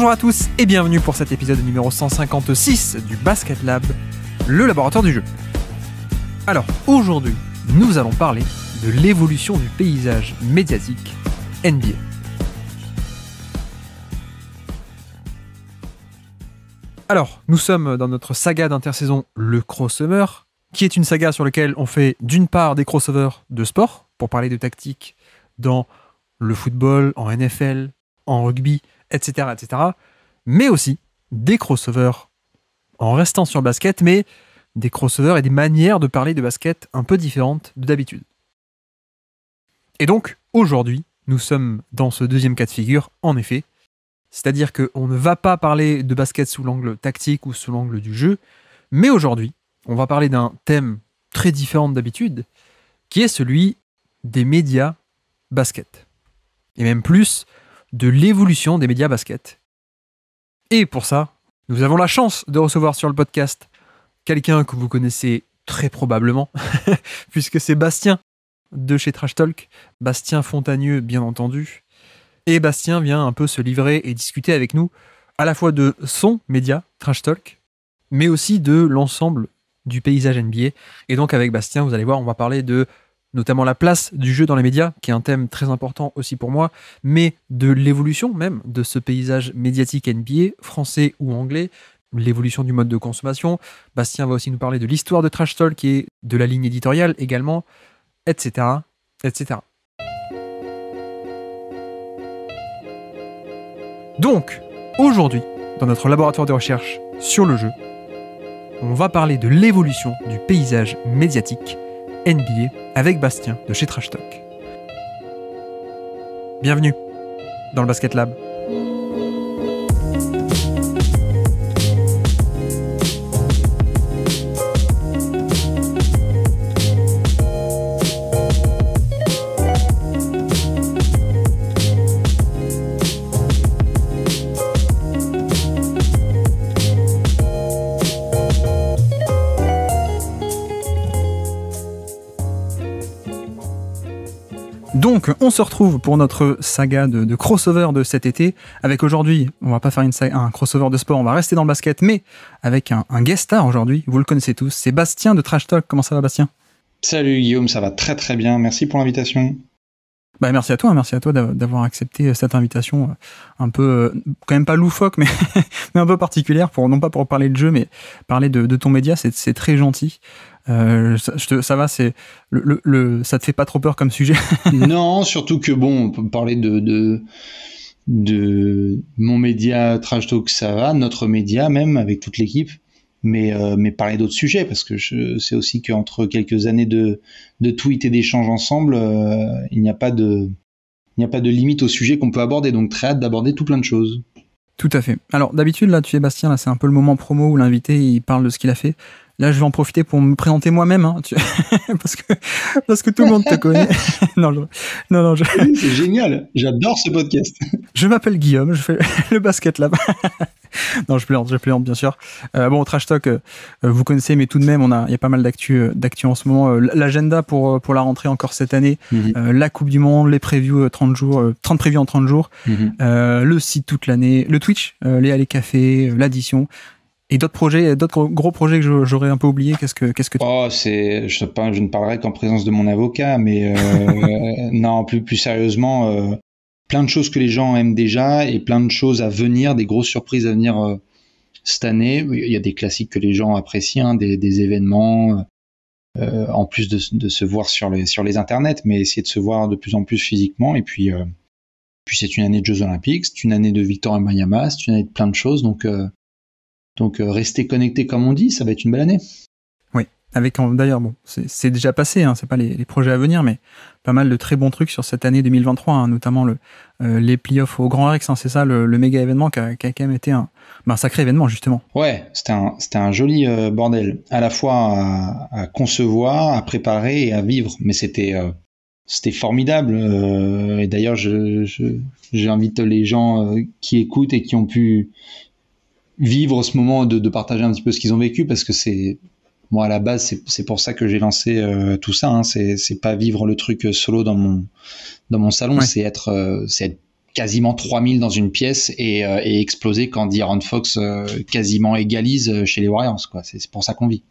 Bonjour à tous et bienvenue pour cet épisode numéro 156 du Basket Lab, le laboratoire du jeu. Alors, aujourd'hui, nous allons parler de l'évolution du paysage médiatique NBA. Alors, nous sommes dans notre saga d'intersaison Le Crossover, qui est une saga sur laquelle on fait d'une part des crossovers de sport, pour parler de tactique dans le football, en NFL, en rugby, etc., mais aussi des crossovers en restant sur le basket, mais des crossovers et des manières de parler de basket un peu différentes de d'habitude. Et donc, aujourd'hui, nous sommes dans ce deuxième cas de figure, en effet, c'est-à-dire qu'on ne va pas parler de basket sous l'angle tactique ou sous l'angle du jeu, mais aujourd'hui, on va parler d'un thème très différent d'habitude, qui est celui des médias basket. Et même plus, de l'évolution des médias basket. Et pour ça, nous avons la chance de recevoir sur le podcast quelqu'un que vous connaissez très probablement, puisque c'est Bastien de chez Trash Talk, Bastien Fontagneux bien entendu. Et Bastien vient un peu se livrer et discuter avec nous à la fois de son média, Trash Talk, mais aussi de l'ensemble du paysage NBA. Et donc avec Bastien, vous allez voir, on va parler de notamment la place du jeu dans les médias, qui est un thème très important aussi pour moi, mais de l'évolution même de ce paysage médiatique NBA, français ou anglais, l'évolution du mode de consommation. Bastien va aussi nous parler de l'histoire de Trash Talk et de la ligne éditoriale également, etc., etc. Donc, aujourd'hui, dans notre laboratoire de recherche sur le jeu, on va parler de l'évolution du paysage médiatique NBA avec Bastien de chez Trash Talk. Bienvenue dans le Basket Lab. Donc, on se retrouve pour notre saga de crossover de cet été. Avec aujourd'hui, on va pas faire un crossover de sport, on va rester dans le basket, mais avec un guest star aujourd'hui, vous le connaissez tous, c'est Bastien de Trash Talk. Comment ça va, Bastien ? Salut Guillaume, ça va très très bien, merci pour l'invitation. Bah, merci à toi d'avoir accepté cette invitation un peu, quand même pas loufoque, mais, mais un peu particulière, non pas pour parler de jeu, mais parler de ton média, c'est très gentil. Ça va, ça te fait pas trop peur comme sujet? Non, surtout que bon, on peut parler de mon média Trash Talk, ça va, notre média même avec toute l'équipe, mais parler d'autres sujets parce que c'est aussi qu'entre quelques années de tweets et d'échanges ensemble, il n'y a pas de limite au sujet qu'on peut aborder, donc très hâte d'aborder tout plein de choses. Tout à fait. Alors d'habitude là, tu es Bastien, là c'est un peu le moment promo où l'invité il parle de ce qu'il a fait. Là, je vais en profiter pour me présenter moi-même, hein, parce que tout le monde te connaît. Non. Oui, c'est génial. J'adore ce podcast. Je m'appelle Guillaume, je fais le Basket Lab. Non, je plaisante, bien sûr. Bon, Trash Talk, vous connaissez, mais tout de même, il y a pas mal d'actu en ce moment. L'agenda pour la rentrée encore cette année, la Coupe du Monde, les previews 30 previews en 30 jours, le site toute l'année, le Twitch, les allées café, l'addition. Et d'autres gros projets que j'aurais un peu oubliés, qu'est-ce que tu... Je ne parlerai qu'en présence de mon avocat, mais non, plus sérieusement, plein de choses que les gens aiment déjà et plein de choses à venir, des grosses surprises à venir cette année. Il y a des classiques que les gens apprécient, des événements, en plus de se voir sur les internets, mais essayer de se voir de plus en plus physiquement. Et puis c'est une année de Jeux Olympiques, c'est une année de Victor Wembanyama, c'est une année de plein de choses, donc restez connectés comme on dit, ça va être une belle année. Oui, d'ailleurs, bon, c'est déjà passé, hein, c'est pas les projets à venir, mais pas mal de très bons trucs sur cette année 2023, hein, notamment les playoffs au Grand Rex, hein, c'est ça, le méga événement qui a quand même été un sacré événement, justement. Ouais, c'était un joli bordel, à la fois à concevoir, à préparer et à vivre, mais c'était formidable, et d'ailleurs j'invite les gens qui écoutent et qui ont pu vivre ce moment de partager un petit peu ce qu'ils ont vécu, parce que moi à la base c'est pour ça que j'ai lancé tout ça, hein. C'est pas vivre le truc solo dans mon salon, ouais. c'est être quasiment 3000 dans une pièce et exploser quand De'Aaron Fox quasiment égalise chez les Warriors, quoi. C'est pour ça qu'on vit.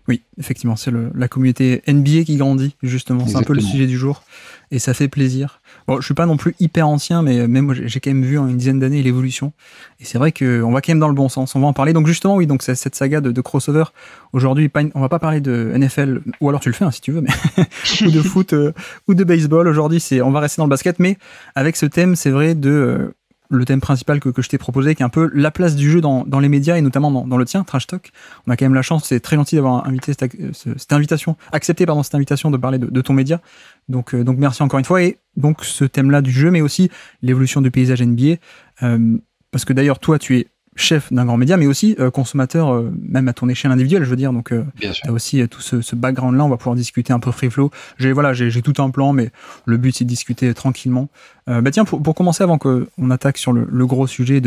Oui, effectivement, c'est la communauté NBA qui grandit, justement. Exactement. C'est un peu le sujet du jour. Et ça fait plaisir. Bon, je suis pas non plus hyper ancien, mais même moi, j'ai quand même vu en une dizaine d'années l'évolution. Et c'est vrai qu'on va quand même dans le bon sens. On va en parler. Donc justement, oui, donc cette saga de crossover. Aujourd'hui, on va pas parler de NFL, ou alors tu le fais, hein, si tu veux, mais ou de foot, ou de baseball. Aujourd'hui, on va rester dans le basket, mais avec ce thème, c'est vrai, le thème principal que je t'ai proposé, qui est un peu la place du jeu dans les médias et notamment dans le tien, Trash Talk. On a quand même la chance, c'est très gentil d'avoir accepté cette invitation de parler de ton média. Donc merci encore une fois. Et donc ce thème-là du jeu, mais aussi l'évolution du paysage NBA. Parce que d'ailleurs, toi, tu es chef d'un grand média, mais aussi consommateur, même à ton échelle individuelle, je veux dire. Donc, tu as aussi tout ce background-là. On va pouvoir discuter un peu free flow. J'ai tout un plan, mais le but, c'est de discuter tranquillement. Tiens, pour commencer, avant qu'on attaque sur le gros sujet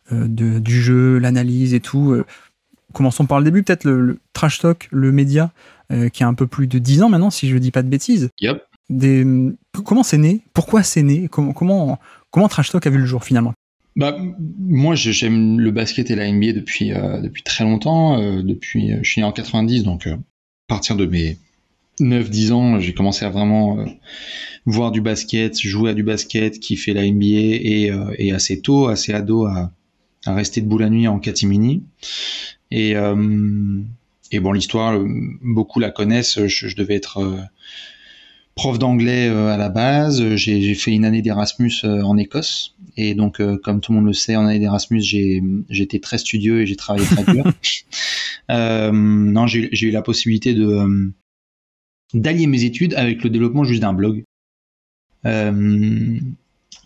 du jeu, l'analyse et tout, commençons par le début. Peut-être le Trash Talk, le média, qui a un peu plus de 10 ans maintenant, si je ne dis pas de bêtises. Yep. Comment c'est né? Pourquoi c'est né? Comment Trash Talk a vu le jour, finalement? Moi, j'aime le basket et la NBA depuis très longtemps. Je suis né en 90, donc à partir de mes 9-10 ans, j'ai commencé à vraiment voir du basket, jouer à du basket, kiffer la NBA et assez tôt, assez ado, à rester debout la nuit en catimini. Et bon, l'histoire, beaucoup la connaissent. Je devais être prof d'anglais à la base. J'ai fait une année d'Erasmus en Écosse. Et donc, comme tout le monde le sait, en année d'Erasmus, j'étais très studieux et j'ai travaillé très dur. Non, j'ai eu la possibilité d'allier mes études avec le développement juste d'un blog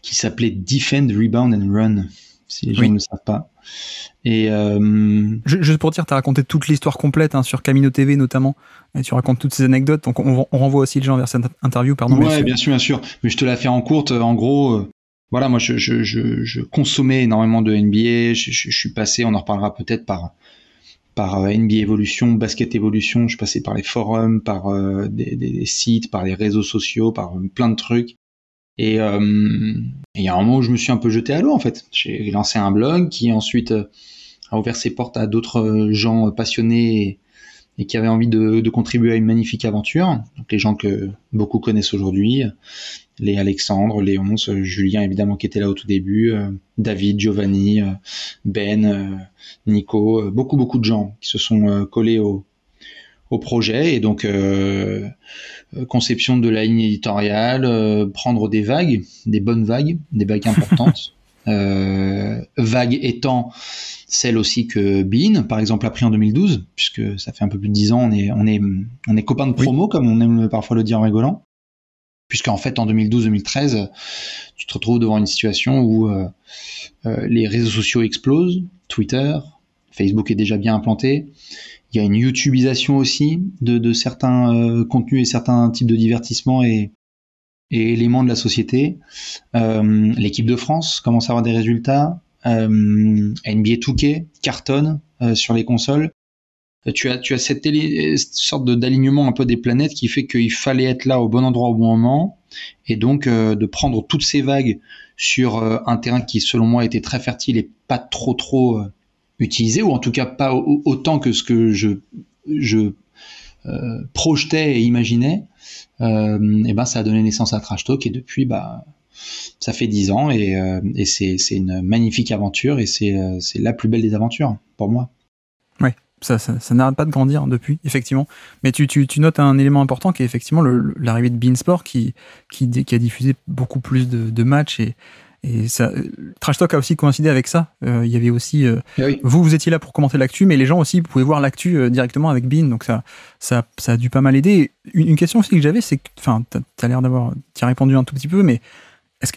qui s'appelait Defend, Rebound and Run, si les gens ne le savent pas. Et juste pour dire, tu as raconté toute l'histoire complète sur Camino TV notamment, et tu racontes toutes ces anecdotes, donc on renvoie aussi les gens vers cette interview. Pardon. Ouais, bien sûr, mais je te la fais en courte. En gros, voilà, moi je consommais énormément de NBA. Je suis passé, on en reparlera peut-être, par NBA Evolution, Basket Evolution. Je suis passé par les forums, par des sites, par les réseaux sociaux, par plein de trucs. Et il y a un moment où je me suis un peu jeté à l'eau, en fait. J'ai lancé un blog qui ensuite a ouvert ses portes à d'autres gens passionnés et qui avaient envie de contribuer à une magnifique aventure. Donc les gens que beaucoup connaissent aujourd'hui, les Alexandre, Léonce, Julien évidemment qui était là au tout début, David, Giovanni, Ben, Nico, beaucoup de gens qui se sont collés au projet. Et donc conception de la ligne éditoriale, prendre des vagues, des bonnes vagues, des vagues importantes. Vague étant celle aussi que Bein, par exemple, a pris en 2012, puisque ça fait un peu plus de 10 ans, on est copains de promo, oui, comme on aime parfois le dire en rigolant, puisqu'en fait, en 2012-2013, tu te retrouves devant une situation où les réseaux sociaux explosent, Twitter, Facebook est déjà bien implanté, il y a une YouTubeisation aussi de certains contenus et certains types de divertissements et éléments de la société. L'équipe de France commence à avoir des résultats. NBA 2K cartonne sur les consoles. Tu as cette sorte d'alignement un peu des planètes qui fait qu'il fallait être là au bon endroit au bon moment, et donc de prendre toutes ces vagues sur un terrain qui selon moi était très fertile et pas trop utilisé, ou en tout cas pas autant que ce que je projetais et imaginais. Et ben ça a donné naissance à Trash Talk, et depuis ça fait 10 ans et c'est une magnifique aventure, et c'est la plus belle des aventures pour moi. Ouais, ça n'arrête pas de grandir depuis, effectivement. Mais tu notes un élément important qui est effectivement l'arrivée de beIN Sport qui a diffusé beaucoup plus de matchs, et ça, Trash Talk a aussi coïncidé avec ça. Il y avait aussi oui. Vous étiez là pour commenter l'actu, mais les gens aussi pouvaient voir l'actu directement avec beIN, donc ça a dû pas mal aider. Une question aussi que j'avais, c'est que, enfin, t'as l'air d'avoir répondu un tout petit peu, mais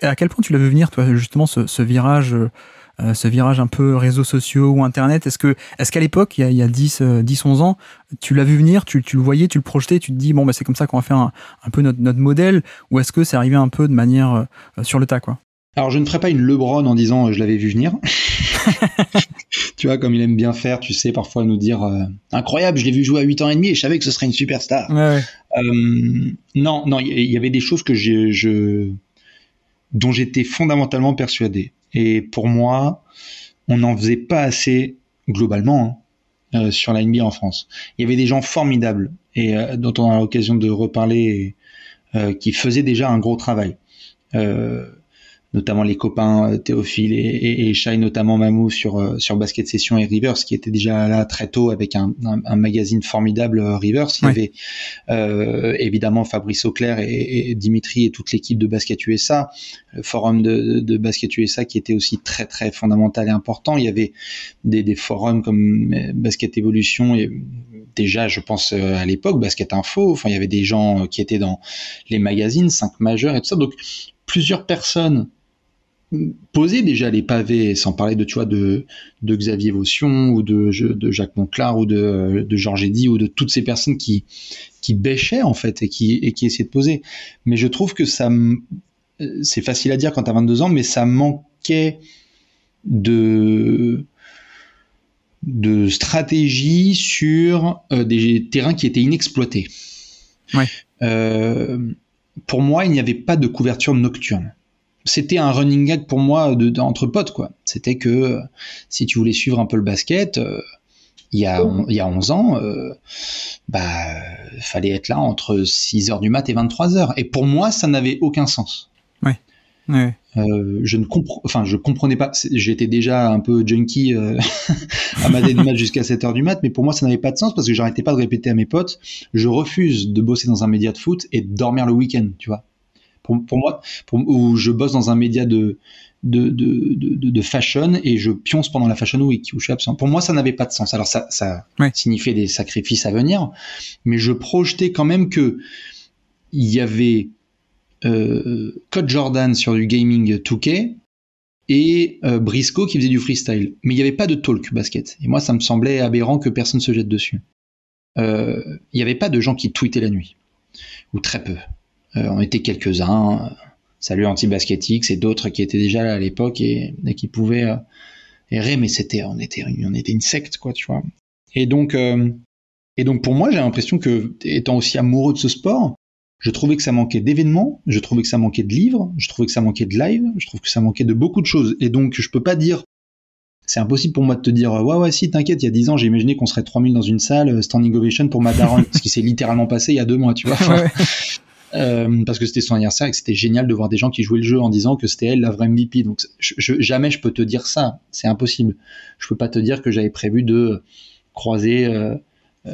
à quel point tu l'as vu venir, toi, justement, ce virage un peu réseaux sociaux ou internet? Est-ce qu'à l'époque, il y a 10-11 ans, tu l'as vu venir, tu le voyais, tu le projetais, tu te dis bon, c'est comme ça qu'on va faire un peu notre modèle, ou est-ce que c'est arrivé un peu de manière sur le tas, quoi? Alors, je ne ferai pas une LeBron en disant je l'avais vu venir. Tu vois, comme il aime bien faire, tu sais, parfois nous dire incroyable, je l'ai vu jouer à 8 ans et demi et je savais que ce serait une superstar. Ouais. Non, il y avait des choses que dont j'étais fondamentalement persuadé. Et pour moi, on n'en faisait pas assez globalement sur la NBA en France. Il y avait des gens formidables et dont on a l'occasion de reparler, qui faisaient déjà un gros travail. Notamment les copains Théophile et Shai, notamment Mamou sur Basket Session et Rivers, qui était déjà là très tôt avec un magazine formidable, Rivers. Il y avait évidemment Fabrice Auclair et Dimitri et toute l'équipe de Basket USA, le forum de Basket USA qui était aussi très très fondamental et important. Il y avait des forums comme Basket Evolution, et déjà je pense à l'époque Basket Info, enfin il y avait des gens qui étaient dans les magazines 5 majeurs et tout ça, donc plusieurs personnes poser déjà les pavés, sans parler de, tu vois, de Xavier Vaution ou de Jacques Monclar ou de Georges Eddy ou de toutes ces personnes qui bêchaient en fait et qui essayaient de poser. Mais je trouve que c'est facile à dire quand t'as 22 ans, mais ça manquait de stratégie sur des terrains qui étaient inexploités. Ouais. Pour moi, il n'y avait pas de couverture nocturne. C'était un running gag pour moi entre potes, quoi. C'était que si tu voulais suivre un peu le basket, il y a 11 ans, fallait être là entre 6h du mat et 23h. Et pour moi, ça n'avait aucun sens. Ouais. Ouais. Je comprenais pas. J'étais déjà un peu junkie à mater des matchs jusqu'à 7h du mat, mais pour moi, ça n'avait pas de sens parce que j'arrêtais pas de répéter à mes potes, je refuse de bosser dans un média de foot et de dormir le week-end, tu vois. Pour moi, où je bosse dans un média de fashion et je pionce pendant la Fashion Week où je suis absent. Pour moi, ça n'avait pas de sens. Alors ça signifiait des sacrifices à venir, mais je projetais quand même que il y avait Code Jordan sur du gaming 2K et Briscoe qui faisait du freestyle. Mais il n'y avait pas de talk basket. Et moi, ça me semblait aberrant que personne se jette dessus. Il n'y avait pas de gens qui tweetaient la nuit. Ou très peu. On était quelques-uns, salut Anti-Basket-X et d'autres qui étaient déjà là à l'époque et qui pouvaient errer, mais on était une secte, quoi, tu vois. Et donc pour moi, j'ai l'impression que, étant aussi amoureux de ce sport, je trouvais que ça manquait d'événements, je trouvais que ça manquait de livres, je trouvais que ça manquait de live, je trouve que ça manquait de beaucoup de choses. Et donc, je peux pas dire, c'est impossible pour moi de te dire, ouais, si, t'inquiète, il y a 10 ans, j'ai imaginé qu'on serait 3000 dans une salle, standing ovation pour ma daronne, ce qui s'est littéralement passé il y a 2 mois, tu vois. Ouais. Parce que c'était son anniversaire et que c'était génial de voir des gens qui jouaient le jeu en disant que c'était elle la vraie MVP. Donc jamais je peux te dire ça, c'est impossible. Je peux pas te dire que j'avais prévu de croiser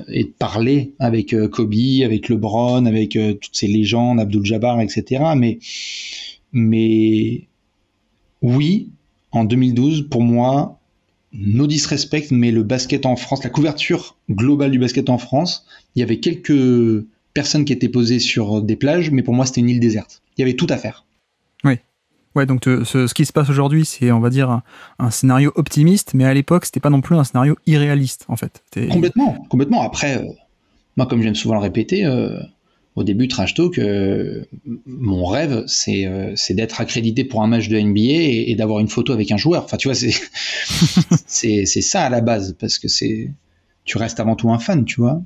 et de parler avec Kobe, avec LeBron, avec toutes ces légendes, Abdul-Jabbar, etc. Mais oui, en 2012, pour moi, no disrespect, mais le basket en France, la couverture globale du basket en France, il y avait quelques personnes qui étaient posées sur des plages, mais pour moi c'était une île déserte. Il y avait tout à faire. Oui. Ouais, donc ce qui se passe aujourd'hui, c'est, on va dire, un scénario optimiste, mais à l'époque, c'était pas non plus un scénario irréaliste, en fait. Complètement. Après, moi, comme j'aime souvent le répéter, au début Trash Talk, mon rêve, c'est d'être accrédité pour un match de NBA et d'avoir une photo avec un joueur. Enfin, tu vois, c'est ça à la base, parce que tu restes avant tout un fan, tu vois.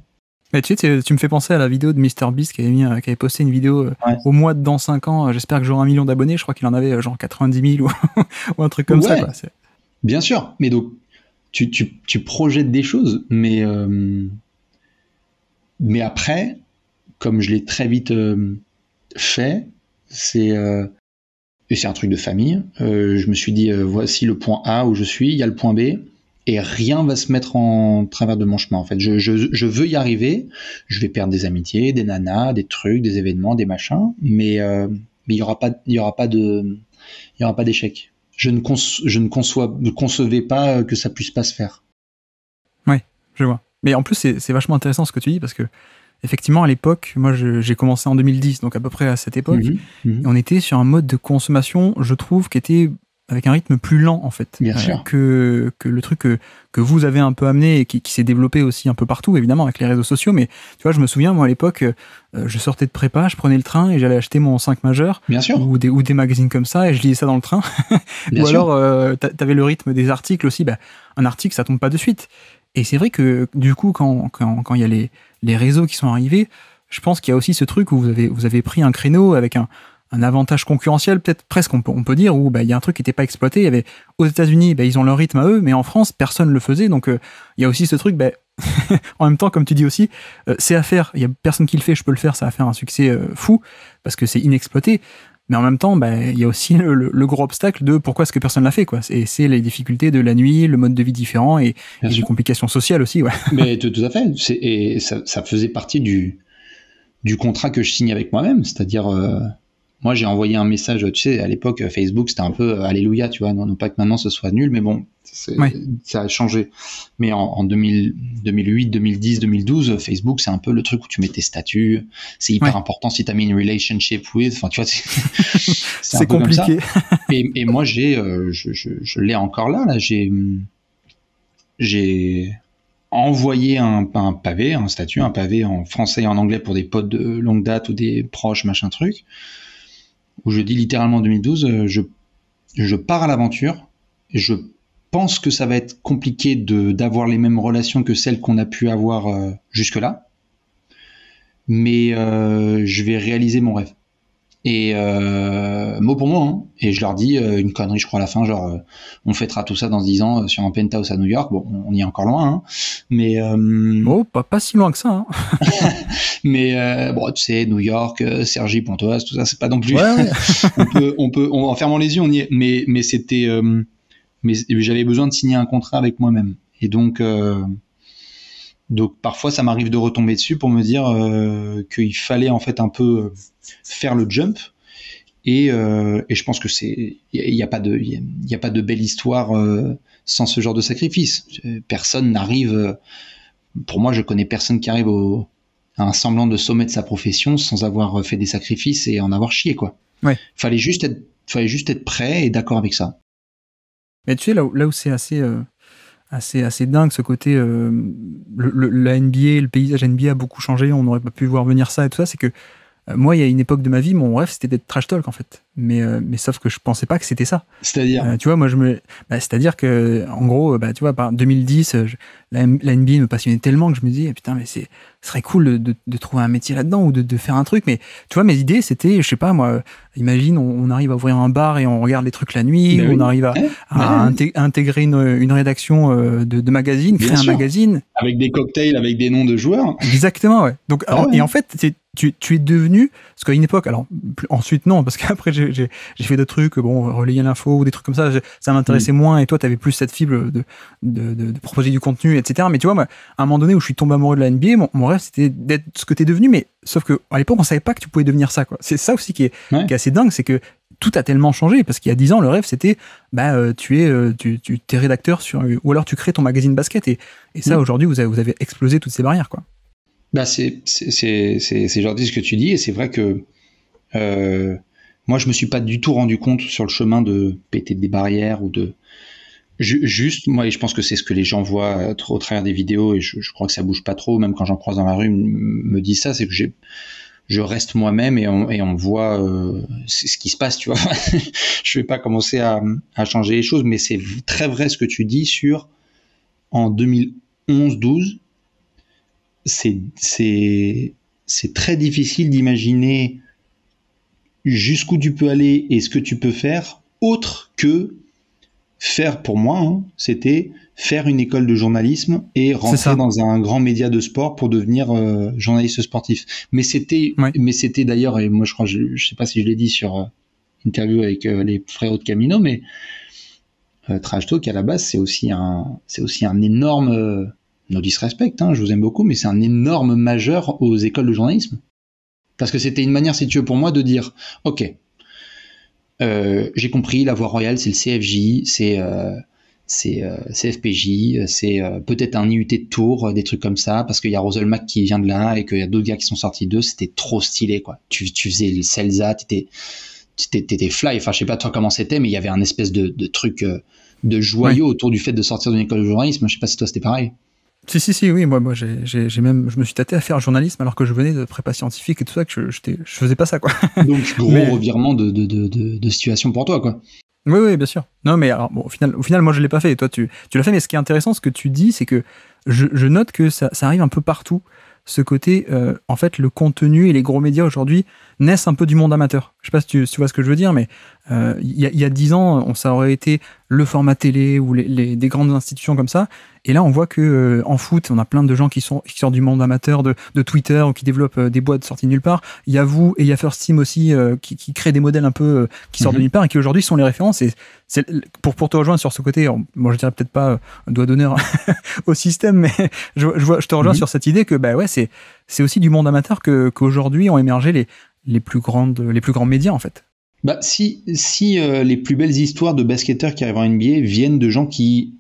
Mais tu me fais penser à la vidéo de MrBeast qui avait posté une vidéo au mois de dans 5 ans, j'espère que j'aurai 1 million d'abonnés, je crois qu'il en avait genre 90 000 ou un truc comme ça. Quoi. Bien sûr, mais donc tu projettes des choses, mais après, comme je l'ai très vite fait, et c'est un truc de famille, je me suis dit, voici le point A où je suis, il y a le point B, et rien va se mettre en travers de mon chemin. En fait, je veux y arriver. Je vais perdre des amitiés, des nanas, des trucs, des événements, des machins, mais il y aura pas d'échec. Je ne concevais pas que ça puisse pas se faire. Ouais, je vois. Mais en plus, c'est vachement intéressant ce que tu dis parce que effectivement, à l'époque, moi, j'ai commencé en 2010, donc à peu près à cette époque, et on était sur un mode de consommation, je trouve, qui était avec un rythme plus lent, en fait. Bien sûr. Que le truc que vous avez un peu amené et qui s'est développé aussi un peu partout, évidemment, avec les réseaux sociaux. Mais tu vois, je me souviens, moi, à l'époque, je sortais de prépa, je prenais le train et j'allais acheter mon 5 majeur. Bien sûr. Ou des magazines comme ça et je lisais ça dans le train. Bien ou sûr. alors, t'avais le rythme des articles aussi. Un article, ça tombe pas de suite. Et c'est vrai que, du coup, quand il y a les réseaux qui sont arrivés, je pense qu'il y a aussi ce truc où vous avez pris un créneau avec un un avantage concurrentiel, peut-être presque, on peut dire, où il y a un truc qui n'était pas exploité. Il y avait, aux États-Unis, ils ont leur rythme à eux, mais en France, personne ne le faisait. Donc, il y a aussi ce truc, en même temps, comme tu dis aussi, c'est à faire. Il n'y a personne qui le fait, je peux le faire, ça va faire un succès fou, parce que c'est inexploité. Mais en même temps, il y a aussi le gros obstacle de pourquoi est-ce que personne l'a fait, quoi. C'est les difficultés de la nuit, le mode de vie différent et les complications sociales aussi, ouais. Mais tout à fait. Et ça faisait partie du contrat que je signe avec moi-même. C'est-à-dire, moi, j'ai envoyé un message, tu sais, à l'époque, Facebook, c'était un peu alléluia, tu vois. Non pas que maintenant ce soit nul, mais bon, ça a changé. Mais en 2008, 2010, 2012, Facebook, c'est un peu le truc où tu mets tes statuts. C'est hyper important si tu as mis une relationship with. Enfin, tu vois, c'est compliqué. Et moi, je l'ai encore là. J'ai envoyé un pavé, un statut, un pavé en français et en anglais pour des potes de longue date ou des proches, machin truc, où je dis littéralement en 2012, je pars à l'aventure, je pense que ça va être compliqué d'avoir les mêmes relations que celles qu'on a pu avoir jusque-là, mais je vais réaliser mon rêve. Et mot pour mot, hein. Et je leur dis une connerie, je crois, à la fin, genre on fêtera tout ça dans 10 ans sur un penthouse à New York. Bon, on y est encore loin, hein. Mais pas si loin que ça, hein. Mais bon, tu sais, New York, Cergy, Pontoise, tout ça, c'est pas non plus. Ouais. on en fermant les yeux, on y est. Mais c'était, mais j'avais besoin de signer un contrat avec moi-même. Et donc parfois ça m'arrive de retomber dessus pour me dire qu'il fallait en fait un peu faire le jump. Et je pense que il y a pas de belle histoire sans ce genre de sacrifice. Personne n'arrive. Pour moi, je connais personne qui arrive à un semblant de sommet de sa profession sans avoir fait des sacrifices et en avoir chié, quoi. Ouais. Fallait juste être prêt et d'accord avec ça. Mais tu sais, là où c'est assez dingue, ce côté, la NBA, le paysage NBA a beaucoup changé, on n'aurait pas pu voir venir ça et tout ça, c'est que moi, il y a une époque de ma vie, mon rêve, c'était d'être trash talk, en fait. Mais sauf que je pensais pas que c'était ça. C'est-à-dire tu vois, moi, c'est-à-dire que, en gros, tu vois, par 2010, la NBA me passionnait tellement que je me disais, putain, mais ce serait cool de trouver un métier là-dedans ou de faire un truc. Mais tu vois, mes idées, c'était, je sais pas, moi, imagine, on arrive à ouvrir un bar et on regarde les trucs la nuit, on arrive à intégrer une rédaction de magazine, créer un magazine. Avec des cocktails, avec des noms de joueurs. Exactement, ouais. Donc, et en fait, tu es devenu, parce qu'à une époque, alors ensuite non, parce qu'après j'ai fait d'autres trucs, bon, relayer l'info ou des trucs comme ça, ça m'intéressait moins, et toi t'avais plus cette fibre de proposer du contenu, etc. Mais tu vois, moi, à un moment donné où je suis tombé amoureux de la NBA, mon rêve c'était d'être ce que t'es devenu, mais sauf que à l'époque on savait pas que tu pouvais devenir ça, quoi. C'est ça aussi qui est assez dingue, c'est que tout a tellement changé, parce qu'il y a 10 ans, le rêve c'était, tu es rédacteur ou alors tu crées ton magazine basket, et ça aujourd'hui vous avez explosé toutes ces barrières, quoi. C'est gentil ce que tu dis, et c'est vrai que moi je me suis pas du tout rendu compte sur le chemin de péter des barrières ou de juste moi, et je pense que c'est ce que les gens voient au travers des vidéos, et je crois que ça bouge pas trop, même quand j'en croise dans la rue me disent ça, c'est que je reste moi-même et on voit ce qui se passe, tu vois. Je vais pas commencer à changer les choses, mais c'est très vrai ce que tu dis sur en 2011-12. C'est très difficile d'imaginer jusqu'où tu peux aller et ce que tu peux faire, autre que faire, pour moi, hein, c'était faire une école de journalisme et rentrer dans un grand média de sport pour devenir journaliste sportif. Mais c'était d'ailleurs, et moi je crois, je sais pas si je l'ai dit sur interview avec les frérots de Camino, mais Trash Talk à la base c'est aussi un énorme no disrespect, hein, je vous aime beaucoup, mais c'est un énorme majeur aux écoles de journalisme. Parce que c'était une manière, si tu veux, pour moi de dire, ok, j'ai compris, la voie royale, c'est le CFJ, c'est FPJ, c'est peut-être un IUT de Tours, des trucs comme ça, parce qu'il y a Rosel Mac qui vient de là, et qu'il y a d'autres gars qui sont sortis d'eux, c'était trop stylé, quoi. Tu faisais le CELSA, t'étais fly, enfin je sais pas toi comment c'était, mais il y avait un espèce de truc de joyau autour du fait de sortir d'une école de journalisme. Je sais pas si toi c'était pareil. Si, oui, moi je me suis tâté à faire journalisme alors que je venais de prépa scientifique et tout ça, que je faisais pas ça, quoi. Donc gros revirement de situation pour toi, quoi. Oui, bien sûr. Non, mais alors, bon, au final, moi je l'ai pas fait, et toi tu l'as fait, mais ce qui est intéressant, ce que tu dis, c'est que je note que ça arrive un peu partout. ce côté, en fait, le contenu et les gros médias aujourd'hui naissent un peu du monde amateur. Je sais pas si tu vois ce que je veux dire, mais il y a 10 ans, ça aurait été le format télé ou des grandes institutions comme ça. Et là, on voit que en foot, on a plein de gens qui sortent du monde amateur, de Twitter, ou qui développent des boîtes sorties de nulle part. Il y a vous et il y a First Team aussi qui créent des modèles un peu qui sortent de nulle part et qui aujourd'hui sont les références. Et pour te rejoindre sur ce côté, moi je dirais peut-être pas un doigt d'honneur au système, mais je te rejoins sur cette idée que bah ouais, c'est aussi du monde amateur qu'aujourd'hui ont émergé les plus grands médias en fait. Bah, si les plus belles histoires de basketteurs qui arrivent en NBA viennent de gens qui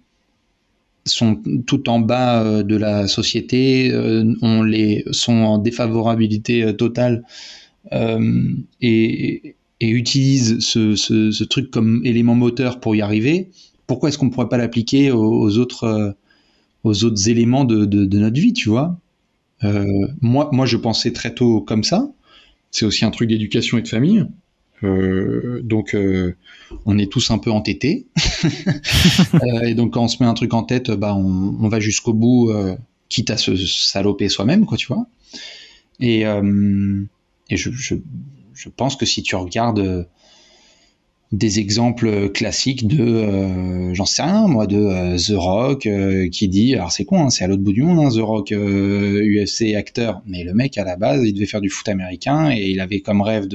sont tout en bas de la société, sont en défavorabilité totale et utilisent ce truc comme élément moteur pour y arriver, pourquoi est-ce qu'on ne pourrait pas l'appliquer aux autres éléments de notre vie, tu vois? Moi, je pensais très tôt comme ça. C'est aussi un truc d'éducation et de famille. Donc, on est tous un peu entêtés. Et donc, quand on se met un truc en tête, bah, on va jusqu'au bout, quitte à se saloper soi-même, quoi, tu vois. Et je pense que si tu regardes des exemples classiques j'en sais rien, moi, de The Rock, qui dit, alors c'est con, hein, c'est à l'autre bout du monde, hein, The Rock, UFC acteur, mais le mec, à la base, il devait faire du foot américain et il avait comme rêve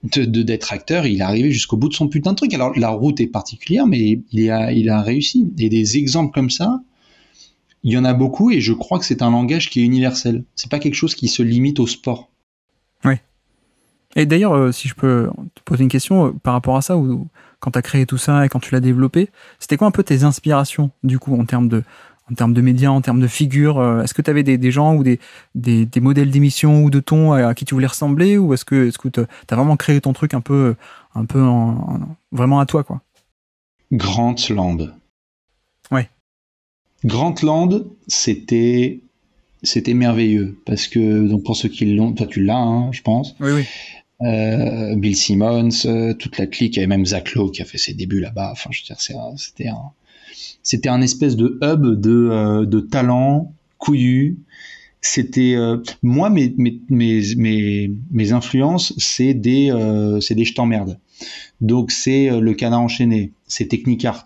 d'être acteur, il est arrivé jusqu'au bout de son putain de truc. Alors la route est particulière, mais il a réussi. Et des exemples comme ça, il y en a beaucoup, et je crois que c'est un langage qui est universel. C'est pas quelque chose qui se limite au sport. Oui. Et d'ailleurs, si je peux te poser une question par rapport à ça, ou quand tu as créé tout ça et quand tu l'as développé, c'était quoi un peu tes inspirations du coup en termes de médias, en termes de figures? Est-ce que tu avais des gens ou des modèles d'émissions ou de ton à qui tu voulais ressembler, ou est-ce que tu as vraiment créé ton truc un peu vraiment à toi, quoi? Grantland. Ouais. Grantland, c'était merveilleux parce que, donc pour ceux qui l'ont, toi tu l'as, hein, je pense. Oui. Bill Simmons, toute la clique, il y avait même Zach Lowe qui a fait ses débuts là-bas. Enfin, je veux dire, c'était un espèce de hub de talent couillu. C'était moi, mes influences, c'est des je t'emmerde. Donc c'est le Canard enchaîné, c'est Technic Art,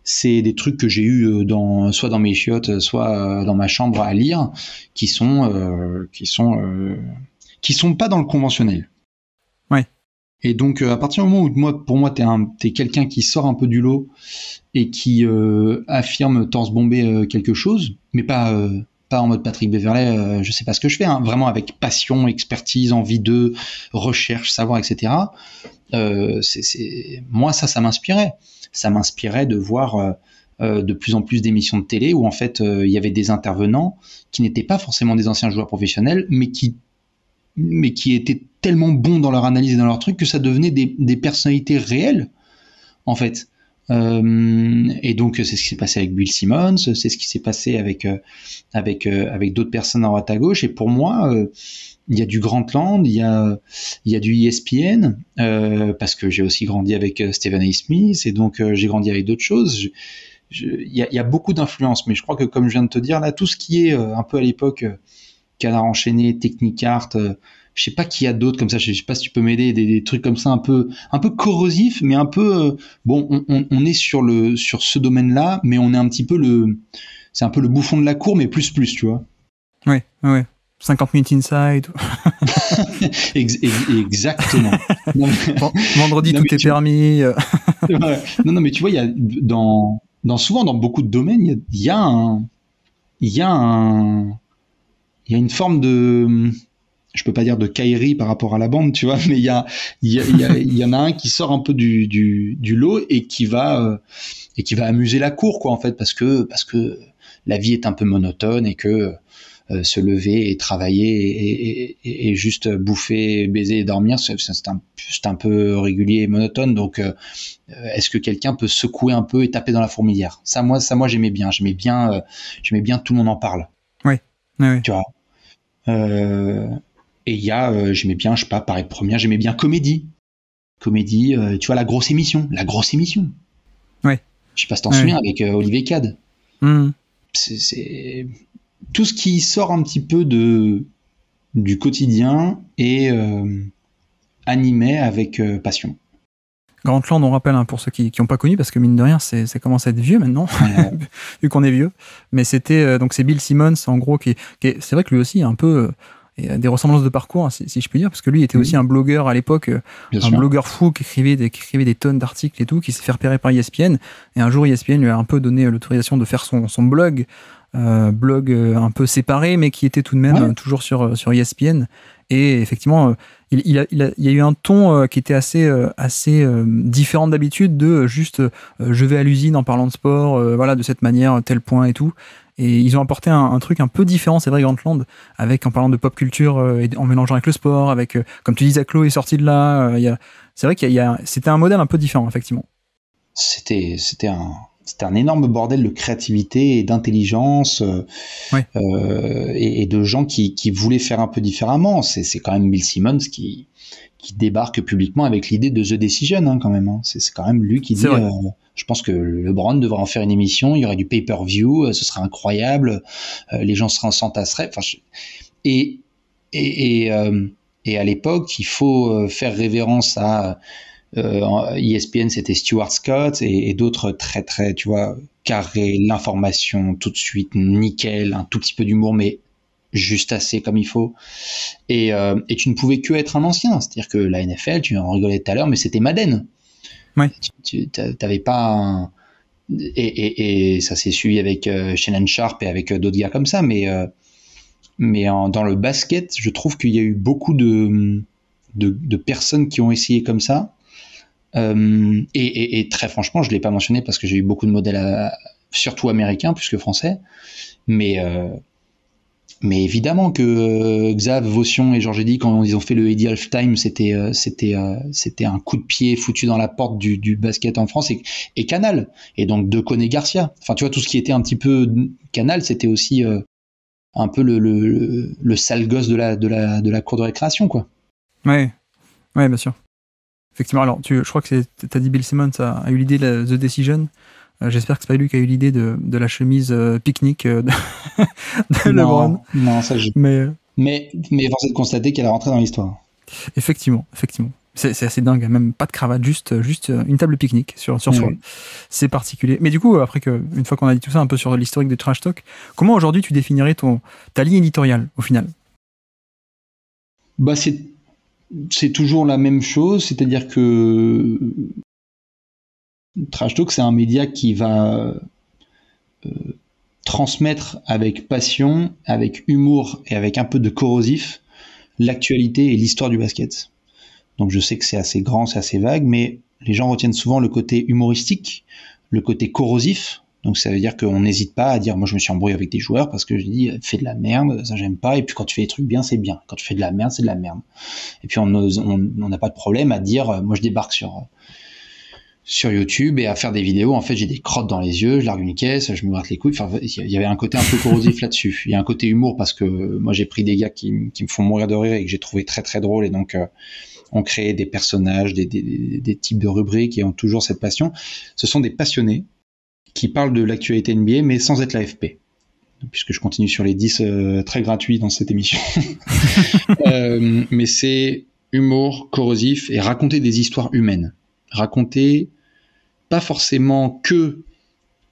c'est des trucs que j'ai eu soit dans mes chiottes, soit dans ma chambre à lire, qui sont pas dans le conventionnel. Ouais. Et donc à partir du moment où pour moi t'es quelqu'un qui sort un peu du lot et qui affirme torse bombé quelque chose, mais pas en mode Patrick Beverley, je sais pas ce que je fais, hein, vraiment avec passion, expertise, envie de recherche, savoir, etc. Moi ça m'inspirait. Ça m'inspirait de voir de plus en plus d'émissions de télé où en fait il y avait des intervenants qui n'étaient pas forcément des anciens joueurs professionnels, mais qui étaient tellement bons dans leur analyse et dans leur truc que ça devenait des personnalités réelles, en fait. Et donc c'est ce qui s'est passé avec Bill Simmons, c'est ce qui s'est passé avec d'autres personnes à droite à gauche. Et pour moi, il y a du Grantland, il y a du ESPN, parce que j'ai aussi grandi avec Stephen A. Smith, et donc j'ai grandi avec d'autres choses. Il y a beaucoup d'influences, mais je crois que, comme je viens de te dire là, tout ce qui est un peu à l'époque Canard enchaîné, Technic Art, je sais pas qui y a d'autres comme ça, je sais pas si tu peux m'aider, des trucs comme ça un peu corrosifs, mais un peu bon, on est sur ce domaine-là, mais on est un petit peu c'est un peu le bouffon de la cour, mais plus, tu vois. Ouais. 50 minutes inside. Exactement. Vendredi, tout est permis. Ouais. Non, mais tu vois, il y a souvent dans beaucoup de domaines, il y a une forme de, je peux pas dire de caillerie par rapport à la bande, tu vois, mais il y en a un qui sort un peu du lot et qui va amuser la cour, quoi, en fait, parce que la vie est un peu monotone et que se lever et travailler et juste bouffer, baiser et dormir, c'est un peu régulier et monotone. Donc est-ce que quelqu'un peut secouer un peu et taper dans la fourmilière? Ça moi j'aimais bien tout le monde en parle. Oui. Tu vois. Et il y a j'aimais bien, je sais pas, pareil, première, j'aimais bien comédie, tu vois, la grosse émission. Ouais. Je sais pas si t'en souviens, avec Olivier Cade. Mmh. tout ce qui sort un petit peu du quotidien et animé avec passion. Grantland, on rappelle, hein, pour ceux qui n'ont pas connu, parce que mine de rien, ça commence à être vieux maintenant, vu qu'on est vieux. Mais c'était donc c'est Bill Simmons, en gros, c'est vrai que lui aussi a un peu des ressemblances de parcours, hein, si je puis dire, parce que lui était aussi un blogueur à l'époque, blogueur fou qui écrivait des tonnes d'articles et tout, qui s'est fait repérer par ESPN. Et un jour, ESPN lui a un peu donné l'autorisation de faire son blog, un peu séparé, mais qui était tout de même toujours sur ESPN. Et effectivement, il y a eu un ton qui était assez différent d'habitude, de juste je vais à l'usine en parlant de sport, voilà, de cette manière, tel point et tout. Et ils ont apporté un truc un peu différent, c'est vrai, Grantland, avec, en parlant de pop culture et en mélangeant avec le sport, avec, comme tu disais, Chloé est sorti de là. C'est vrai c'était un modèle un peu différent, effectivement. C'était un énorme bordel de créativité et d'intelligence et de gens qui voulaient faire un peu différemment. C'est quand même Bill Simmons qui débarque publiquement avec l'idée de The Decision, hein, quand même. Hein. C'est quand même lui qui dit je pense que LeBron devrait en faire une émission, il y aurait du pay-per-view, ce serait incroyable, les gens s'entasseraient. Enfin, et à l'époque, il faut faire révérence à ESPN, c'était Stuart Scott et d'autres très très, tu vois, carré, l'information tout de suite, nickel, un tout petit peu d'humour, mais juste assez comme il faut. Et tu ne pouvais que être un ancien, c'est-à-dire que la NFL, tu en rigolais tout à l'heure, mais c'était Madden. Ouais. Tu n'avais pas et ça s'est suivi avec Shannon Sharp et avec d'autres gars comme ça, mais dans le basket, je trouve qu'il y a eu beaucoup de personnes qui ont essayé comme ça. Et très franchement, je ne l'ai pas mentionné parce que j'ai eu beaucoup de modèles, surtout américains plus que français, mais évidemment que Xav, Votion et Georges Eddy, quand ils ont fait le Eddy Halftime, c'était un coup de pied foutu dans la porte du basket en France, et Canal, et donc Decaune et Garcia. Enfin, tu vois, tout ce qui était un petit peu Canal, c'était aussi un peu le sale gosse de la cour de récréation, quoi. Ouais, bien sûr. Effectivement, alors je crois que t'as dit Bill Simmons a eu l'idée de The Decision. J'espère que c'est pas lui qui a eu l'idée de la chemise pique-nique de LeBron. Non, ça mais force est de constater qu'elle est rentrée dans l'histoire. Effectivement. C'est assez dingue, même pas de cravate, juste une table pique-nique sur soi. C'est particulier. Mais du coup, une fois qu'on a dit tout ça un peu sur l'historique de Trash Talk, comment aujourd'hui tu définirais ta ligne éditoriale au final ? Bah c'est toujours la même chose, c'est-à-dire que Trash Talk, c'est un média qui va transmettre avec passion, avec humour et avec un peu de corrosif l'actualité et l'histoire du basket. Donc je sais que c'est assez grand, c'est assez vague, mais les gens retiennent souvent le côté humoristique, le côté corrosif. Donc ça veut dire qu'on n'hésite pas à dire, moi je me suis embrouillé avec des joueurs parce que je dis fais de la merde, ça j'aime pas, et puis quand tu fais des trucs bien, c'est bien. Quand tu fais de la merde, c'est de la merde. Et puis on n'a pas de problème à dire, moi je débarque sur YouTube et à faire des vidéos, en fait j'ai des crottes dans les yeux, je largue une caisse, je me gratte les couilles. Enfin, il y avait un côté un peu corrosif là-dessus. Il y a un côté humour parce que moi j'ai pris des gars qui me font mourir de rire et que j'ai trouvé très très drôle, et donc on crée des personnages, des types de rubriques et ont toujours cette passion. Ce sont des passionnés qui parlent de l'actualité NBA mais sans être l'AFP. Puisque je continue sur les 10 très gratuits dans cette émission. Mais c'est humour, corrosif et raconter des histoires humaines. Raconter pas forcément que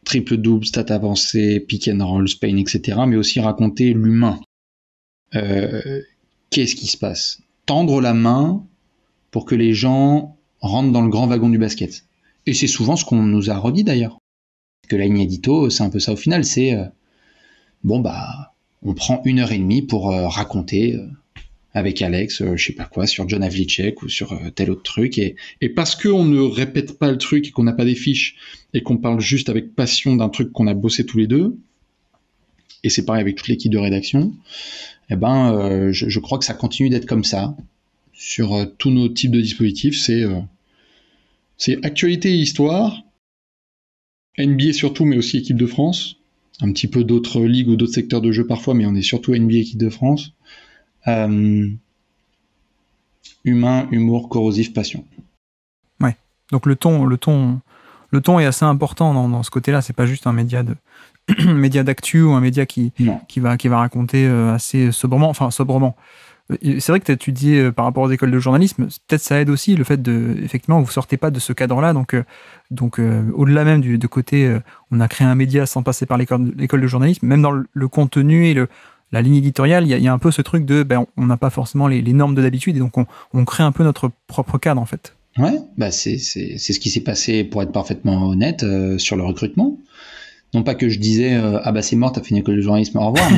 triple-double, stats avancées, pick and roll, Spain, etc., mais aussi raconter l'humain. Qu'est-ce qui se passe ? Tendre la main pour que les gens rentrent dans le grand wagon du basket. Et c'est souvent ce qu'on nous a redit d'ailleurs. Que la ligne édito, c'est un peu ça au final, c'est on prend 1h30 pour raconter avec Alex, je sais pas quoi, sur John Havlicek ou sur tel autre truc, et parce qu'on ne répète pas le truc et qu'on n'a pas des fiches et qu'on parle juste avec passion d'un truc qu'on a bossé tous les deux, et c'est pareil avec toute l'équipe de rédaction, je crois que ça continue d'être comme ça sur tous nos types de dispositifs. C'est actualité et histoire, NBA surtout, mais aussi équipe de France, un petit peu d'autres ligues ou d'autres secteurs de jeu parfois, mais on est surtout NBA équipe de France. Humain, humour, corrosif, passion. Ouais. Donc le ton est assez important dans ce côté-là. C'est pas juste un média média d'actu ou un média qui Non. va raconter assez sobrement. C'est vrai que tu dis par rapport aux écoles de journalisme, peut-être ça aide aussi le fait effectivement, vous sortez pas de ce cadre-là, donc au-delà même de côté, on a créé un média sans passer par l'école de journalisme, même dans le contenu et la ligne éditoriale, il y a un peu ce truc de, on n'a pas forcément les normes de d'habitude, et donc on crée un peu notre propre cadre en fait. Ouais, c'est ce qui s'est passé, pour être parfaitement honnête, sur le recrutement. Non pas que je disais ah bah c'est mort, t'as fait une école de journalisme, au revoir,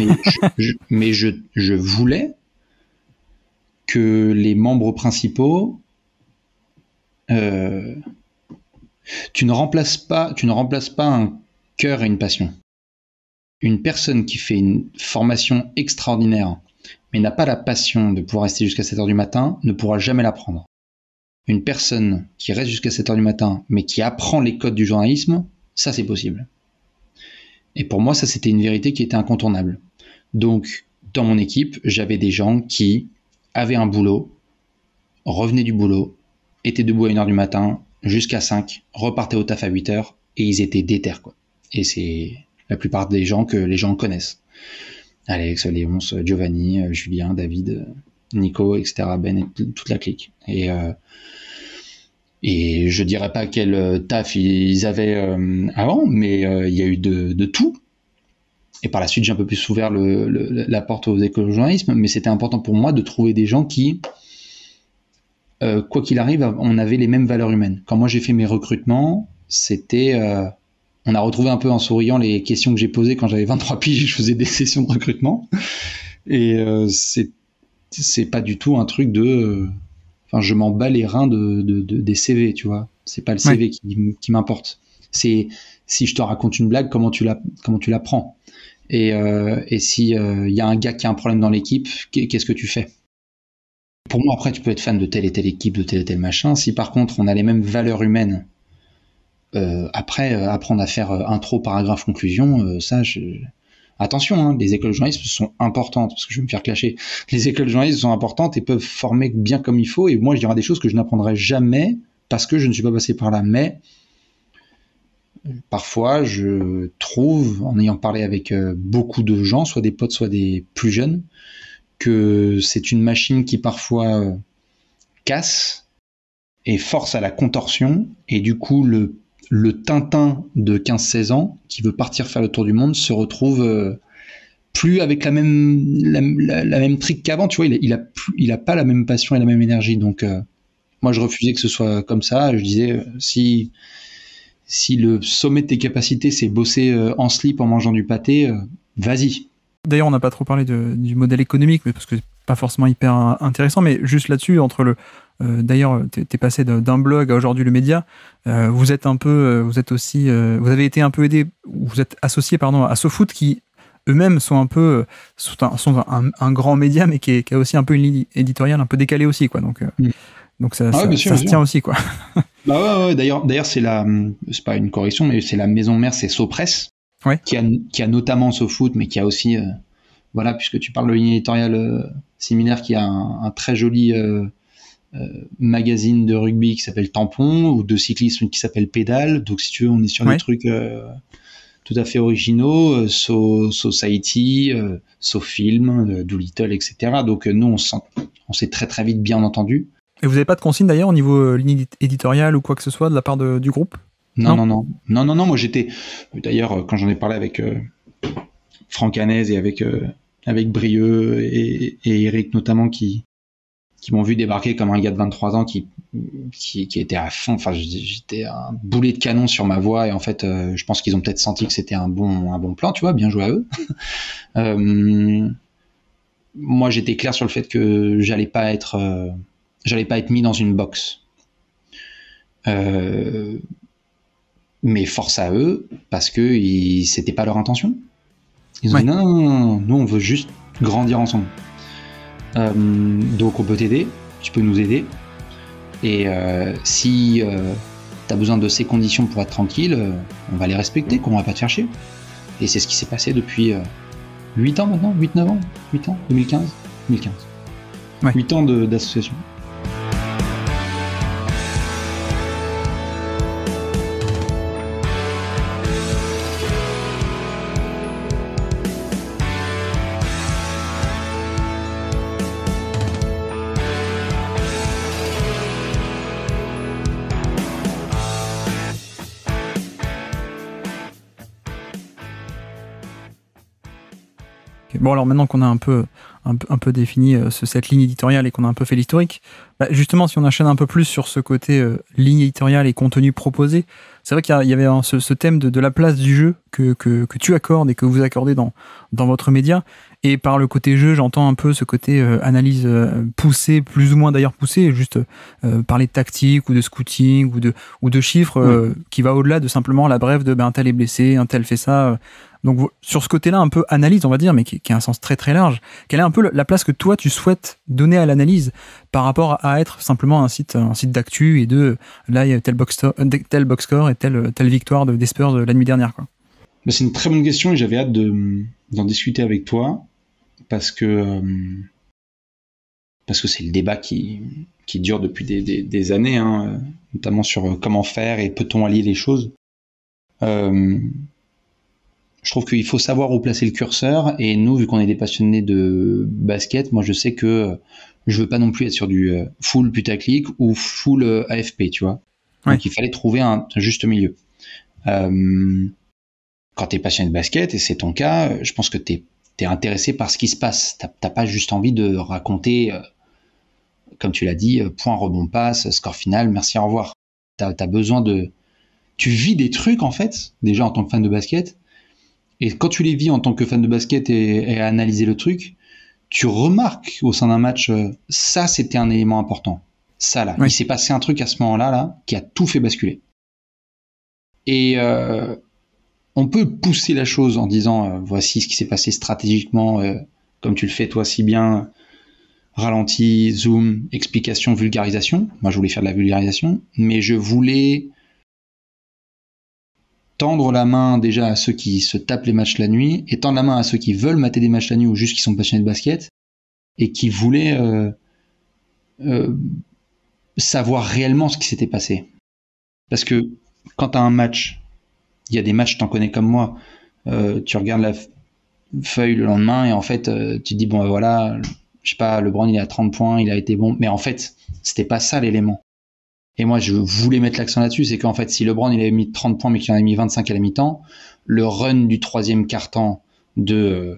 mais je voulais que les membres principaux, tu ne remplaces pas un cœur et une passion. Une personne qui fait une formation extraordinaire, mais n'a pas la passion de pouvoir rester jusqu'à 7h du matin, ne pourra jamais l'apprendre. Une personne qui reste jusqu'à 7h du matin, mais qui apprend les codes du journalisme, ça c'est possible. Et pour moi, ça c'était une vérité qui était incontournable. Donc, dans mon équipe, j'avais des gens qui avaient un boulot, revenaient du boulot, étaient debout à 1h du matin, jusqu'à 5, repartaient au taf à 8h, et ils étaient déter, quoi. Et c'est la plupart des gens que les gens connaissent. Alex, Léonce, Giovanni, Julien, David, Nico, etc., Ben, et toute la clique. Et je dirais pas quel taf ils avaient avant, mais il y a eu de tout. Et par la suite, j'ai un peu plus ouvert la porte aux écoles de journalisme, mais c'était important pour moi de trouver des gens qui, quoi qu'il arrive, on avait les mêmes valeurs humaines. Quand moi j'ai fait mes recrutements, c'était... on a retrouvé un peu en souriant les questions que j'ai posées quand j'avais 23 piges et je faisais des sessions de recrutement. Et c'est pas du tout un truc de... Enfin, je m'en bats les reins des CV, tu vois. C'est pas le CV qui m'importe. C'est si je te raconte une blague, comment tu la prends. Et si y a un gars qui a un problème dans l'équipe, qu'est-ce que tu fais? Pour moi, après, tu peux être fan de telle et telle équipe, de tel et tel machin. Si par contre, on a les mêmes valeurs humaines, après, apprendre à faire intro, paragraphe, conclusion, attention, hein, les écoles de journalisme sont importantes, parce que je vais me faire clasher. Les écoles de journalisme sont importantes et peuvent former bien comme il faut, et moi je dirais des choses que je n'apprendrai jamais parce que je ne suis pas passé par là. Mais parfois, je trouve, en ayant parlé avec beaucoup de gens, soit des potes, soit des plus jeunes, que c'est une machine qui parfois casse et force à la contorsion, et du coup le Tintin de 15-16 ans qui veut partir faire le tour du monde se retrouve plus avec la même trick qu'avant, tu vois, il a pas la même passion et la même énergie. Donc moi je refusais que ce soit comme ça. Je disais si le sommet de tes capacités c'est bosser en slip en mangeant du pâté, vas-y. D'ailleurs, on n'a pas trop parlé du modèle économique, mais parce que c'est pas forcément hyper intéressant, mais juste là-dessus, d'ailleurs, t'es passé d'un blog à aujourd'hui le média. Vous êtes aussi, vous avez été un peu aidé, vous êtes associé, à SoFoot, qui eux-mêmes sont un peu, sont un grand média, mais qui a aussi un peu une ligne éditoriale un peu décalée aussi, quoi. Donc ça se tient aussi, quoi. Bah ouais. D'ailleurs, c'est pas une correction, mais c'est la maison mère, c'est SoPresse. Ouais. Qui a notamment SoFoot, mais qui a aussi, voilà, puisque tu parles de ligne éditoriale similaire, qui a un très joli magazine de rugby qui s'appelle Tampon, ou de cyclisme qui s'appelle Pédale. Donc si tu veux, on est sur des trucs tout à fait originaux, Society, SoFilm, Doolittle, etc. Donc nous, on s'est très très vite bien entendu. Et vous n'avez pas de consigne d'ailleurs au niveau ligne éditoriale ou quoi que ce soit de la part du groupe? Non. Moi, j'étais. D'ailleurs, quand j'en ai parlé avec Franck Hanez et avec Brieux et Eric notamment, qui m'ont vu débarquer comme un gars de 23 ans qui était à fond. Enfin, j'étais un boulet de canon sur ma voix, et en fait, je pense qu'ils ont peut-être senti que c'était un bon plan, tu vois, bien joué à eux. Moi, j'étais clair sur le fait que j'allais pas être mis dans une box. Mais force à eux, parce que c'était pas leur intention. Ils ont dit non, nous on veut juste grandir ensemble. Donc on peut t'aider, tu peux nous aider. Et si t'as besoin de ces conditions pour être tranquille, on va les respecter, qu'on va pas te faire chier. Et c'est ce qui s'est passé depuis 8 ans maintenant, 8-9 ans, 8 ans, 2015. 8 ans d'association. Bon, alors maintenant qu'on a un peu défini cette ligne éditoriale et qu'on a un peu fait l'historique, justement, si on enchaîne un peu plus sur ce côté ligne éditoriale et contenu proposé, c'est vrai qu'il y avait ce thème de la place du jeu que tu accordes et que vous accordez dans votre média. Et par le côté jeu, j'entends un peu ce côté analyse poussée, plus ou moins d'ailleurs poussée, juste parler de tactique ou de scouting ou de chiffres qui va au-delà de simplement la brève de un tel est blessé, un tel fait ça. Donc sur ce côté-là, un peu analyse, on va dire, mais qui a un sens très très large. Quelle est un peu la place que toi tu souhaites donner à l'analyse par rapport à être simplement un site d'actu et de là il y a tel box score et telle victoire des Spurs de la nuit dernière, quoi. C'est une très bonne question et j'avais hâte d'en discuter avec toi parce que c'est le débat qui dure depuis des années, hein, notamment sur comment faire et peut-on allier les choses. Je trouve qu'il faut savoir où placer le curseur et nous, vu qu'on est des passionnés de basket, moi je sais que je veux pas non plus être sur du full putaclic ou full AFP, tu vois. Ouais. Donc il fallait trouver un juste milieu. Quand t'es passionné de basket, et c'est ton cas, je pense que t'es intéressé par ce qui se passe. T'as pas juste envie de raconter, comme tu l'as dit, point, rebond, passe, score final, merci, au revoir. T'as besoin tu vis des trucs, en fait, déjà en tant que fan de basket, et quand tu les vis en tant que fan de basket et à analyser le truc, tu remarques au sein d'un match, ça c'était un élément important. Ça là, il s'est passé un truc à ce moment-là là, qui a tout fait basculer. Et on peut pousser la chose en disant voici ce qui s'est passé stratégiquement, comme tu le fais toi si bien, ralenti, zoom, explication, vulgarisation. Moi je voulais faire de la vulgarisation, mais je voulais tendre la main déjà à ceux qui se tapent les matchs la nuit, et tendre la main à ceux qui veulent mater des matchs la nuit ou juste qui sont passionnés de basket, et qui voulaient savoir réellement ce qui s'était passé. Parce que quand tu as un match, il y a des matchs, t'en connais comme moi, tu regardes la feuille le lendemain, et en fait, tu te dis, bon, voilà, je sais pas, LeBron, il est à 30 points, il a été bon, mais en fait, c'était pas ça l'élément. Et moi, je voulais mettre l'accent là-dessus, c'est qu'en fait, si LeBron il avait mis 30 points mais qu'il en a mis 25 à la mi-temps, le run du troisième quart-temps de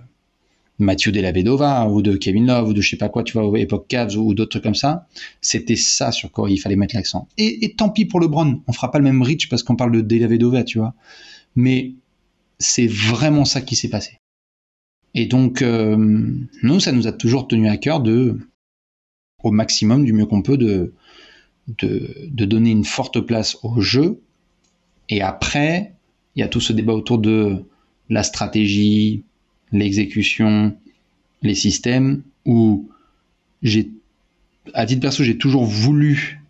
Mathieu Della Vedova ou de Kevin Love ou de je sais pas quoi, tu vois, époque Cavs ou d'autres trucs comme ça, c'était ça sur quoi il fallait mettre l'accent. Et tant pis pour LeBron, on fera pas le même reach parce qu'on parle de Della Vedova, tu vois. Mais c'est vraiment ça qui s'est passé. Et donc, nous, ça nous a toujours tenu à cœur au maximum, du mieux qu'on peut, de donner une forte place au jeu. Et après, il y a tout ce débat autour de la stratégie, l'exécution, les systèmes, où à titre perso, j'ai toujours voulu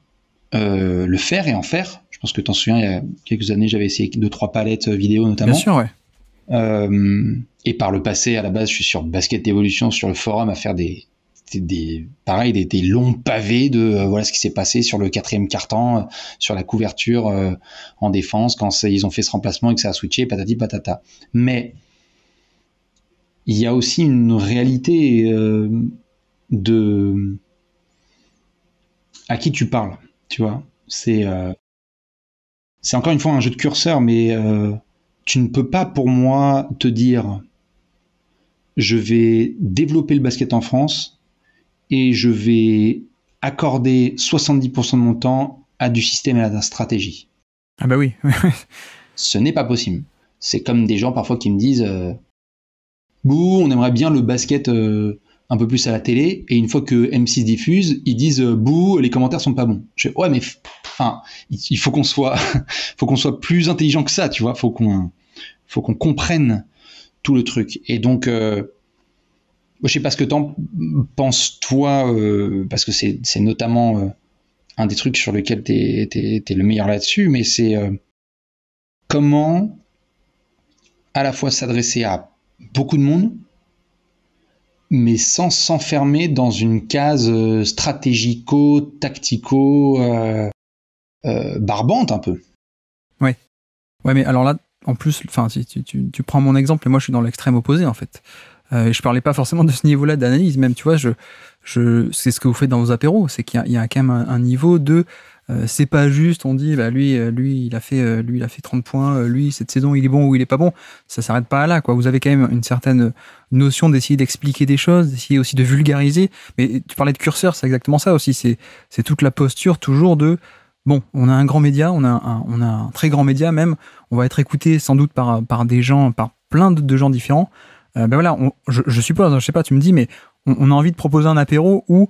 le faire et en faire. Je pense que t'en souviens, il y a quelques années, j'avais essayé 2-3 palettes vidéo notamment. Bien sûr, ouais. Et par le passé, à la base, je suis sur Basket Evolution, sur le forum, à faire des longs pavés de voilà ce qui s'est passé sur le quatrième quart-temps, sur la couverture en défense, quand ils ont fait ce remplacement et que ça a switché, patati patata. Mais il y a aussi une réalité de à qui tu parles, tu vois. C'est encore une fois un jeu de curseur, mais tu ne peux pas pour moi te dire je vais développer le basket en France et je vais accorder 70% de mon temps à du système et à la stratégie. Ah bah oui. Ce n'est pas possible. C'est comme des gens parfois qui me disent bouh, on aimerait bien le basket un peu plus à la télé, et une fois que M6 diffuse, ils disent bouh, les commentaires sont pas bons. Ouais, mais il faut qu'on soit plus intelligent que ça, tu vois. Faut qu'on comprenne tout le truc. Et donc je sais pas ce que t'en penses toi, parce que c'est notamment un des trucs sur lesquels t'es le meilleur là-dessus, mais c'est comment à la fois s'adresser à beaucoup de monde, mais sans s'enfermer dans une case stratégico-tactico barbante un peu. Ouais, mais alors là, en plus, si tu prends mon exemple, et moi je suis dans l'extrême opposé en fait. Je parlais pas forcément de ce niveau-là d'analyse, même tu vois, c'est ce que vous faites dans vos apéros, c'est qu'il y a quand même un niveau de c'est pas juste, on dit bah lui il a fait 30 points, lui cette saison il est bon ou il est pas bon, ça s'arrête pas là quoi. Vous avez quand même une certaine notion d'essayer d'expliquer des choses, d'essayer aussi de vulgariser, mais tu parlais de curseur, c'est exactement ça aussi, c'est toute la posture toujours de bon, on a un grand média, on a un très grand média même, on va être écouté sans doute par des gens, par plein de gens différents. Ben voilà, je suppose, je sais pas, tu me dis, mais on a envie de proposer un apéro où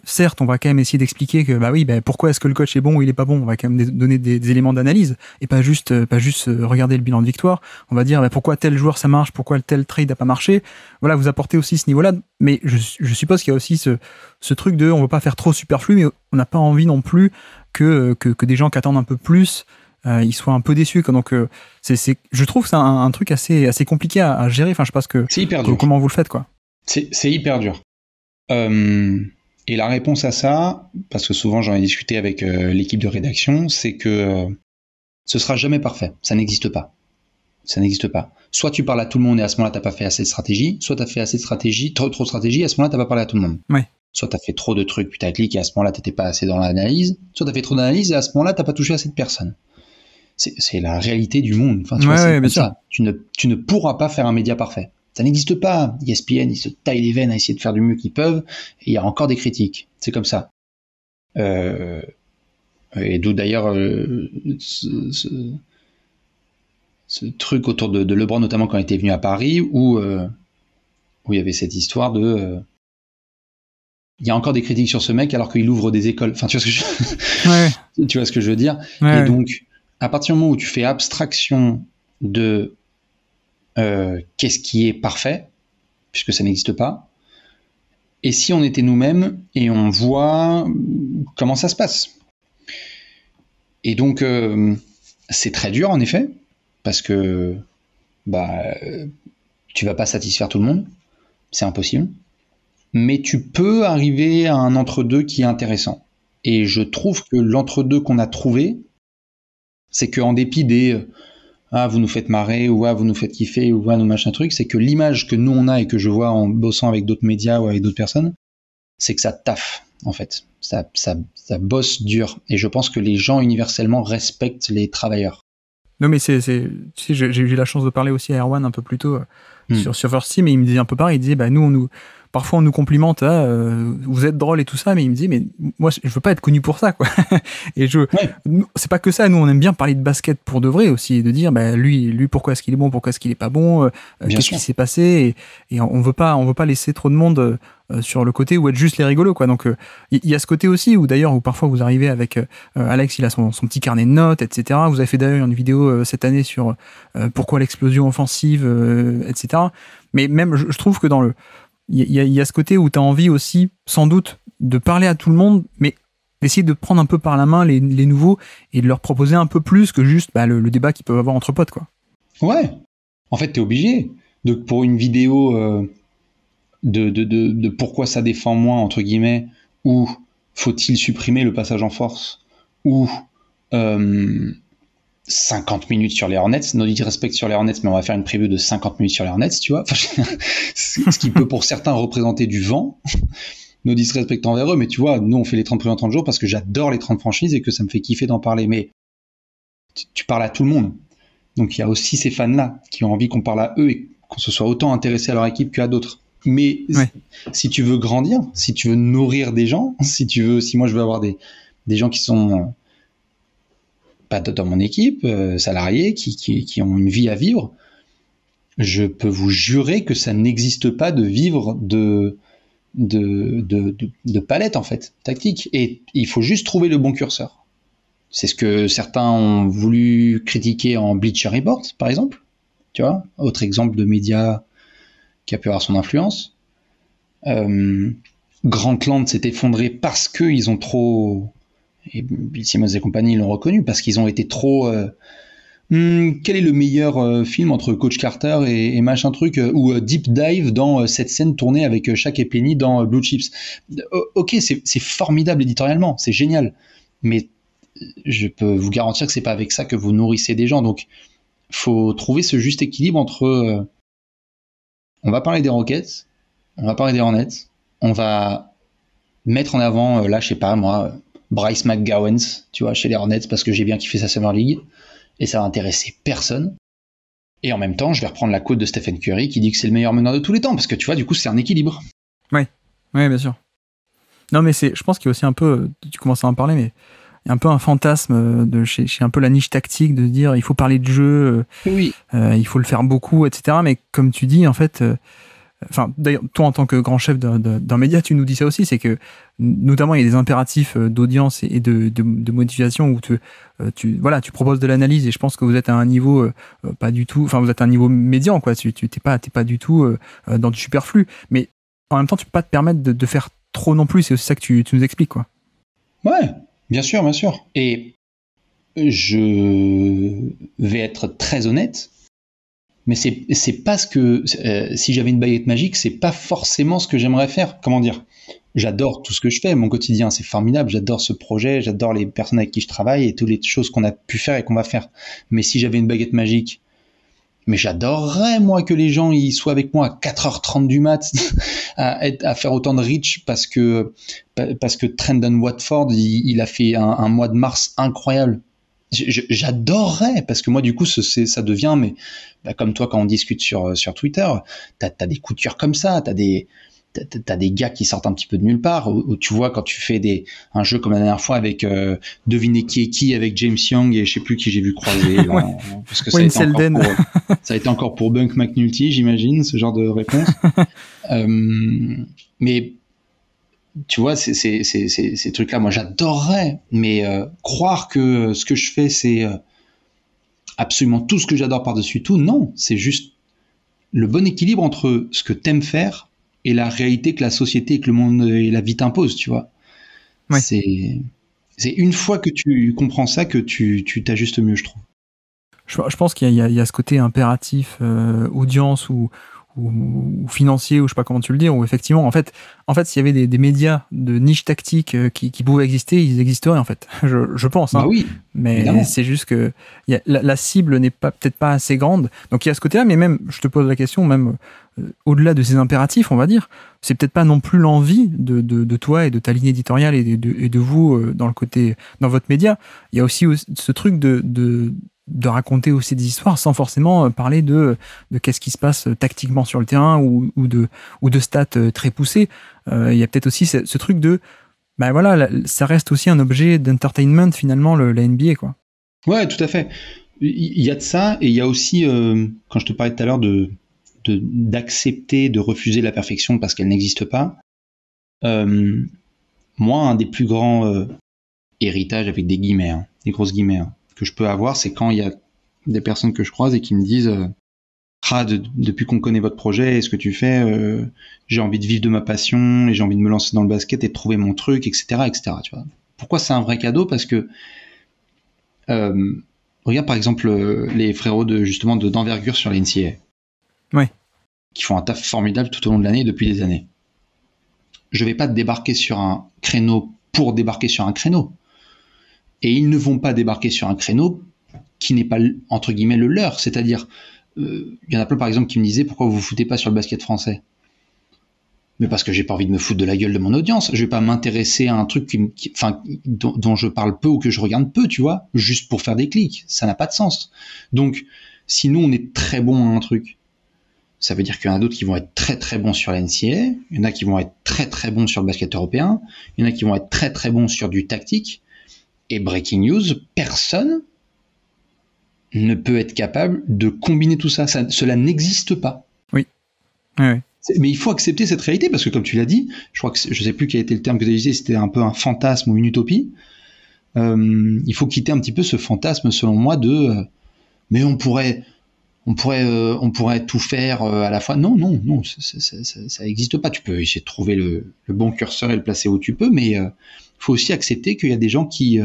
certes, on va quand même essayer d'expliquer que bah oui, bah, pourquoi est-ce que le coach est bon ou il est pas bon. On va quand même donner des éléments d'analyse et pas juste regarder le bilan de victoire. On va dire bah, pourquoi tel joueur ça marche, pourquoi tel trade a pas marché. Voilà, vous apportez aussi ce niveau-là. Mais je suppose qu'il y a aussi ce truc de, on veut pas faire trop superflu, mais on n'a pas envie non plus que des gens qui attendent un peu plus, ils soient un peu déçus. Donc je trouve que c'est un truc assez compliqué à gérer. Enfin, je sais pas c'est hyper dur. Comment vous le faites quoi. C'est hyper dur. Et la réponse à ça, parce que souvent j'en ai discuté avec l'équipe de rédaction, c'est que ce sera jamais parfait. Ça n'existe pas. Ça n'existe pas. Soit tu parles à tout le monde et à ce moment-là t'as pas fait assez de stratégie, soit t'as fait assez de stratégie, trop de stratégie et à ce moment-là t'as pas parlé à tout le monde. Ouais. Soit t'as fait trop de trucs putaclic et à ce moment-là t'étais pas assez dans l'analyse, soit t'as fait trop d'analyse et à ce moment-là t'as pas touché assez de personnes. C'est la réalité du monde. Enfin, tu vois, c'est comme ça. Tu ne pourras pas faire un média parfait. Ça n'existe pas. ESPN, ils se taillent les veines à essayer de faire du mieux qu'ils peuvent, et il y a encore des critiques. C'est comme ça. Et d'où d'ailleurs ce truc autour de LeBron, notamment quand il était venu à Paris, où il y avait cette histoire de... il y a encore des critiques sur ce mec alors qu'il ouvre des écoles. Enfin, tu vois ce que je veux dire. Ouais. Et donc, à partir du moment où tu fais abstraction de qu'est-ce qui est parfait, puisque ça n'existe pas, et si on était nous-mêmes et on voit comment ça se passe. Et donc, c'est très dur en effet, parce que tu vas pas satisfaire tout le monde, c'est impossible, mais tu peux arriver à un entre-deux qui est intéressant. Et je trouve que l'entre-deux qu'on a trouvé, c'est qu'en dépit des vous nous faites marrer, ou vous nous faites kiffer, ou nous machin truc, c'est que l'image que nous on a et que je vois en bossant avec d'autres médias ou avec d'autres personnes, c'est que ça taffe en fait, ça bosse dur, et je pense que les gens universellement respectent les travailleurs. Non mais j'ai eu la chance de parler aussi à Erwan un peu plus tôt sur First Team, et il me disait un peu pareil, il disait parfois on nous complimente, vous êtes drôle et tout ça, mais il me dit mais moi je veux pas être connu pour ça quoi. Et c'est pas que ça, nous on aime bien parler de basket pour de vrai aussi, et de dire lui pourquoi est-ce qu'il est bon, pourquoi est-ce qu'il est pas bon, qu'est-ce qui s'est passé, et on veut pas laisser trop de monde sur le côté où être juste les rigolos quoi. Donc il y a ce côté aussi où parfois vous arrivez avec Alex, il a son petit carnet de notes, etc. Vous avez fait d'ailleurs une vidéo cette année sur pourquoi l'explosion offensive, etc. Mais même je trouve que il y a ce côté où tu as envie aussi, sans doute, de parler à tout le monde, mais d'essayer de prendre un peu par la main les nouveaux et de leur proposer un peu plus que juste le débat qu'ils peuvent avoir entre potes, quoi. Ouais. En fait, t'es obligé. Pour une vidéo de pourquoi ça défend moins, entre guillemets, ou faut-il supprimer le passage en force, ou 50 minutes sur les Hornets, no disrespect sur les Hornets, mais on va faire une preview de 50 minutes sur les Hornets, tu vois. Enfin, ce qui peut pour certains représenter du vent, no disrespect envers eux, mais tu vois, nous on fait les 30 premiers 30 jours parce que j'adore les 30 franchises et que ça me fait kiffer d'en parler, mais tu parles à tout le monde. Donc il y a aussi ces fans-là qui ont envie qu'on parle à eux et qu'on se soit autant intéressé à leur équipe qu'à d'autres. Mais si tu veux grandir, si tu veux nourrir des gens, si moi je veux avoir des gens qui sont... pas dans mon équipe, salariés, qui ont une vie à vivre, je peux vous jurer que ça n'existe pas de vivre de palette, en fait, tactique. Et il faut juste trouver le bon curseur. C'est ce que certains ont voulu critiquer en Bleacher Report, par exemple. Tu vois, autre exemple de média qui a pu avoir son influence. Grantland s'est effondré parce qu'ils ont trop... Et Bill Simmons et compagnie l'ont reconnu parce qu'ils ont été trop. Quel est le meilleur film entre Coach Carter et machin truc ou Deep Dive dans cette scène tournée avec Shaq et Penny dans Blue Chips. Ok, c'est formidable éditorialement, c'est génial, mais je peux vous garantir que c'est pas avec ça que vous nourrissez des gens. Donc, faut trouver ce juste équilibre entre. On va parler des Rockets, on va parler des Hornets, on va mettre en avant, là, je sais pas moi. Bryce McGowens, tu vois, chez les Hornets, parce que j'ai bien kiffé sa Summer League, et ça va intéresser personne. Et en même temps, je vais reprendre la quote de Stephen Curry qui dit que c'est le meilleur meneur de tous les temps, parce que tu vois, du coup, c'est un équilibre. Oui, bien sûr. Non, mais je pense qu'il y a aussi un peu, tu commences à en parler, mais il y a un peu un fantasme chez un peu la niche tactique de dire il faut parler de jeu, oui. Il faut le faire beaucoup, etc. Mais comme tu dis, en fait, d'ailleurs, toi en tant que grand chef d'un média, tu nous dis ça aussi, c'est que notamment il y a des impératifs d'audience et de motivation où tu proposes de l'analyse, et je pense que vous êtes à un niveau pas du tout, vous êtes à un niveau médian, quoi. Tu t'es pas du tout dans du superflu, mais en même temps tu peux pas te permettre de faire trop non plus. C'est aussi ça que tu nous expliques, quoi. Ouais, bien sûr. Et je vais être très honnête, mais c'est pas ce que si j'avais une baguette magique, c'est pas forcément ce que j'aimerais faire. Comment dire ? J'adore tout ce que je fais, mon quotidien, c'est formidable, j'adore ce projet, j'adore les personnes avec qui je travaille et toutes les choses qu'on a pu faire et qu'on va faire. Mais si j'avais une baguette magique, mais j'adorerais, moi, que les gens ils soient avec moi à 4h30 du mat à faire autant de reach parce que Trendon Watford, il a fait un mois de mars incroyable. J'adorerais, parce que moi, du coup, ça devient, mais comme toi, quand on discute sur Twitter, t'as des coups de cœur comme ça, t'as des gars qui sortent un petit peu de nulle part, où tu vois, quand tu fais un jeu comme la dernière fois avec devinez qui est qui, avec James Young et je sais plus qui j'ai vu croiser là, ouais. Parce que ça a été encore pour Bunk McNulty, j'imagine, ce genre de réponse. Mais tu vois, ces trucs-là, moi j'adorerais, mais croire que ce que je fais c'est absolument tout ce que j'adore par-dessus tout, non, c'est juste le bon équilibre entre ce que t'aimes faire et la réalité que la société et que le monde et la vie t'imposent, tu vois. Ouais. C'est une fois que tu comprends ça que tu t'ajustes mieux, je trouve. Je pense qu'il y a ce côté impératif, audience ou financier, ou je sais pas comment tu le dis, où effectivement, en fait, s'il y avait des médias de niche tactique qui pouvaient exister, ils existeraient, en fait. Je pense. Hein. Bah oui. Mais évidemment. C'est juste que la cible n'est peut-être pas assez grande. Donc il y a ce côté-là, mais même, je te pose la question, même au-delà de ces impératifs, on va dire, c'est peut-être pas non plus l'envie de toi et de ta ligne éditoriale et de vous dans votre média. Il y a aussi ce truc de raconter aussi des histoires sans forcément parler de qu'est-ce qui se passe tactiquement sur le terrain ou de stats très poussées. Il y a peut-être aussi ce truc de ça reste aussi un objet d'entertainment finalement, la NBA, quoi. Ouais, tout à fait. Il y a de ça, et il y a aussi quand je te parlais tout à l'heure d'accepter de refuser la perfection parce qu'elle n'existe pas. Moi, un des plus grands héritages, avec des guillemets, des grosses guillemets, que je peux avoir, c'est quand il y a des personnes que je croise et qui me disent depuis qu'on connaît votre projet et ce que tu fais, j'ai envie de vivre de ma passion et j'ai envie de me lancer dans le basket et de trouver mon truc, etc., etc. Tu vois. Pourquoi c'est un vrai cadeau ? Parce que regarde par exemple les frérots d'envergure sur les NCAA, ouais, qui font un taf formidable tout au long de l'année depuis des années. Je vais pas débarquer sur un créneau pour débarquer sur un créneau. Et ils ne vont pas débarquer sur un créneau qui n'est pas, entre guillemets, le leur. C'est-à-dire, il y en a plein, par exemple, qui me disaient « Pourquoi vous vous foutez pas sur le basket français ?» Mais parce que j'ai pas envie de me foutre de la gueule de mon audience. Je vais pas m'intéresser à un truc dont je parle peu ou que je regarde peu, tu vois, juste pour faire des clics. Ça n'a pas de sens. Donc, si nous, on est très bon à un truc, ça veut dire qu'il y en a d'autres qui vont être très très bons sur la NCAA, il y en a qui vont être très très bons sur le basket européen, il y en a qui vont être très très bons sur du tactique. Et breaking news, personne ne peut être capable de combiner tout ça. Cela n'existe pas. Oui. Oui. Mais il faut accepter cette réalité, parce que comme tu l'as dit, je sais plus quel était le terme que tu as utilisé, c'était un peu un fantasme ou une utopie. Il faut quitter un petit peu ce fantasme, selon moi, mais on pourrait tout faire à la fois. Non, ça n'existe pas. Tu peux essayer de trouver le bon curseur et le placer où tu peux, mais faut aussi accepter qu'il y a des gens qui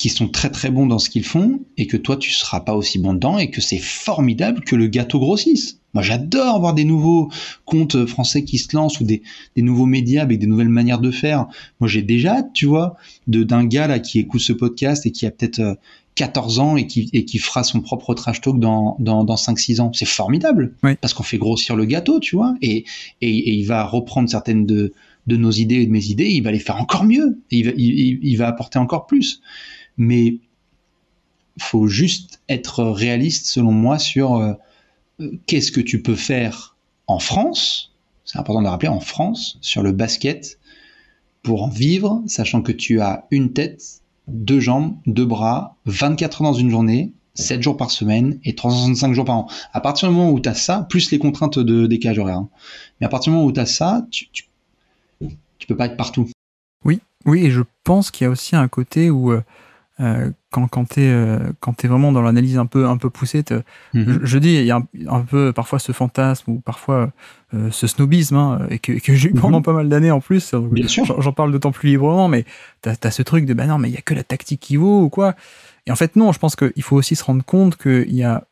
sont très très bons dans ce qu'ils font et que toi tu seras pas aussi bon dedans, et que c'est formidable que le gâteau grossisse. Moi j'adore voir des nouveaux comptes français qui se lancent, ou des nouveaux médias avec des nouvelles manières de faire. Moi j'ai déjà hâte, tu vois, d'un gars là qui écoute ce podcast et qui a peut-être 14 ans et qui fera son propre trash talk dans 5-6 ans. C'est formidable, oui. Parce qu'on fait grossir le gâteau, tu vois, et il va reprendre certaines de de nos idées et de mes idées, il va les faire encore mieux. Et il va apporter encore plus. Mais faut juste être réaliste, selon moi, sur qu'est-ce que tu peux faire en France. C'est important de le rappeler, en France, sur le basket, pour en vivre, sachant que tu as une tête, 2 jambes, 2 bras, 24 heures dans une journée, 7 jours par semaine et 365 jours par an. À partir du moment où tu as ça, plus les contraintes de décalage horaire, hein. Mais à partir du moment où tu as ça, tu peux pas être partout. Oui, et je pense qu'il y a aussi un côté où quand t'es vraiment dans l'analyse un peu poussée, je dis, il y a un peu parfois ce fantasme ou parfois ce snobisme, hein, et que j'ai eu pendant pas mal d'années en plus. Bien sûr. J'en parle d'autant plus librement, mais t'as ce truc de bah non, mais il y a que la tactique qui vaut ou quoi. Et en fait non, je pense qu'il faut aussi se rendre compte qu'il y a,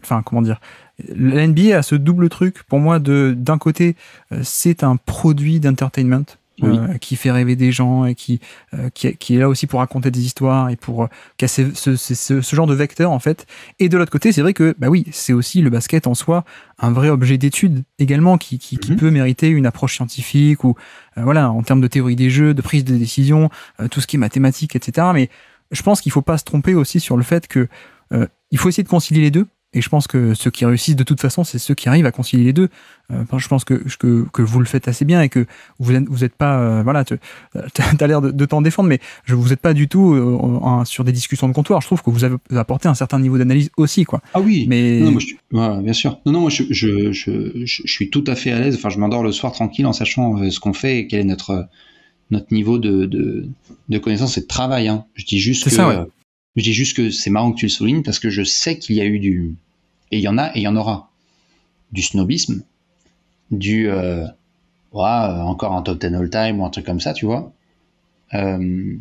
enfin comment dire, la NBA a ce double truc pour moi d'un côté, c'est un produit d'entertainment. Oui. Qui fait rêver des gens et qui est là aussi pour raconter des histoires et pour casser ce genre de vecteur en fait. Et de l'autre côté, c'est vrai que bah oui, c'est aussi le basket en soi un vrai objet d'étude également qui peut mériter une approche scientifique ou voilà, en termes de théorie des jeux, de prise de décision, tout ce qui est mathématiques, etc. Mais je pense qu'il faut pas se tromper aussi sur le fait que il faut essayer de concilier les deux. Et je pense que ceux qui réussissent de toute façon, c'est ceux qui arrivent à concilier les deux. Je pense que vous le faites assez bien et que vous êtes pas, voilà, t'as l'air de t'en défendre, mais vous êtes pas du tout sur des discussions de comptoir. Je trouve que vous avez apporté un certain niveau d'analyse aussi, quoi. Ah oui. Mais non, moi, bien sûr. Non, moi, je suis tout à fait à l'aise. Enfin, je m'endors le soir tranquille en sachant ce qu'on fait et quel est notre niveau de connaissance et de travail. Hein. Je dis juste que c'est marrant que tu le soulignes parce que je sais qu'il y a eu et il y en a et il y en aura du snobisme, encore un top 10 all time ou un truc comme ça, tu vois. Il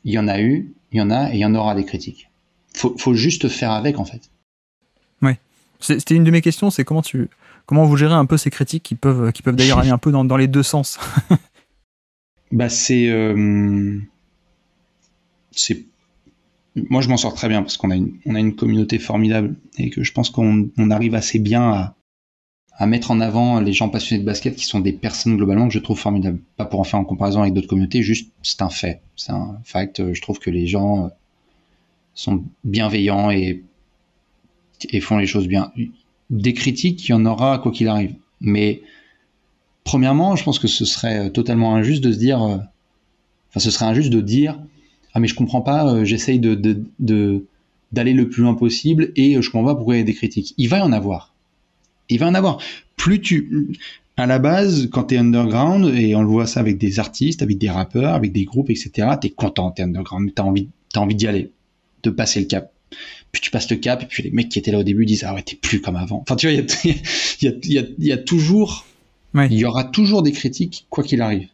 y en a eu, il y en a et il y en aura des critiques. Faut juste faire avec en fait. Ouais. C'était une de mes questions, c'est comment vous gérez un peu ces critiques qui peuvent d'ailleurs aller un peu dans les deux sens. Bah moi je m'en sors très bien parce qu'on a une communauté formidable et que je pense qu'on arrive assez bien à mettre en avant les gens passionnés de basket qui sont des personnes globalement que je trouve formidables. Pas pour en faire en comparaison avec d'autres communautés, juste c'est un fait. C'est un fact. Je trouve que les gens sont bienveillants et font les choses bien. Des critiques, il y en aura quoi qu'il arrive. Mais premièrement, je pense que ce serait totalement injuste de se dire... ce serait injuste de dire « Ah mais je comprends pas, j'essaye d'aller le plus loin possible et je comprends pas pourquoi il y a des critiques. » Il va y en avoir. À la base, quand t'es underground, et on le voit ça avec des artistes, avec des rappeurs, avec des groupes, etc., t'es content, t'es underground, t'as envie d'y aller, de passer le cap. Puis tu passes le cap, et puis les mecs qui étaient là au début disent « Ah ouais, t'es plus comme avant. » Enfin, tu vois, il y a toujours... Ouais. Il y aura toujours des critiques, quoi qu'il arrive.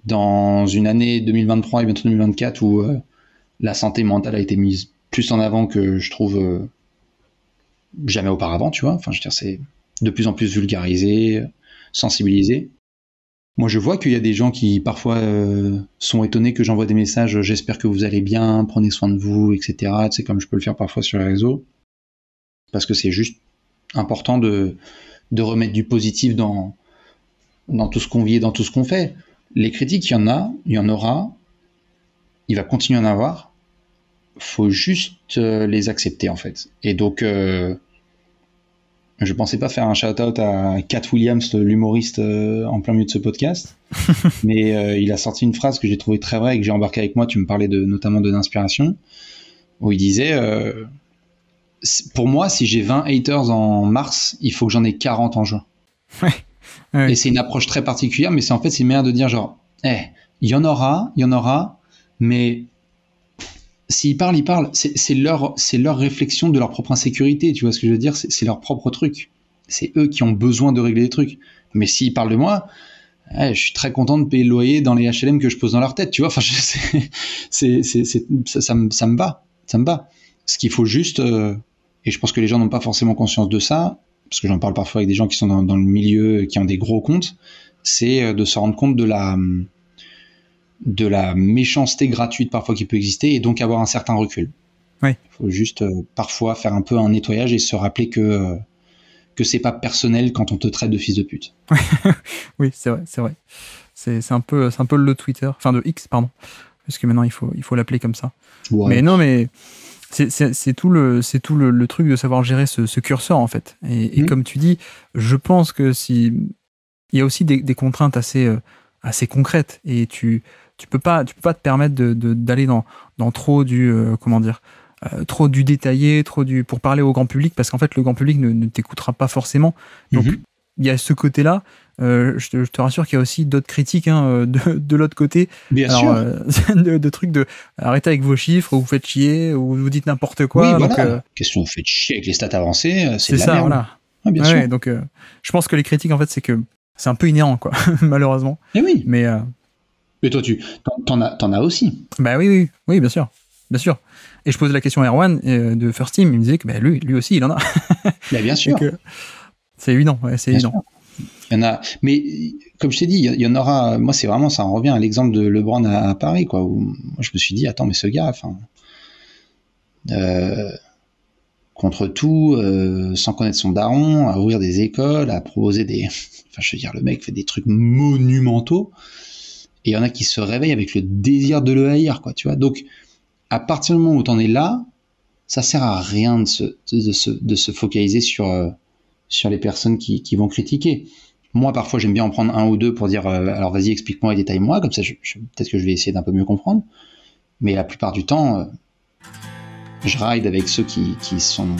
Dans une année 2023 et bientôt 2024 où la santé mentale a été mise plus en avant que je trouve jamais auparavant, tu vois. Enfin, je veux dire, c'est de plus en plus vulgarisé, sensibilisé. Moi, je vois qu'il y a des gens qui parfois sont étonnés que j'envoie des messages « J'espère que vous allez bien, prenez soin de vous, etc. » Tu sais, comme je peux le faire parfois sur les réseaux. Parce que c'est juste important de remettre du positif dans tout ce qu'on vit et dans tout ce qu'on fait. Les critiques, il y en aura, il va continuer à en avoir, faut juste les accepter en fait. Et donc, je pensais pas faire un shout-out à Cat Williams, l'humoriste en plein milieu de ce podcast, mais il a sorti une phrase que j'ai trouvée très vraie et que j'ai embarquée avec moi, tu me parlais notamment d'inspiration, où il disait pour moi, si j'ai 20 haters en mars, il faut que j'en ai 40 en juin. Ouais. Et c'est une approche très particulière, mais c'est une manière de dire genre, il y en aura, mais s'ils parlent, c'est leur réflexion de leur propre insécurité, tu vois ce que je veux dire, c'est leur propre truc. C'est eux qui ont besoin de régler les trucs. Mais s'ils parlent de moi, je suis très content de payer le loyer dans les HLM que je pose dans leur tête, tu vois, enfin, ça me va. Ce qu'il faut juste, et je pense que les gens n'ont pas forcément conscience de ça, parce que j'en parle parfois avec des gens qui sont dans le milieu, qui ont des gros comptes, c'est de se rendre compte de la méchanceté gratuite parfois qui peut exister et donc avoir un certain recul. Oui. Il faut juste parfois faire un peu un nettoyage et se rappeler que que c'est pas personnel quand on te traite de fils de pute. Oui, c'est vrai. C'est un peu le Twitter, enfin de X, pardon, parce que maintenant il faut l'appeler comme ça. Ouais. Mais non, mais c'est tout le truc de savoir gérer ce curseur en fait. Et comme tu dis, je pense que il y a aussi des contraintes assez concrètes, et tu peux pas te permettre d'aller dans trop du trop du détaillé, pour parler au grand public, parce qu'en fait le grand public ne t'écoutera pas forcément. Donc il y a ce côté-là. Je te rassure qu'il y a aussi d'autres critiques de l'autre côté. Bien sûr. De trucs de arrêtez avec vos chiffres, vous faites chier, ou vous dites n'importe quoi. Oui, donc, voilà. Question, vous faites chier avec les stats avancées, c'est de la ça, merde. Voilà. Ah, bien sûr. Donc je pense que les critiques, en fait, c'est un peu inhérent, quoi, malheureusement. Et oui. Mais toi, t'en as aussi. Bah oui, bien sûr. Et je posais la question à Erwan de First Team, il me disait que lui aussi, il en a. Bah, bien sûr. C'est évident, c'est évident. Sûr. Il y en a, mais comme je t'ai dit, il y en aura. Moi, c'est vraiment, ça en revient à l'exemple de LeBron à Paris, quoi. Où moi, je me suis dit, attends, mais ce gars, contre tout, sans connaître son daron, à ouvrir des écoles, à proposer des. Enfin, je veux dire, le mec fait des trucs monumentaux, et il y en a qui se réveillent avec le désir de le haïr, quoi. Tu vois. Donc, à partir du moment où t'en es là, ça sert à rien de se focaliser sur les personnes qui vont critiquer. Moi, parfois, j'aime bien en prendre un ou deux pour dire alors vas-y, explique-moi et détaille-moi, comme ça, peut-être que je vais essayer d'un peu mieux comprendre. Mais la plupart du temps, je ride avec ceux qui sont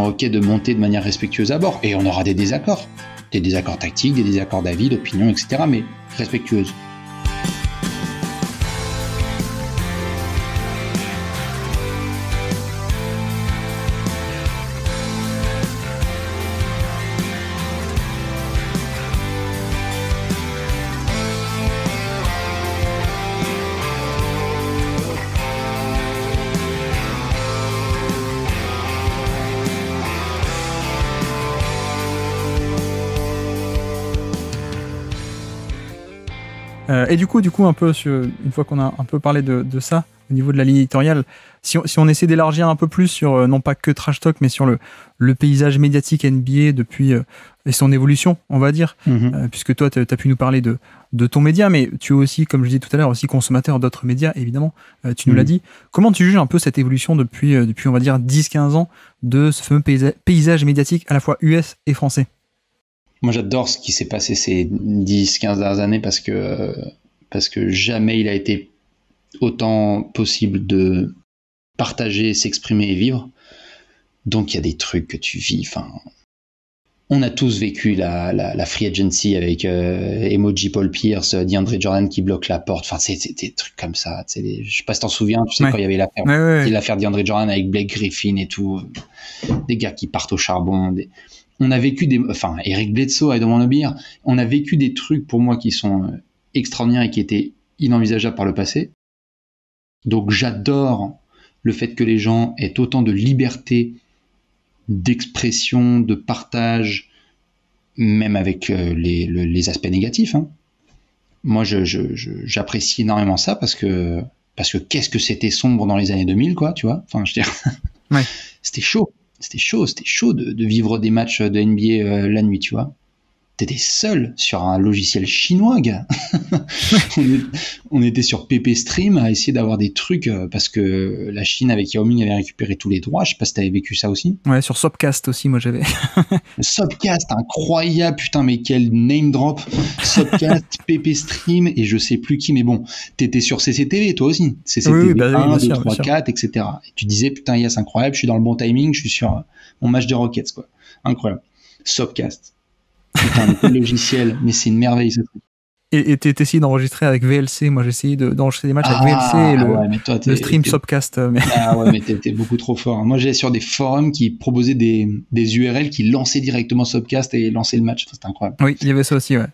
OK de monter de manière respectueuse à bord. Et on aura des désaccords tactiques, des désaccords d'avis, d'opinion, etc., mais respectueuses. Et du coup, un peu, une fois qu'on a un peu parlé de ça, au niveau de la ligne éditoriale, si on essaie d'élargir un peu plus sur, non pas que Trash Talk, mais sur le paysage médiatique NBA depuis et son évolution, on va dire, puisque toi, tu as pu nous parler de ton média, mais tu es aussi, comme je disais tout à l'heure, aussi consommateur d'autres médias, évidemment, tu nous l'as dit. Comment tu juges un peu cette évolution depuis on va dire, 10-15 ans de ce fameux paysage médiatique à la fois US et français? Moi, j'adore ce qui s'est passé ces 10-15 dernières années parce que jamais il a été autant possible de partager, s'exprimer et vivre. Donc, il y a des trucs que tu vis. On a tous vécu la free agency avec Emoji Paul Pierce, DeAndre Jordan qui bloque la porte. C'est des trucs comme ça. Je sais pas si t'en souviens, tu sais, quand il y avait l'affaire DeAndre Jordan avec Blake Griffin et tout. Des gars qui partent au charbon. On a vécu Eric Bledsoe, I don't wanna be here. On a vécu des trucs pour moi qui sont extraordinaires et qui étaient inenvisageables par le passé. Donc j'adore le fait que les gens aient autant de liberté d'expression, de partage, même avec les aspects négatifs. Moi, j'apprécie énormément ça parce que qu'est-ce que c'était sombre dans les années 2000, quoi, tu vois. Je veux dire, c'était chaud. C'était chaud de vivre des matchs de NBA la nuit, tu vois. T'étais seul sur un logiciel chinois, gars. on était sur PP Stream à essayer d'avoir des trucs parce que la Chine avec Yao Ming avait récupéré tous les droits. Je sais pas si t'avais vécu ça aussi. Ouais, sur Sopcast aussi, moi j'avais. Sopcast, incroyable, putain, mais quel name drop. Sopcast, PP Stream et je sais plus qui, mais bon, t'étais sur CCTV toi aussi. CCTV 1, 2, 3, 4, etc. Et tu disais, putain, yes, incroyable, je suis dans le bon timing, je suis sur mon match de Rockets, quoi. Incroyable. Sopcast. Putain, le logiciel, mais c'est une merveille ce truc. Et t'essayes d'enregistrer avec VLC. Moi, j'ai essayé d'enregistrer des matchs avec VLC et le stream Sopcast. Mais... Ah ouais, mais t'es beaucoup trop fort. Moi, j'allais sur des forums qui proposaient des URL qui lançaient directement Sopcast et lançaient le match. C'était incroyable. Oui, il y avait ça aussi, ouais.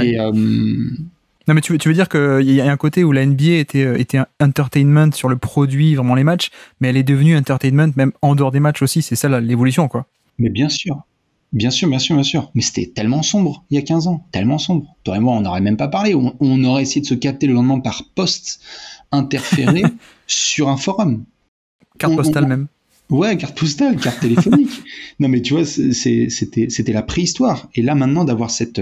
Et non, mais tu veux dire qu'il y a un côté où la NBA était un entertainment sur le produit, vraiment les matchs, mais elle est devenue entertainment même en dehors des matchs aussi. C'est ça l'évolution, quoi. Mais bien sûr. Bien sûr. Mais c'était tellement sombre il y a 15 ans, tellement sombre. Toi et moi, on n'aurait même pas parlé. On aurait essayé de se capter le lendemain par poste interféré sur un forum. Carte postale même. Ouais, carte postale, carte téléphonique. Non, mais tu vois, c'était la préhistoire. Et là, maintenant, d'avoir cet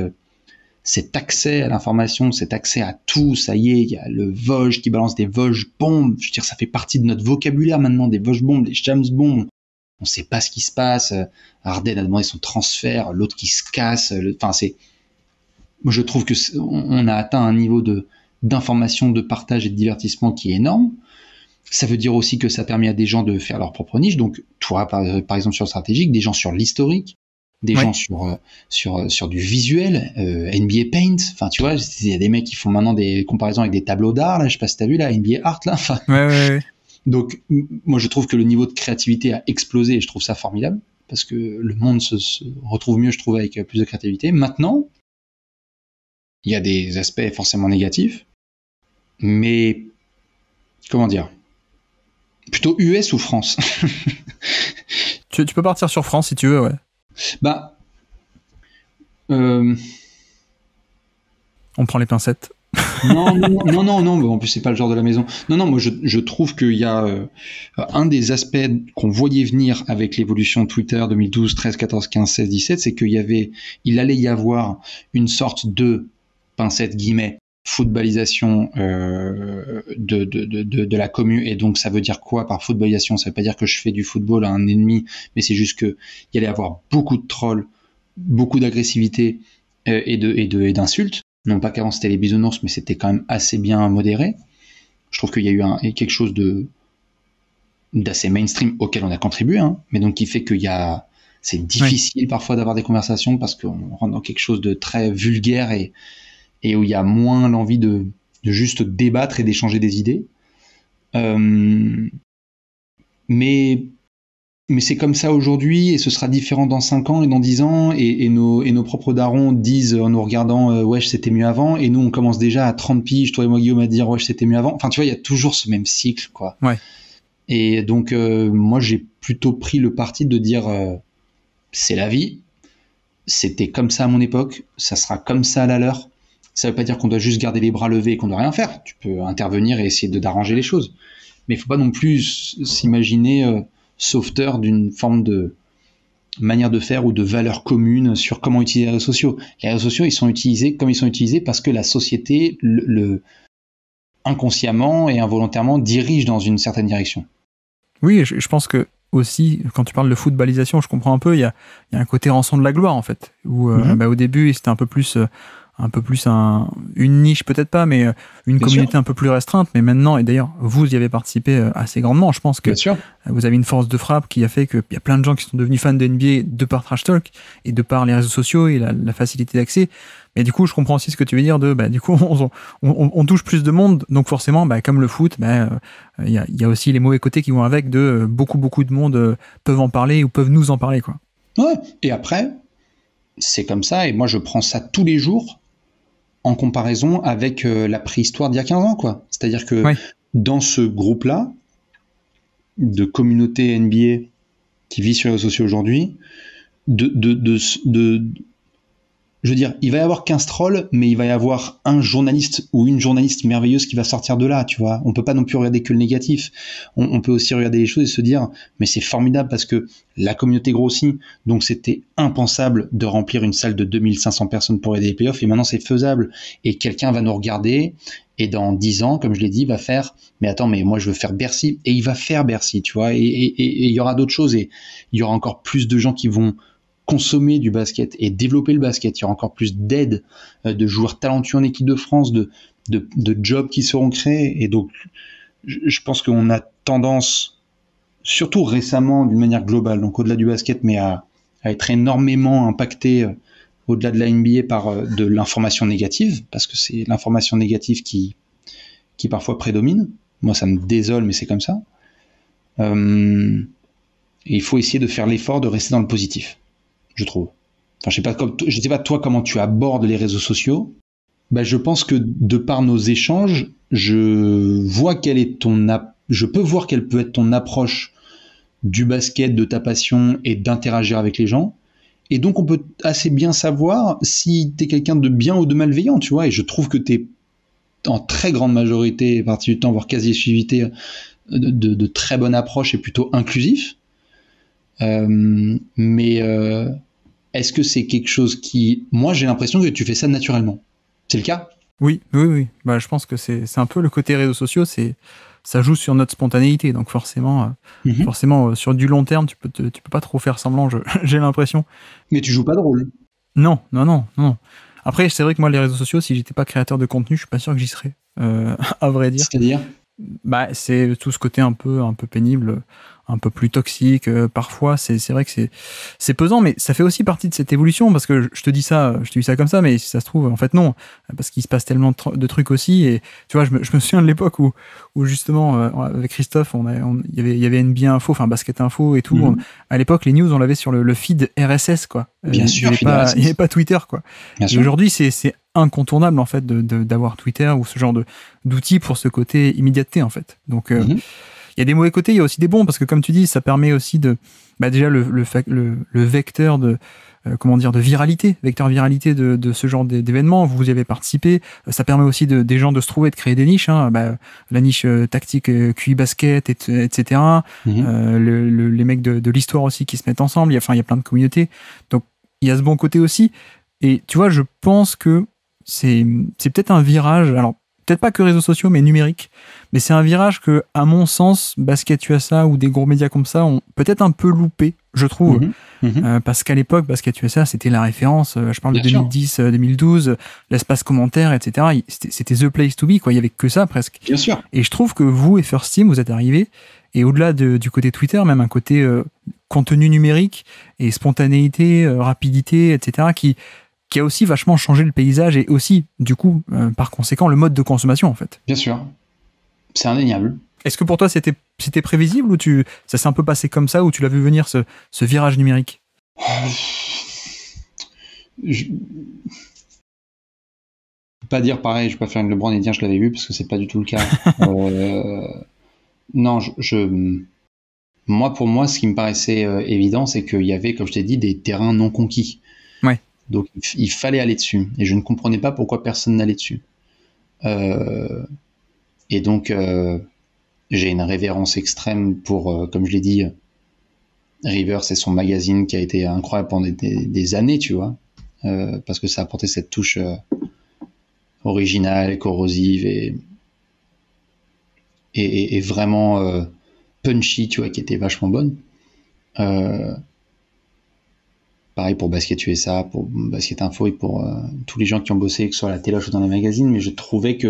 accès à l'information, cet accès à tout, ça y est, il y a le Vosges qui balance des Vosges bombes. Je veux dire, ça fait partie de notre vocabulaire maintenant, des Vosges bombes, des Shams bombes. On sait pas ce qui se passe. Arden a demandé son transfert, l'autre qui se casse. Enfin, moi, je trouve que on a atteint un niveau d'information, de partage et de divertissement qui est énorme. Ça veut dire aussi que ça permet à des gens de faire leur propre niche. Donc, toi, par exemple, sur le stratégique, des gens sur l'historique, des gens sur du visuel, NBA Paint. Enfin, tu vois, il y a des mecs qui font maintenant des comparaisons avec des tableaux d'art. Là, je sais pas si t'as vu là, NBA Art là. Enfin, Ouais. donc, moi, je trouve que le niveau de créativité a explosé et je trouve ça formidable parce que le monde se retrouve mieux, je trouve, avec plus de créativité. Maintenant, il y a des aspects forcément négatifs, mais comment dire? Plutôt US ou France? Tu peux partir sur France si tu veux, ouais. Bah, on prend les pincettes. non, en plus c'est pas le genre de la maison. Non, moi je trouve qu'il y a un des aspects qu'on voyait venir avec l'évolution de Twitter 2012, 13, 14, 15, 16, 17, c'est il allait y avoir une sorte de pincette guillemets footballisation de la commu. Et donc ça veut dire quoi par footballisation? Ça veut pas dire que je fais du football à un ennemi, mais c'est juste que il y allait avoir beaucoup de trolls, beaucoup d'agressivité et d'insultes. Non pas qu'avant c'était les bisounours, mais c'était quand même assez bien modéré. Je trouve qu'il y a eu quelque chose d'assez mainstream auquel on a contribué, hein, mais donc qui fait c'est difficile parfois d'avoir des conversations parce qu'on rentre dans quelque chose de très vulgaire et où il y a moins l'envie de juste débattre et d'échanger des idées. Mais c'est comme ça aujourd'hui et ce sera différent dans 5 ans et dans 10 ans et nos propres darons disent en nous regardant wesh c'était mieux avant et nous on commence déjà à 30 piges, toi et moi Guillaume, à dire wesh c'était mieux avant. Enfin tu vois, il y a toujours ce même cycle quoi. Ouais. Et donc moi j'ai plutôt pris le parti de dire c'est la vie, c'était comme ça à mon époque, ça sera comme ça à la leur. Ça veut pas dire qu'on doit juste garder les bras levés et qu'on doit rien faire. Tu peux intervenir et essayer d'arranger les choses. Mais il faut pas non plus s'imaginer sauveteur d'une forme de manière de faire ou de valeur commune sur comment utiliser les réseaux sociaux. Les réseaux sociaux, ils sont utilisés comme ils sont utilisés parce que la société, inconsciemment et involontairement, dirige dans une certaine direction. Oui, je pense que aussi, quand tu parles de footballisation, je comprends un peu, il y a un côté rançon de la gloire, en fait. Où, au début, c'était un peu plus une niche peut-être pas, mais une communauté un peu plus restreinte. Mais maintenant, et d'ailleurs vous y avez participé assez grandement, je pense que vous avez une force de frappe qui a fait qu'il y a plein de gens qui sont devenus fans de NBA de par Trash Talk et de par les réseaux sociaux et la facilité d'accès. Mais du coup je comprends aussi ce que tu veux dire du coup on touche plus de monde, donc forcément comme le foot, il y a aussi les mauvais côtés qui vont avec, de beaucoup de monde peuvent en parler ou peuvent nous en parler quoi. Ouais, et après c'est comme ça, et moi je prends ça tous les jours en comparaison avec la préhistoire d'il y a 15 ans, quoi. C'est-à-dire que dans ce groupe-là, de communauté NBA qui vit sur les réseaux sociaux aujourd'hui, je veux dire, il va y avoir 15 trolls, mais il va y avoir un journaliste ou une journaliste merveilleuse qui va sortir de là, tu vois. On peut pas non plus regarder que le négatif. On peut aussi regarder les choses et se dire, mais c'est formidable parce que la communauté grossit, donc c'était impensable de remplir une salle de 2500 personnes pour aider les playoffs, et maintenant c'est faisable. Et quelqu'un va nous regarder, et dans 10 ans, comme je l'ai dit, va faire, mais attends, mais moi je veux faire Bercy, et il va faire Bercy, tu vois, et il y aura d'autres choses, et il y aura encore plus de gens qui vont consommer du basket et développer le basket. Il y aura encore plus d'aide, de joueurs talentueux en équipe de France, de jobs qui seront créés. Et donc, je pense qu'on a tendance, surtout récemment, d'une manière globale, donc au-delà du basket, mais à être énormément impacté au-delà de la NBA par de l'information négative, parce que c'est l'information négative qui parfois prédomine. Moi, ça me désole, mais c'est comme ça. Et il faut essayer de faire l'effort de rester dans le positif, je trouve. Enfin, je sais pas toi comment tu abordes les réseaux sociaux. Je pense que de par nos échanges, je peux voir quelle peut être ton approche du basket, de ta passion et d'interagir avec les gens. Et donc on peut assez bien savoir si t'es quelqu'un de bien ou de malveillant, tu vois. Et je trouve que t'es en très grande majorité, partie du temps, voire quasi exclusivité, de très bonne approche et plutôt inclusif. Mais est-ce que c'est quelque chose qui... Moi, j'ai l'impression que tu fais ça naturellement. C'est le cas? Oui. Bah, je pense que c'est un peu le côté réseaux sociaux, ça joue sur notre spontanéité, donc forcément, sur du long terme, tu peux pas trop faire semblant, j'ai l'impression. Mais tu joues pas de rôle? Non. Après, c'est vrai que moi, les réseaux sociaux, si j'étais pas créateur de contenu, je suis pas sûr que j'y serais, à vrai dire. C'est-à-dire? Bah, c'est tout ce côté un peu pénible, un peu plus toxique. Parfois, c'est vrai que c'est pesant, mais ça fait aussi partie de cette évolution, parce que je te dis ça comme ça, mais si ça se trouve, en fait, non, parce qu'il se passe tellement de trucs aussi. Et tu vois, je me souviens de l'époque où justement, avec Christophe, il y avait NBA Info, enfin Basket Info et tout. À l'époque, les news, on l'avait sur le feed RSS, quoi. Bien sûr, il n'y avait pas Twitter, quoi. Et aujourd'hui, c'est incontournable, en fait, d'avoir Twitter ou ce genre d'outils pour ce côté immédiateté, en fait. Donc, il y a des mauvais côtés, il y a aussi des bons, parce que comme tu dis, ça permet aussi déjà le vecteur de viralité, de ce genre d'événements. Vous y avez participé. Ça permet aussi des gens de se trouver, de créer des niches. La niche tactique QI basket, etc. Les mecs de l'histoire aussi qui se mettent ensemble. Il y a plein de communautés. Donc il y a ce bon côté aussi. Et tu vois, je pense que c'est peut-être un virage. Alors peut-être pas que réseaux sociaux, mais numérique. Mais c'est un virage que, à mon sens, Basket USA ou des gros médias comme ça ont peut-être un peu loupé, je trouve. Parce qu'à l'époque, Basket USA, c'était la référence. Je parle de 2010, 2012, l'espace commentaire, etc. C'était the place to be, quoi. Il y avait que ça, presque. Bien sûr. Et je trouve que vous et First Team, vous êtes arrivés, et au-delà du côté Twitter, même un côté contenu numérique et spontanéité, rapidité, etc., qui a aussi vachement changé le paysage et aussi, du coup, par conséquent, le mode de consommation, en fait. Bien sûr. C'est indéniable. Est-ce que pour toi, c'était prévisible ou ça s'est un peu passé comme ça, ou tu l'as vu venir, ce virage numérique? Je peux pas dire pareil, je peux pas faire une LeBron et dire je l'avais vu, parce que c'est pas du tout le cas. Non, pour moi, ce qui me paraissait évident, c'est qu'il y avait, comme je t'ai dit, des terrains non conquis. Ouais. Donc il fallait aller dessus. Et je ne comprenais pas pourquoi personne n'allait dessus. Et donc j'ai une révérence extrême pour, comme je l'ai dit, Rivers et son magazine qui a été incroyable pendant des années, tu vois. Parce que ça a apporté cette touche originale, corrosive et vraiment punchy, tu vois, qui était vachement bonne. Pareil pour Basket USA, pour Basket Info et pour tous les gens qui ont bossé, que ce soit à la télé ou dans les magazines, mais je trouvais que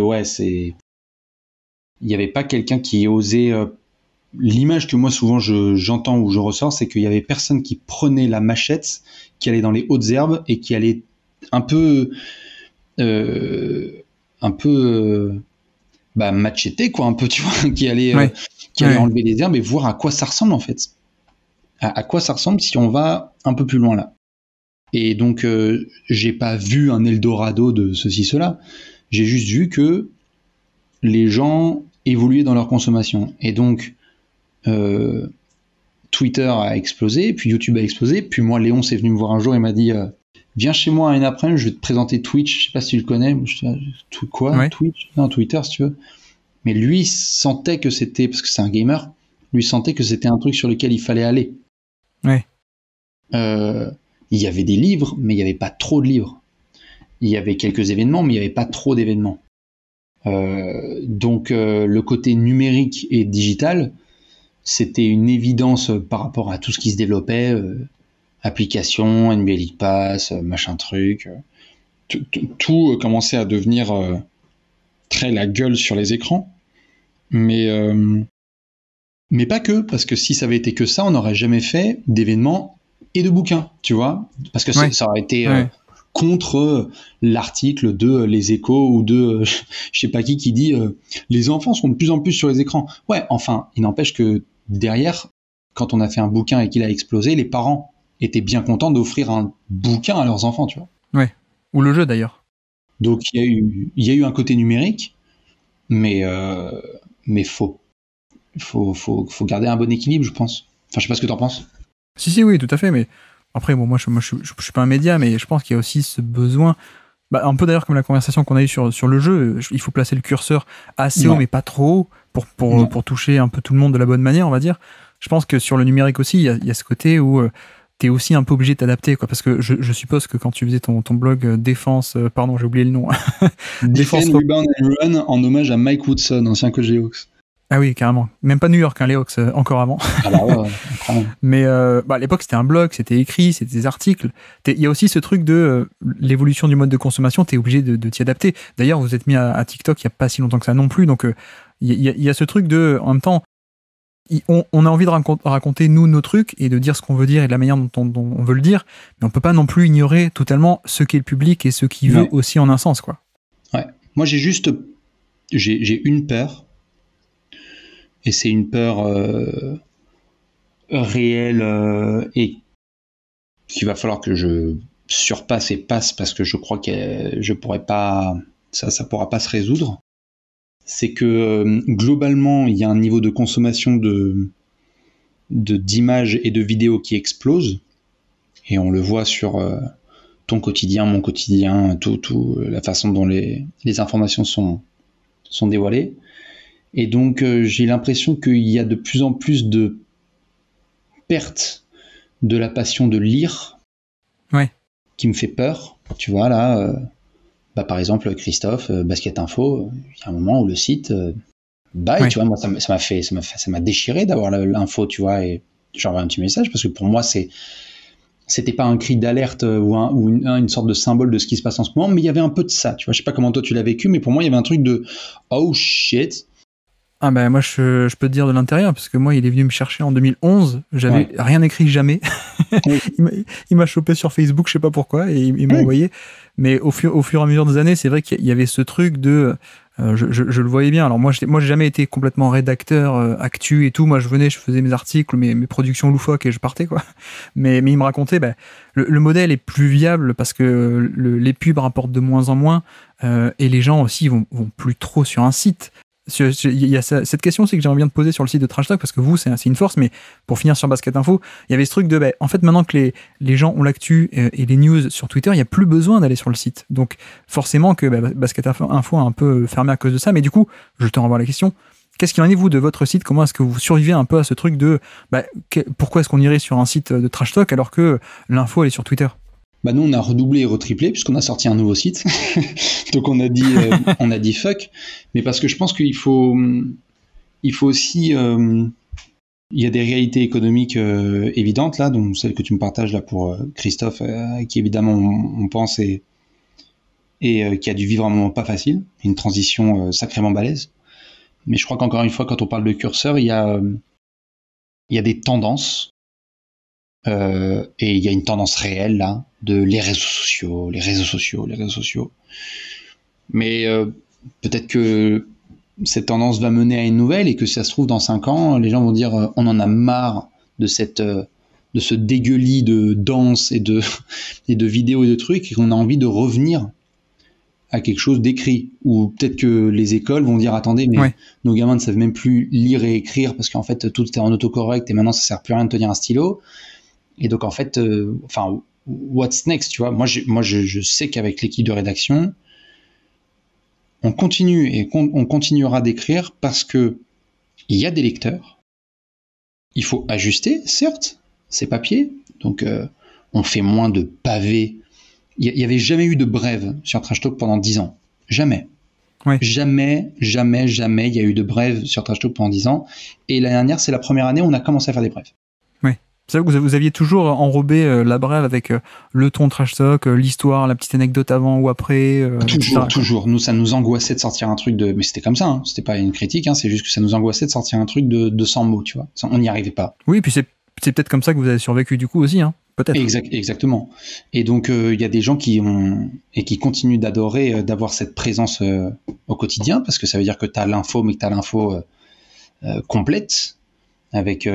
il n'y avait pas quelqu'un qui osait... L'image que moi souvent j'entends ou je ressors, c'est qu'il y avait personne qui prenait la machette, qui allait dans les hautes herbes et qui allait un peu macheter, quoi, un peu, tu vois, qui allait enlever les herbes et voir à quoi ça ressemble, en fait. À quoi ça ressemble si on va un peu plus loin là. Et donc j'ai pas vu un Eldorado de ceci, cela. J'ai juste vu que les gens évoluaient dans leur consommation. Et donc Twitter a explosé, puis YouTube a explosé, puis moi Léon s'est venu me voir un jour et m'a dit viens chez moi une après-midi, je vais te présenter Twitch, je sais pas si tu le connais. Quoi, ouais. Twitch? Non, Twitter si tu veux. Mais lui sentait que c'était, parce que c'est un gamer, lui sentait que c'était un truc sur lequel il fallait aller. Ouais. Il y avait des livres, mais il n'y avait pas trop de livres. Il y avait quelques événements, mais il n'y avait pas trop d'événements. Donc le côté numérique et digital, c'était une évidence par rapport à tout ce qui se développait, applications, NBA League Pass, machin truc. Tout commençait à devenir très la gueule sur les écrans. Mais pas que, parce que si ça avait été que ça, on n'aurait jamais fait d'événements et de bouquins, tu vois, parce que ça aurait été contre l'article de Les Échos ou de je sais pas qui dit les enfants sont de plus en plus sur les écrans. Ouais, enfin, il n'empêche que derrière, quand on a fait un bouquin et qu'il a explosé, les parents étaient bien contents d'offrir un bouquin à leurs enfants, tu vois. Ouais, ou le jeu d'ailleurs. Donc il y a eu un côté numérique, mais faut garder un bon équilibre, je pense. Enfin, je sais pas ce que t'en penses. Si, oui, tout à fait, mais après, bon, moi je suis pas un média, mais je pense qu'il y a aussi ce besoin, un peu d'ailleurs comme la conversation qu'on a eue sur le jeu, il faut placer le curseur assez haut, mais pas trop haut, pour toucher un peu tout le monde de la bonne manière, on va dire. je pense que sur le numérique aussi, il y a ce côté où tu es aussi un peu obligé de t'adapter, quoi, parce que je suppose que quand tu faisais ton blog défense, pardon, j'ai oublié le nom. Defend, Rebound and Run en hommage à Mike Woodson, ancien coach des Hawks. Ah oui, carrément. Même pas New York, hein, les Hawks, encore avant. Ah bah ouais, vraiment. Mais à l'époque, c'était un blog, c'était écrit, c'était des articles. Il y a aussi ce truc de l'évolution du mode de consommation, tu es obligé de t'y adapter. D'ailleurs, vous êtes mis à TikTok il n'y a pas si longtemps que ça non plus, donc il y a ce truc de, en même temps, on a envie de raconter, nous, nos trucs, et de dire ce qu'on veut dire et de la manière dont on veut le dire, mais on peut pas non plus ignorer totalement ce qu'est le public et ce qu'il veut aussi en un sens, quoi. Ouais. Moi, j'ai une peur, et c'est une peur réelle et qu'il va falloir que je surpasse et passe parce que je crois que je pourrais pas, ça pourra pas se résoudre. C'est que globalement, il y a un niveau de consommation d'images et de vidéos qui explose, et on le voit sur ton quotidien, mon quotidien, la façon dont les informations sont dévoilées. Et donc, j'ai l'impression qu'il y a de plus en plus de perte de la passion de lire, qui me fait peur. Tu vois, là, par exemple, Christophe, Basket Info, il y a un moment où le site, tu vois, moi, ça m'a déchiré d'avoir l'info, tu vois, et j'envoie un petit message, parce que pour moi, c'était pas un cri d'alerte ou une sorte de symbole de ce qui se passe en ce moment, mais il y avait un peu de ça, tu vois. Je sais pas comment toi tu l'as vécu, mais pour moi, il y avait un truc de « oh shit ». Ah ben moi je peux te dire de l'intérieur, parce que moi il est venu me chercher en 2011, j'avais rien écrit jamais. Oui. il m'a chopé sur Facebook, je sais pas pourquoi, et il m'a envoyé. Mais au fur et à mesure des années, c'est vrai qu'il y avait ce truc de... je le voyais bien. Alors moi j'ai jamais été complètement rédacteur actu et tout. Moi je faisais mes articles, mes productions loufoques et je partais, quoi. Mais il me racontait, le modèle est plus viable parce que les pubs rapportent de moins en moins et les gens aussi vont plus trop sur un site. Il y a cette question aussi que j'aimerais bien te poser sur le site de Trash Talk, parce que vous, c'est une force, mais pour finir sur Basket Info, il y avait ce truc de, en fait, maintenant que les gens ont l'actu et les news sur Twitter, il n'y a plus besoin d'aller sur le site. Donc, forcément que Basket Info a un peu fermé à cause de ça, mais du coup, je te renvoie la question. Qu'est-ce qu'il en est, vous, de votre site? Comment est-ce que vous survivez un peu à ce truc de, pourquoi est-ce qu'on irait sur un site de Trash Talk alors que l'info, elle est sur Twitter? Nous, on a redoublé et retriplé puisqu'on a sorti un nouveau site. Donc, on a dit fuck. Mais parce que je pense qu'il faut aussi... il y a des réalités économiques évidentes, là, dont celle que tu me partages là pour Christophe, qui évidemment, on pense, et qui a dû vivre un moment pas facile, une transition sacrément balèze. Mais je crois qu'encore une fois, quand on parle de curseur, il y a des tendances. Et il y a une tendance réelle là de les réseaux sociaux. Mais peut-être que cette tendance va mener à une nouvelle, et que si ça se trouve dans 5 ans, les gens vont dire on en a marre de ce dégueulis de danse et de vidéos et de trucs, et qu'on a envie de revenir à quelque chose d'écrit. Ou peut-être que les écoles vont dire attendez, mais nos gamins ne savent même plus lire et écrire parce qu'en fait tout est en autocorrect et maintenant ça sert plus à rien de tenir un stylo. Et donc en fait, what's next, tu vois. Moi, je sais qu'avec l'équipe de rédaction, on continue et on continuera d'écrire parce que il y a des lecteurs. Il faut ajuster, certes, ces papiers. Donc on fait moins de pavés. Il y avait jamais eu de brève sur Trash Talk pendant 10 ans. Jamais. Jamais il y a eu de brève sur Trash Talk pendant 10 ans. Et l'année dernière, c'est la première année où on a commencé à faire des brèves. C'est vrai que vous aviez toujours enrobé la brève avec le ton Trash Talk, l'histoire, la petite anecdote avant ou après. Toujours. Nous, ça nous angoissait de sortir un truc de... Mais c'était comme ça, hein. C'était pas une critique, hein. C'est juste que ça nous angoissait de sortir un truc de 100 mots, tu vois. On n'y arrivait pas. Oui, puis c'est peut-être comme ça que vous avez survécu du coup aussi, hein. Peut-être. Exactement. Et donc, il y a des gens qui continuent d'adorer, d'avoir cette présence au quotidien, parce que ça veut dire que tu as l'info, mais que tu as l'info complète, avec...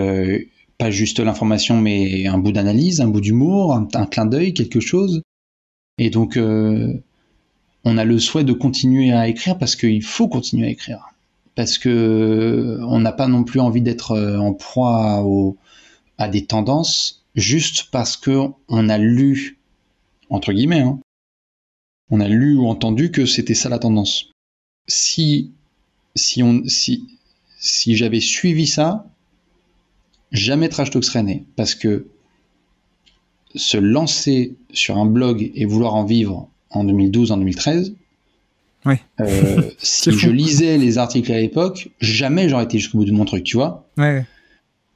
pas juste l'information, mais un bout d'analyse, un bout d'humour, un clin d'œil, quelque chose. Et donc, on a le souhait de continuer à écrire parce qu'il faut continuer à écrire. Parce que on n'a pas non plus envie d'être en proie à des tendances, juste parce qu'on a lu, entre guillemets, hein, on a lu ou entendu que c'était ça la tendance. Si j'avais suivi ça, jamais Trash Talk serait né. Parce que se lancer sur un blog et vouloir en vivre en 2012, en 2013, Oui. si je lisais les articles à l'époque, jamais j'aurais été jusqu'au bout de mon truc, tu vois. Ouais.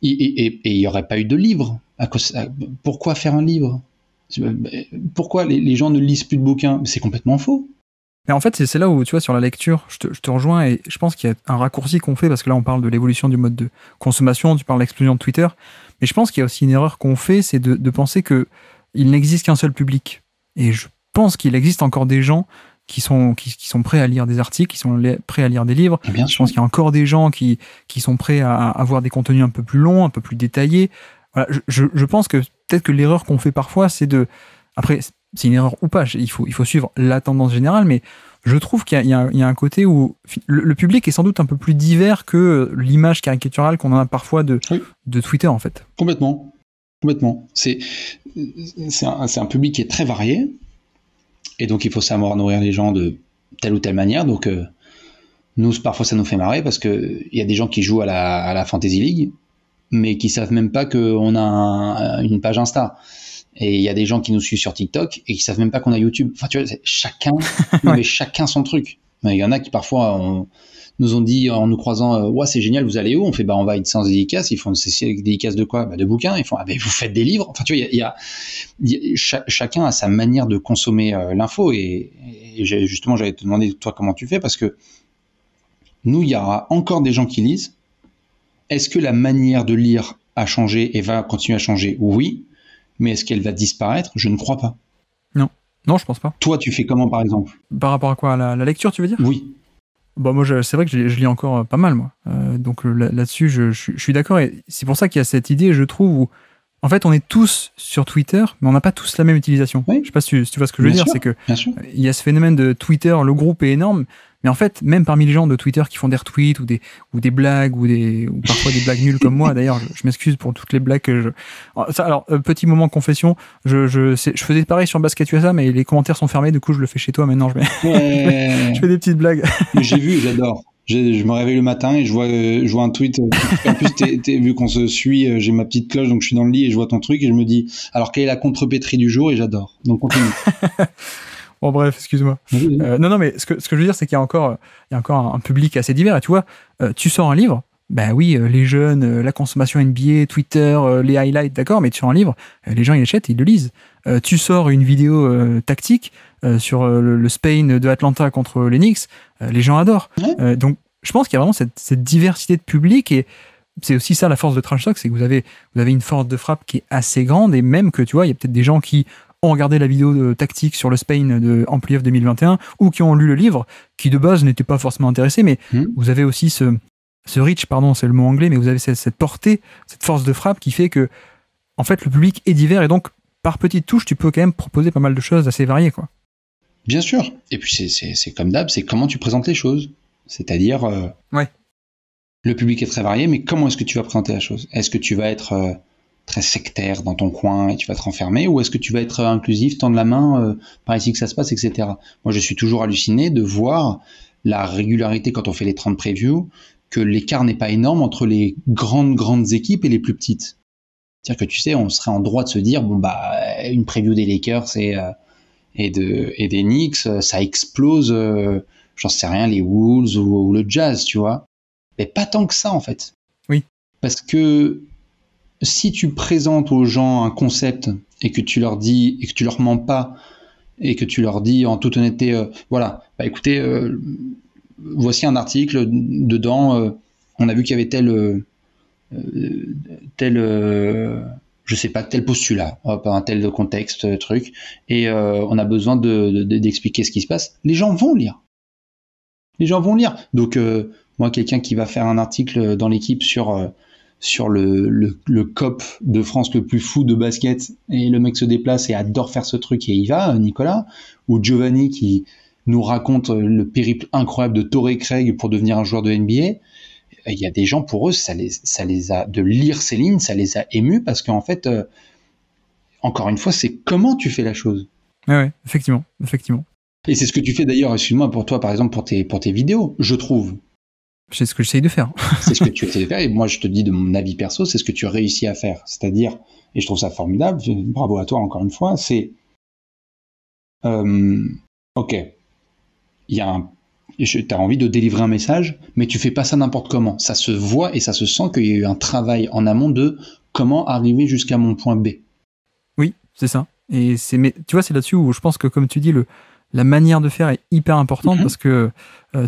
Et il n'y aurait pas eu de livre. Pourquoi faire un livre? Pourquoi les gens ne lisent plus de bouquins? C'est complètement faux. Mais en fait, c'est là où, tu vois, sur la lecture, je te rejoins et je pense qu'il y a un raccourci qu'on fait, parce que là, on parle de l'évolution du mode de consommation, tu parles de l'explosion de Twitter, mais je pense qu'il y a aussi une erreur qu'on fait, c'est de penser qu'il n'existe qu'un seul public. Et je pense qu'il existe encore des gens qui sont prêts à lire des articles, qui sont prêts à lire des livres. Bien je sûr. pense qu'il y a encore des gens qui sont prêts à avoir des contenus un peu plus longs, un peu plus détaillés. Voilà, je pense que peut-être que l'erreur qu'on fait parfois, c'est de... Après, c'est une erreur ou pas, il faut suivre la tendance générale, mais je trouve qu'il y a un côté où le public est sans doute un peu plus divers que l'image caricaturale qu'on a parfois de Twitter, en fait. Complètement. C'est un public qui est très varié, et donc il faut savoir nourrir les gens de telle ou telle manière. Donc nous, parfois ça nous fait marrer, parce qu'il y a des gens qui jouent à la Fantasy League, mais qui savent même pas qu'on a une page Insta. Et il y a des gens qui nous suivent sur TikTok et qui savent même pas qu'on a YouTube. Enfin, tu vois, chacun son truc. Il y en a qui parfois nous ont dit en nous croisant, ouais, c'est génial, vous allez où? On fait, bah, on va à une séance dédicace. Ils font une séance dédicace de quoi? Bah, de bouquins. Ils font, ah, ben, vous faites des livres. Enfin, tu vois, chacun a sa manière de consommer l'info. Et justement, j'allais te demander, toi, comment tu fais? Parce que nous, il y aura encore des gens qui lisent. Est-ce que la manière de lire a changé et va continuer à changer? Oui. Mais est-ce qu'elle va disparaître? Je ne crois pas. Non, je pense pas. Toi, tu fais comment, par exemple? Par rapport à quoi? À la lecture, tu veux dire? Oui. Bah, moi, c'est vrai que je lis encore pas mal, moi. Donc là-dessus, je suis d'accord. Et c'est pour ça qu'il y a cette idée, je trouve, où en fait, on est tous sur Twitter, mais on n'a pas tous la même utilisation. Oui. Je sais pas si tu vois ce que je veux dire. C'est que il y a ce phénomène de Twitter, le groupe est énorme, mais en fait, même parmi les gens de Twitter qui font des retweets ou des blagues ou parfois des blagues nulles comme moi, d'ailleurs, je m'excuse pour toutes les blagues que je... Alors, petit moment de confession, je faisais pareil sur Basket USA, mais les commentaires sont fermés, du coup, je le fais chez toi maintenant. Je fais des petites blagues. J'ai vu, j'adore. Je me réveille le matin et je vois un tweet. En plus, vu qu'on se suit, j'ai ma petite cloche, donc je suis dans le lit et je vois ton truc et je me dis, alors quelle est la contrepétrie du jour? Et j'adore. Donc continue. Bon, bref, excuse-moi. Non, mais ce que je veux dire, c'est qu'il y a encore un public assez divers. Et tu vois, tu sors un livre, bah oui, les jeunes, la consommation NBA, Twitter, les highlights, d'accord, mais tu sors un livre, les gens ils l'achètent et ils le lisent. Tu sors une vidéo tactique sur le Spain de Atlanta contre les Knicks, les gens adorent. Donc, je pense qu'il y a vraiment cette diversité de public, et c'est aussi ça la force de Trash Talk, c'est que vous avez une force de frappe qui est assez grande, et même que, tu vois, il y a peut-être des gens qui ont regardé la vidéo tactique sur le Spain en playoff 2021, ou qui ont lu le livre, qui de base n'étaient pas forcément intéressés, mais vous avez aussi ce reach, pardon, c'est le mot anglais, mais vous avez cette portée, cette force de frappe qui fait que, en fait, le public est divers, et donc, par petites touches, tu peux quand même proposer pas mal de choses assez variées, quoi. Bien sûr. Et puis, c'est comme d'hab, c'est comment tu présentes les choses. C'est-à-dire, le public est très varié, mais comment est-ce que tu vas présenter la chose? Est-ce que tu vas être très sectaire dans ton coin et tu vas te renfermer, ou est-ce que tu vas être inclusif, tendre la main, par ici que ça se passe, etc. Moi, je suis toujours halluciné de voir la régularité quand on fait les 30 previews, que l'écart n'est pas énorme entre les grandes équipes et les plus petites. C'est-à-dire que, tu sais, on serait en droit de se dire, bon, bah, une preview des Lakers et des Knicks, ça explose, j'en sais rien, les Wolves ou le Jazz, tu vois. Mais pas tant que ça, en fait. Oui. Parce que si tu présentes aux gens un concept et que tu leur dis, et que tu leur mens pas, et que tu leur dis en toute honnêteté, voilà, bah écoutez, voici un article, dedans, on a vu qu'il y avait tel je sais pas, tel postulat, un tel contexte, truc, et on a besoin d'expliquer ce qui se passe. Les gens vont lire. Donc, moi, quelqu'un qui va faire un article dans l'équipe sur le COP de France le plus fou de basket, et le mec se déplace et adore faire ce truc et il va, Nicolas, ou Giovanni qui nous raconte le périple incroyable de Torrey Craig pour devenir un joueur de NBA. Il y a des gens, pour eux, ça les a, de lire ces lignes, ça les a émus, parce qu'en fait, encore une fois, c'est comment tu fais la chose. Ouais, effectivement. Et c'est ce que tu fais d'ailleurs, excuse-moi, pour toi, par exemple, pour tes vidéos, je trouve. C'est ce que j'essaye de faire. C'est ce que tu essaies de faire, et moi je te dis de mon avis perso, c'est ce que tu as réussi à faire. C'est-à-dire, et je trouve ça formidable, bravo à toi encore une fois, c'est ok, t'as envie de délivrer un message, mais tu fais pas ça n'importe comment. Ça se voit et ça se sent qu'il y a eu un travail en amont de comment arriver jusqu'à mon point B. Oui, c'est ça. Et mais tu vois, c'est là-dessus où je pense que, comme tu dis, la manière de faire est hyper importante parce que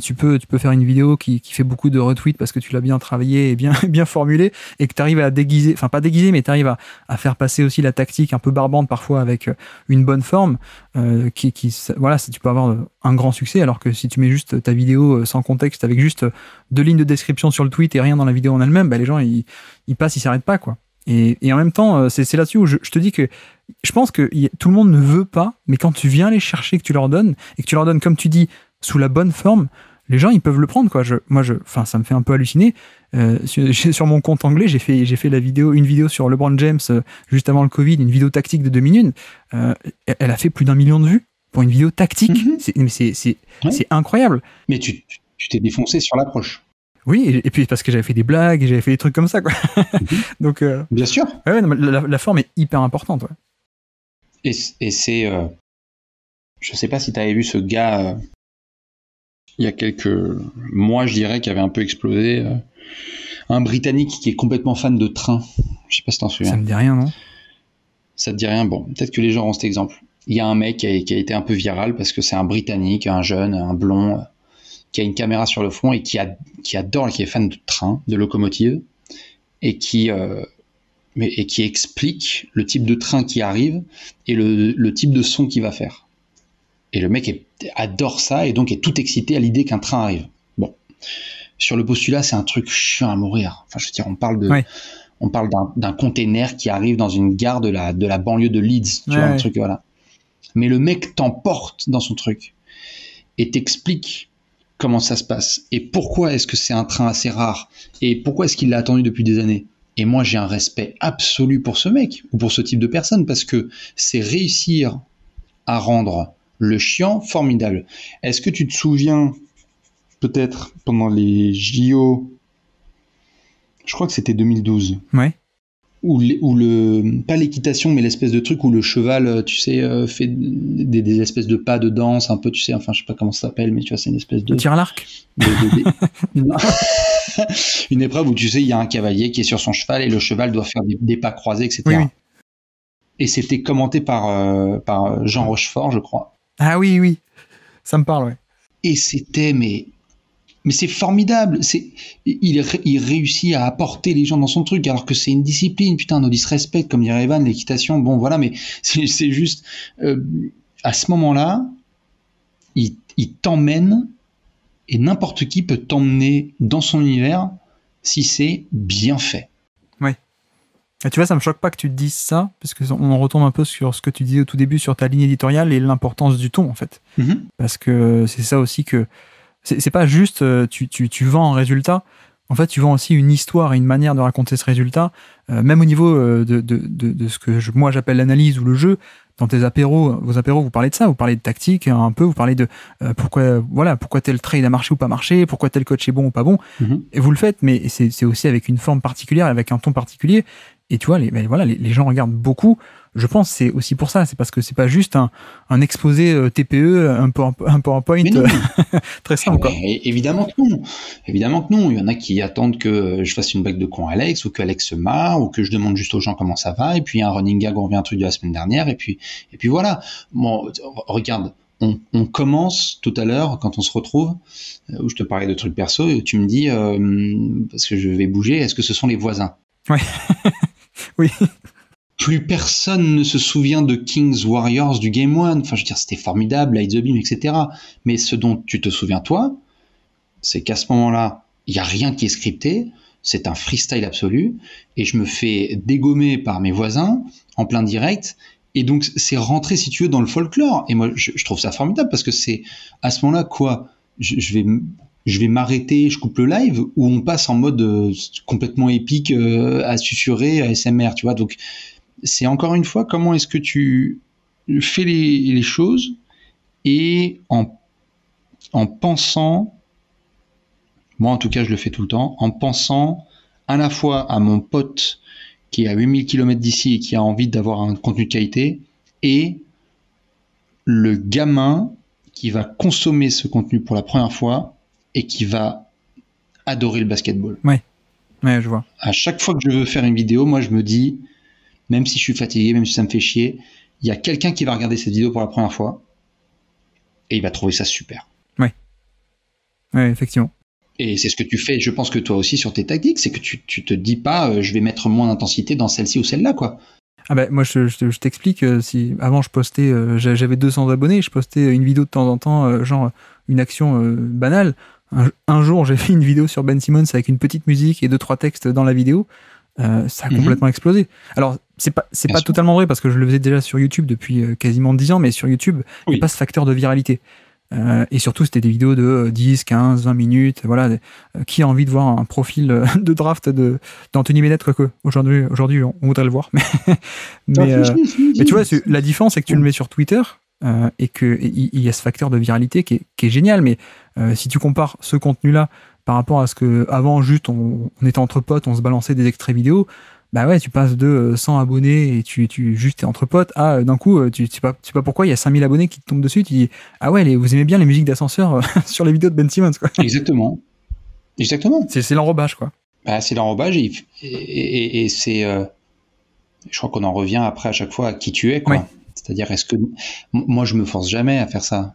tu peux faire une vidéo qui fait beaucoup de retweets parce que tu l'as bien travaillé et bien formulé et que tu arrives à déguiser, enfin pas déguiser, mais tu arrives à faire passer aussi la tactique un peu barbante parfois avec une bonne forme voilà, tu peux avoir un grand succès, alors que si tu mets juste ta vidéo sans contexte avec juste 2 lignes de description sur le tweet et rien dans la vidéo en elle-même, bah, les gens ils passent, ils s'arrêtent pas, quoi. Et en même temps, c'est là-dessus où je te dis que je pense que tout le monde ne veut pas, mais quand tu viens les chercher, que tu leur donnes, et que tu leur donnes, comme tu dis, sous la bonne forme, les gens, ils peuvent le prendre, quoi. Enfin, ça me fait un peu halluciner. Sur mon compte anglais, j'ai fait une vidéo sur LeBron James juste avant le Covid, une vidéo tactique de 2 minutes. Elle a fait plus d'1 million de vues pour une vidéo tactique. C'est incroyable. Mais tu t'es défoncé sur l'approche. Oui, et puis parce que j'avais fait des blagues et j'avais fait des trucs comme ça, quoi. Donc, bien sûr. Ouais, non, la forme est hyper importante. Ouais. Et c'est... je sais pas si tu avais vu ce gars il y a quelques mois, je dirais, qui avait un peu explosé. Un Britannique qui est complètement fan de train. Je sais pas si t'en souviens. Ça me dit rien, non? Ça te dit rien? Bon, peut-être que les gens ont cet exemple. Il y a un mec qui a été un peu viral parce que c'est un Britannique, un jeune, un blond, qui a une caméra sur le front et qui adore, qui est fan de train, de locomotive, et qui explique le type de train qui arrive et le type de son qu'il va faire. Et le mec adore ça et donc est tout excité à l'idée qu'un train arrive. Bon, sur le postulat, c'est un truc chiant à mourir. Enfin, je veux dire, on parle d'un container qui arrive dans une gare de la banlieue de Leeds, tu vois, un truc, voilà. Mais le mec t'emporte dans son truc et t'explique comment ça se passe et pourquoi est-ce que c'est un train assez rare et pourquoi est-ce qu'il l'a attendu depuis des années. Et moi, j'ai un respect absolu pour ce mec ou pour ce type de personne parce que c'est réussir à rendre le chiant formidable. Est-ce que tu te souviens, peut-être pendant les JO, je crois que c'était 2012, ouais. où pas l'équitation, mais l'espèce de truc où le cheval, tu sais, fait des espèces de pas de danse, un peu, tu sais, enfin, je sais pas comment ça s'appelle, mais tu vois, c'est une espèce de... Le tir à l'arc Une épreuve où, tu sais, il y a un cavalier qui est sur son cheval et le cheval doit faire des pas croisés, etc. Oui. Et c'était commenté par Jean Rochefort, je crois. Ah oui, ça me parle, ouais. Et c'était, mais c'est formidable. Il réussit à apporter les gens dans son truc, alors que c'est une discipline. Putain, no disrespect, comme dirait Evan, l'équitation. Bon, voilà, mais c'est juste... à ce moment-là, il t'emmène, et n'importe qui peut t'emmener dans son univers si c'est bien fait. Ouais. Et tu vois, ça me choque pas que tu te dises ça, parce qu'on retombe un peu sur ce que tu disais au tout début sur ta ligne éditoriale et l'importance du ton, en fait. Mm-hmm. Parce que c'est ça aussi que... C'est pas juste tu vends un résultat. En fait, tu vends aussi une histoire et une manière de raconter ce résultat. Même au niveau de ce que moi j'appelle l'analyse ou le jeu. Dans vos apéros, vous parlez de ça. Vous parlez de tactique un peu. Vous parlez de pourquoi tel trade a marché ou pas marché, pourquoi tel coach est bon ou pas bon. Mm-hmm. Et vous le faites, mais c'est aussi avec une forme particulière, avec un ton particulier. Et tu vois, les gens regardent beaucoup. Je pense que c'est aussi pour ça. C'est parce que c'est pas juste un exposé TPE, un PowerPoint très simple. Quoi. Évidemment que non. Évidemment que non. Il y en a qui attendent que je fasse une blague de con à Alex, ou que Alex se marre, ou que je demande juste aux gens comment ça va. Et puis il y a un running gag, on revient un truc de la semaine dernière. Et puis voilà. Bon, regarde. On commence tout à l'heure, quand on se retrouve, où je te parlais de trucs perso, et tu me dis, parce que je vais bouger, est-ce que ce sont les voisins? Ouais. Oui. Plus personne ne se souvient de Kings Warriors du Game 1. Enfin, je veux dire, c'était formidable, Light the Beam, etc. Mais ce dont tu te souviens, toi, c'est qu'à ce moment-là, il n'y a rien qui est scripté, c'est un freestyle absolu, et je me fais dégommer par mes voisins en plein direct, et donc c'est rentré, si tu veux, dans le folklore. Et moi, je trouve ça formidable, parce que c'est à ce moment-là, quoi, je vais m'arrêter, je coupe le live, ou on passe en mode complètement épique, à susurrer, à SMR, tu vois. Donc, c'est encore une fois, comment est-ce que tu fais les choses et en pensant Moi, en tout cas, je le fais tout le temps, en pensant à la fois à mon pote qui est à 8000 km d'ici et qui a envie d'avoir un contenu de qualité, et le gamin qui va consommer ce contenu pour la première fois et qui va adorer le basketball. Ouais, je vois. À chaque fois que je veux faire une vidéo, moi, je me dis, même si je suis fatigué, même si ça me fait chier, il y a quelqu'un qui va regarder cette vidéo pour la première fois et il va trouver ça super. Ouais, effectivement. Et c'est ce que tu fais, je pense que toi aussi sur tes tactiques, c'est que tu te dis pas je vais mettre moins d'intensité dans celle-ci ou celle-là, quoi. Ah bah, moi je t'explique, si avant je postais, j'avais 200 abonnés, je postais une vidéo de temps en temps, genre une action banale. Un jour j'ai fait une vidéo sur Ben Simmons avec une petite musique et 2-3 textes dans la vidéo, ça a complètement explosé. Alors c'est pas totalement vrai parce que je le faisais déjà sur YouTube depuis quasiment 10 ans, mais sur YouTube il n'y a pas ce facteur de viralité. Et surtout, c'était des vidéos de 10, 15, 20 minutes. Voilà, qui a envie de voir un profil de draft d'Anthony Bennett, quoique aujourd'hui, on voudrait le voir. Mais tu vois, la différence, c'est que tu le mets sur Twitter et qu'il y a ce facteur de viralité qui est génial. Mais si tu compares ce contenu-là par rapport à ce que avant, juste, on était entre potes, on se balançait des extraits vidéo. Bah ouais, tu passes de 100 abonnés et tu juste t'es entre potes à d'un coup, tu sais pas pourquoi il y a 5000 abonnés qui te tombent dessus, tu dis ah ouais, vous aimez bien les musiques d'ascenseur sur les vidéos de Ben Simmons, quoi. Exactement. C'est l'enrobage, quoi. Bah, c'est l'enrobage et c'est je crois qu'on en revient après à chaque fois à qui tu es, quoi. Ouais. C'est-à-dire, est-ce que moi je me force jamais à faire ça.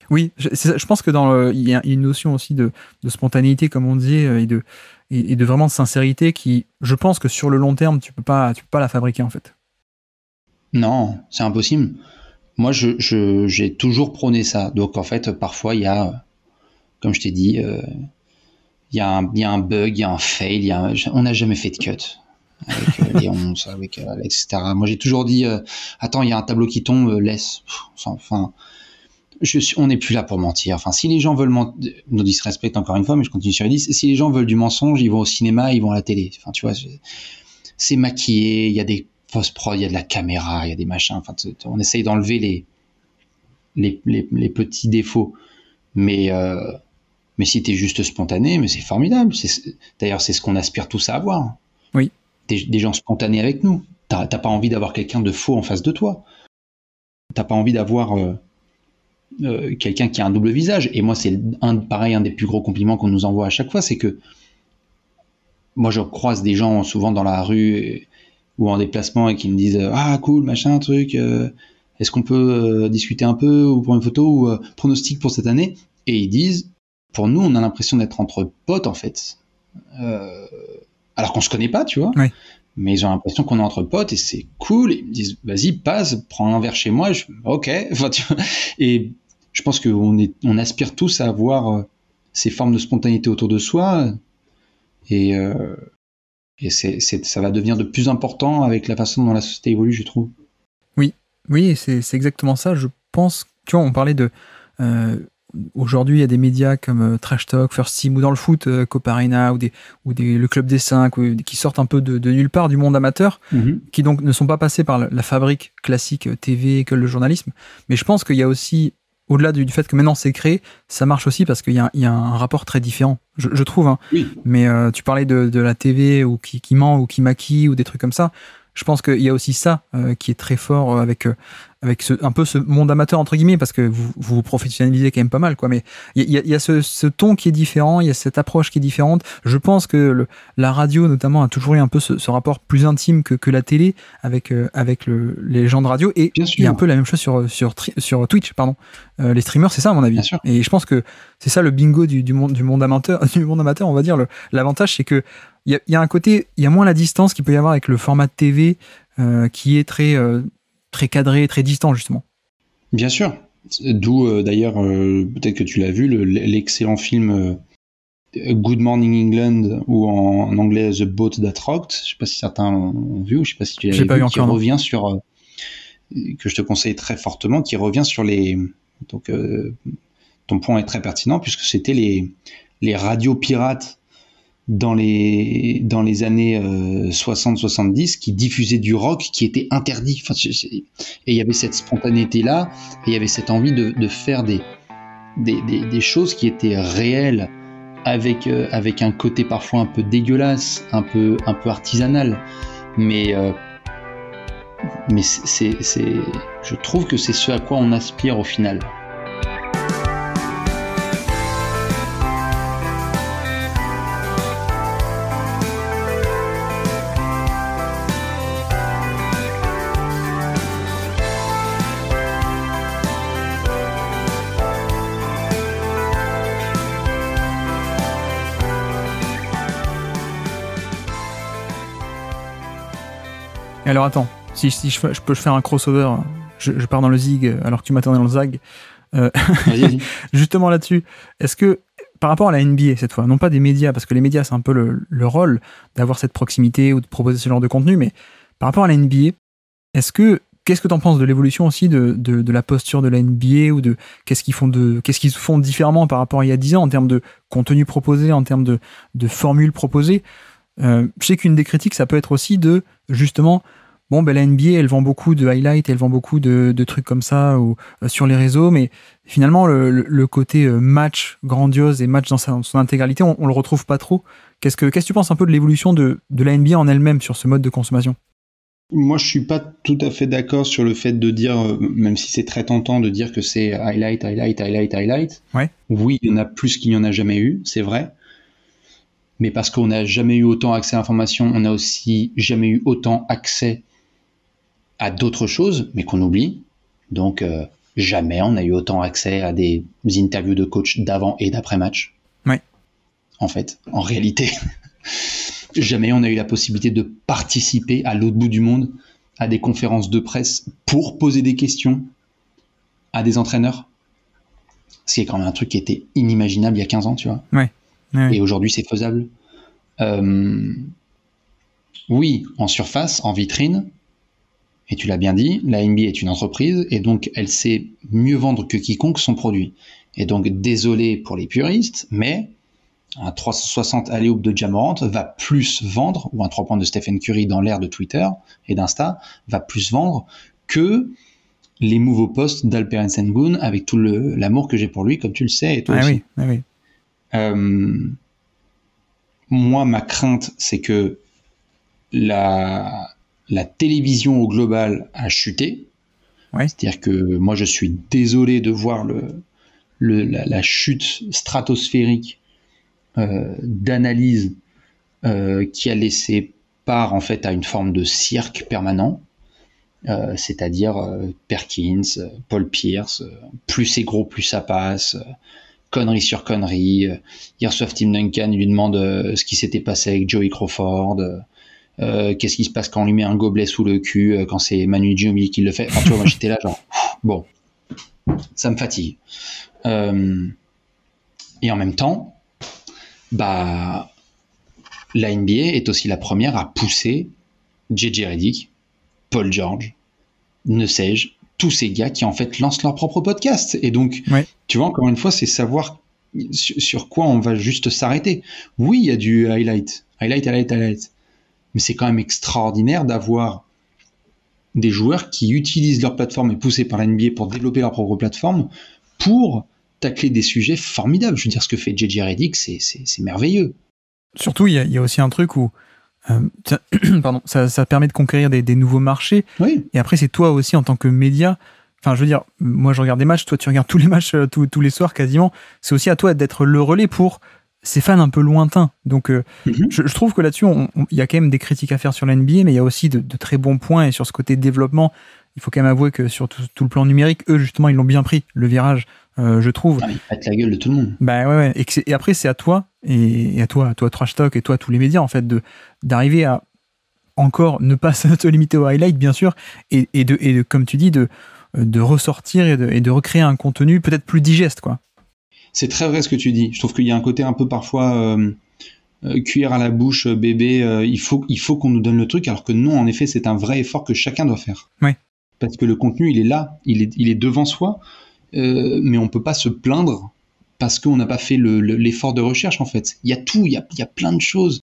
Oui, je pense que il y a une notion aussi de spontanéité, comme on disait, et de vraiment de sincérité qui, je pense que sur le long terme, tu peux pas la fabriquer, en fait. Non, c'est impossible. Moi, j'ai toujours prôné ça. Donc, en fait, parfois, il y a, comme je t'ai dit, il y a un bug, il y a un fail, on n'a jamais fait de cut. Avec les 11, avec Alex, etc. Moi, j'ai toujours dit, attends, il y a un tableau qui tombe, laisse. Enfin, on n'est plus là pour mentir. Enfin, si les gens veulent mentir, nous disrespectent encore une fois, mais je continue sur les 10. Si les gens veulent du mensonge, ils vont au cinéma, ils vont à la télé. Enfin, tu vois, c'est maquillé, il y a des post-prod, il y a de la caméra, il y a des machins. Enfin, on essaye d'enlever les petits défauts. Mais si t'es juste spontané, mais c'est formidable. D'ailleurs, c'est ce qu'on aspire tous à avoir. Oui. Des gens spontanés avec nous. T'as pas envie d'avoir quelqu'un de faux en face de toi. T'as pas envie d'avoir quelqu'un qui a un double visage. Et moi, c'est un des plus gros compliments qu'on nous envoie à chaque fois, c'est que moi, je croise des gens souvent dans la rue ou en déplacement et qui me disent ah cool, machin, truc, est-ce qu'on peut discuter un peu ou pour une photo ou pronostic pour cette année. Et ils disent, pour nous, on a l'impression d'être entre potes en fait. Alors qu'on se connaît pas, tu vois. Oui. Mais ils ont l'impression qu'on est entre potes et c'est cool. Et ils me disent, vas-y, passe, prends un verre chez moi. Ok. Enfin, tu vois. Et je pense qu'on aspire tous à avoir ces formes de spontanéité autour de soi. Et ça va devenir de plus important avec la façon dont la société évolue, je trouve. Oui, c'est exactement ça. Je pense, tu vois, on parlait de... aujourd'hui, il y a des médias comme Trash Talk, First Team, ou dans le foot, Copa Arena, ou le Club des 5, qui sortent un peu de nulle part du monde amateur, qui donc ne sont pas passés par la fabrique classique TV, école de journalisme. Mais je pense qu'il y a aussi, au-delà du fait que maintenant c'est créé, ça marche aussi parce qu'il y a un rapport très différent, je trouve. Hein. Oui. Mais tu parlais de la TV ou qui ment ou qui maquille ou des trucs comme ça. Je pense qu'il y a aussi ça qui est très fort avec un peu ce monde amateur entre guillemets, parce que vous professionnalisez quand même pas mal, quoi. Mais il y a ce ton qui est différent, il y a cette approche qui est différente. Je pense que la radio notamment a toujours eu un peu ce rapport plus intime que la télé avec les gens de radio, et il y a un peu la même chose sur Twitch, pardon. Les streamers, c'est ça à mon avis. Et je pense que c'est ça le bingo du monde amateur, on va dire. L'avantage, c'est que il y a un côté, il y a moins la distance qu'il peut y avoir avec le format de TV qui est très cadré, très distant, justement. Bien sûr. D'où, d'ailleurs, peut-être que tu l'as vu, l'excellent film Good Morning England, ou en anglais The Boat That Rocked. Je ne sais pas si certains l'ont vu, ou je ne sais pas si tu l'as vu, qui revient sur... que je te conseille très fortement, qui revient sur les... Donc, ton point est très pertinent, puisque c'était les radios pirates dans les années 60-70 qui diffusaient du rock qui était interdit. Enfin, et il y avait cette spontanéité-là, et il y avait cette envie de faire des choses qui étaient réelles avec un côté parfois un peu dégueulasse, un peu artisanal, mais je trouve que c'est ce à quoi on aspire au final. Et alors attends, si je peux faire un crossover, je pars dans le zig alors que tu m'attendais dans le zag. Vas-y. Justement là-dessus, est-ce que par rapport à la NBA cette fois, non pas des médias, parce que les médias c'est un peu le rôle d'avoir cette proximité ou de proposer ce genre de contenu, mais par rapport à la NBA, qu'est-ce que tu en penses de l'évolution aussi de la posture de la NBA ou de qu'est-ce qu'ils font différemment par rapport à il y a 10 ans en termes de contenu proposé, en termes de formules proposées? Je sais qu'une des critiques, ça peut être aussi de, justement, la NBA, elle vend beaucoup de highlights, elle vend beaucoup de trucs comme ça ou sur les réseaux, mais finalement, le côté match grandiose et match dans son intégralité, on le retrouve pas trop. Qu'est-ce que tu penses un peu de l'évolution de la NBA en elle-même sur ce mode de consommation? Moi, je suis pas tout à fait d'accord sur le fait de dire, même si c'est très tentant de dire que c'est highlight. Ouais. Oui, il y en a plus qu'il n'y en a jamais eu, c'est vrai. Mais parce qu'on n'a jamais eu autant accès à l'information, on n'a aussi jamais eu autant accès à d'autres choses, mais qu'on oublie. Donc, jamais on a eu autant accès à des interviews de coach d'avant et d'après-match. Ouais. En fait, en réalité, jamais on a eu la possibilité de participer à l'autre bout du monde à des conférences de presse pour poser des questions à des entraîneurs. Ce qui est quand même un truc qui était inimaginable il y a 15 ans, tu vois. Ouais. Et aujourd'hui, c'est faisable. Oui, en surface, en vitrine, et tu l'as bien dit, la NBA est une entreprise, et donc elle sait mieux vendre que quiconque son produit. Et donc, désolé pour les puristes, mais un 360 alley-oop de Ja Morant va plus vendre, ou un 3 points de Stephen Curry dans l'ère de Twitter et d'Insta, va plus vendre que les nouveaux posts d'Alperen Sengun, avec tout l'amour que j'ai pour lui, comme tu le sais, et toi aussi. Oui. Moi, ma crainte, c'est que la télévision au global a chuté. Ouais. C'est-à-dire que moi, je suis désolé de voir la chute stratosphérique d'analyse qui a laissé part en fait à une forme de cirque permanent. C'est-à-dire Perkins, Paul Pierce, plus c'est gros, plus ça passe. Connerie sur connerie. Hier soir, Tim Duncan, il lui demande ce qui s'était passé avec Joey Crawford. Qu'est-ce qui se passe quand on lui met un gobelet sous le cul, quand c'est Manu Ginobili qui le fait. Enfin, tu vois, moi j'étais là genre, bon, ça me fatigue. Et en même temps, la NBA est aussi la première à pousser JJ Redick, Paul George, ne sais-je, tous ces gars qui en fait lancent leur propre podcast. Et donc, tu vois, encore une fois, c'est savoir sur quoi on va juste s'arrêter. Oui, il y a du highlight. Mais c'est quand même extraordinaire d'avoir des joueurs qui utilisent leur plateforme et poussés par la NBA pour développer leur propre plateforme pour tacler des sujets formidables. Je veux dire, ce que fait JJ Redick, c'est merveilleux. Surtout, il y a aussi un truc où ça permet de conquérir des nouveaux marchés. Oui. Et après, c'est toi aussi en tant que média. Enfin, je veux dire, moi, je regarde des matchs, toi, tu regardes tous les matchs tous les soirs quasiment. C'est aussi à toi d'être le relais pour ces fans un peu lointains. Donc, je trouve que là-dessus, il y a quand même des critiques à faire sur la NBA, mais il y a aussi de très bons points. Et sur ce côté développement, il faut quand même avouer que sur tout le plan numérique, eux, justement, ils l'ont bien pris, le virage, je trouve. Ils pètent la gueule de tout le monde. Ouais. Et après, c'est à toi, et à toi Trash Talk, et toi, tous les médias, en fait, d'arriver à encore ne pas se limiter au highlight, bien sûr, et de comme tu dis, de ressortir et de recréer un contenu peut-être plus digeste, quoi. C'est très vrai ce que tu dis. Je trouve qu'il y a un côté un peu parfois cuillère à la bouche, bébé, il faut qu'on nous donne le truc, alors que non, en effet, c'est un vrai effort que chacun doit faire. Ouais. Parce que le contenu, il est là, il est devant soi, mais on peut pas se plaindre parce qu'on n'a pas fait l'effort de recherche, en fait. Il y a tout, il y a plein de choses.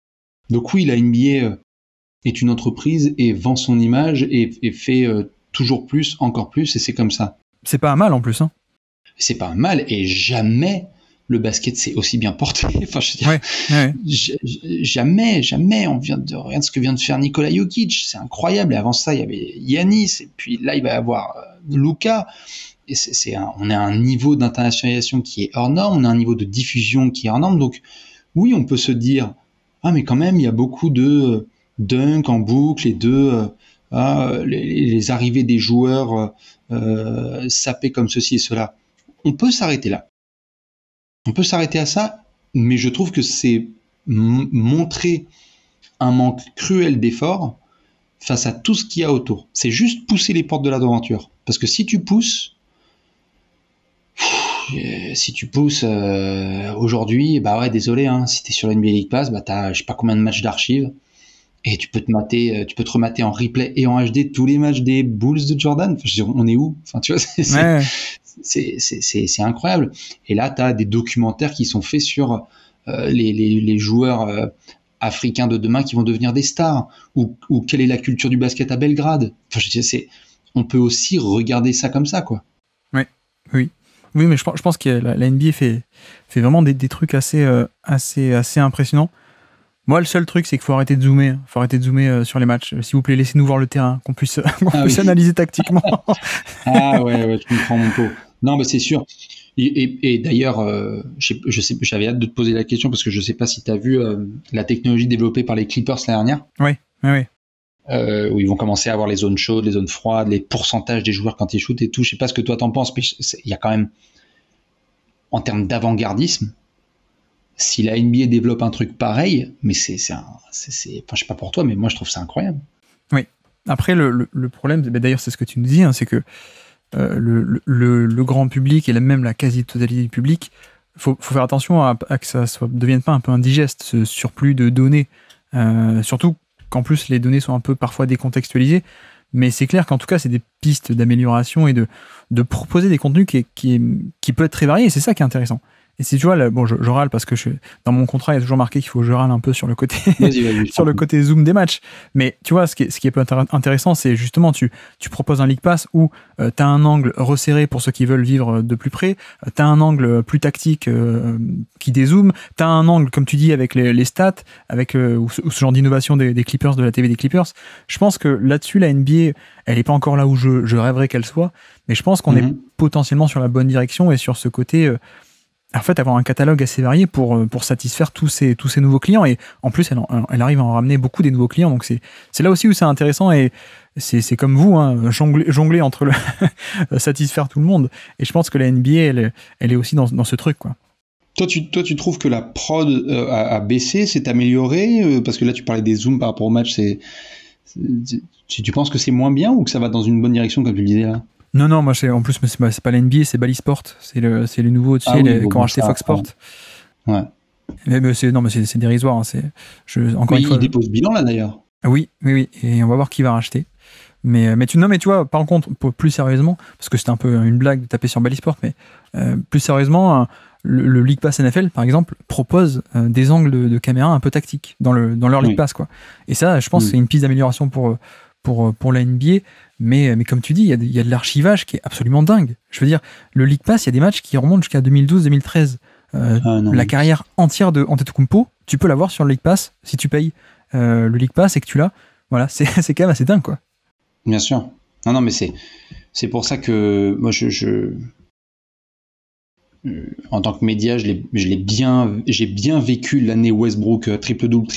Donc oui, la NBA est une entreprise et vend son image et fait toujours plus, encore plus, et c'est comme ça. C'est pas un mal en plus, hein. C'est pas un mal, et jamais le basket c'est aussi bien porté. Enfin, je veux dire, Ouais. jamais on vient de rien de ce que vient de faire Nikola Jokic, c'est incroyable. Et avant ça, il y avait Giannis, et puis là, il va y avoir Luka. Et on est à un niveau d'internationalisation qui est hors norme, on a un niveau de diffusion qui est hors norme. Donc, oui, on peut se dire, ah, mais quand même, il y a beaucoup de dunk en boucle et les arrivées des joueurs sapés comme ceci et cela. On peut s'arrêter là. On peut s'arrêter à ça, mais je trouve que c'est montrer un manque cruel d'effort face à tout ce qu'il y a autour. C'est juste pousser les portes de l'aventure. Parce que si tu pousses, aujourd'hui, bah ouais, désolé, hein, si t'es sur NBA League Pass, bah t'as je sais pas combien de matchs d'archives et tu peux te remater en replay et en HD tous les matchs des Bulls de Jordan. Enfin, je veux dire, on est où? Enfin, tu vois, c'est incroyable. Et là, t'as des documentaires qui sont faits sur les joueurs africains de demain qui vont devenir des stars, ou quelle est la culture du basket à Belgrade. Enfin, je veux dire, on peut aussi regarder ça comme ça, quoi. Oui, mais je pense que la NBA fait vraiment des trucs assez impressionnants. Moi, le seul truc, c'est qu'il faut arrêter de zoomer. Il faut arrêter de zoomer sur les matchs. S'il vous plaît, laissez-nous voir le terrain, qu'on puisse analyser tactiquement. Ah ouais, tu comprends mon pot. Non, mais c'est sûr. Et d'ailleurs, j'avais hâte de te poser la question parce que je sais pas si tu as vu la technologie développée par les Clippers l'année dernière. Oui. Où ils vont commencer à avoir les zones chaudes, les zones froides, les pourcentages des joueurs quand ils shootent et tout. Je sais pas ce que toi t'en penses, mais il y a quand même, en termes d'avant-gardisme, si la NBA développe un truc pareil, mais enfin, je sais pas pour toi, mais moi je trouve ça incroyable. Oui. Après, le problème, d'ailleurs, c'est ce que tu nous dis, hein, c'est que le grand public et même la quasi-totalité du public, faut faire attention à que ça devienne pas un peu indigeste, ce surplus de données. Surtout qu'en plus, les données sont un peu parfois décontextualisées. Mais c'est clair qu'en tout cas, c'est des pistes d'amélioration et de proposer des contenus qui peut être très variés. Et c'est ça qui est intéressant. Et si tu vois, je râle parce que dans mon contrat, il y a toujours marqué qu'il faut que je râle un peu sur le côté, sur le côté zoom des matchs. Mais tu vois, ce qui est peu intéressant, c'est justement, tu proposes un League Pass où tu as un angle resserré pour ceux qui veulent vivre de plus près, tu as un angle plus tactique qui dézoome, tu as un angle, comme tu dis, avec les stats, avec ou ce genre d'innovation des Clippers, de la TV des Clippers. Je pense que là-dessus, la NBA, elle n'est pas encore là où je rêverais qu'elle soit, mais je pense qu'on est potentiellement sur la bonne direction et sur ce côté... en fait, avoir un catalogue assez varié pour satisfaire tous ces nouveaux clients. Et en plus, elle arrive à en ramener beaucoup des nouveaux clients. Donc, c'est là aussi où c'est intéressant. Et c'est comme vous, hein, jongler entre satisfaire tout le monde. Et je pense que la NBA, elle est aussi dans ce truc, quoi. Toi, tu trouves que la prod a baissé, s'est améliorée? Parce que là, tu parlais des zooms par rapport au match. Tu penses que c'est moins bien ou que ça va dans une bonne direction, comme tu le disais là? Non, moi, en plus, c'est pas la NBA, c'est Bally Sport. C'est le nouveau, tu sais, qui ont racheté Fox Sport. Ouais. Mais c'est dérisoire. Hein, encore une fois. Il dépose bilan, là, d'ailleurs. Oui. Et on va voir qui va racheter. Mais tu vois, par contre, plus sérieusement, parce que c'était un peu une blague de taper sur Bally Sport, mais plus sérieusement, le League Pass NFL, par exemple, propose des angles de caméra un peu tactiques dans leur League Pass, quoi. Et ça, je pense que c'est une piste d'amélioration pour la NBA. Mais comme tu dis, il y a de l'archivage qui est absolument dingue. Je veux dire, le League Pass, il y a des matchs qui remontent jusqu'à 2012-2013. La carrière entière de Antetokounmpo, tu peux l'avoir sur le League Pass si tu payes le League Pass et que tu l'as. Voilà, c'est quand même assez dingue, quoi. Bien sûr. Non, mais c'est pour ça que moi, en tant que média, j'ai bien vécu l'année Westbrook, triple-double,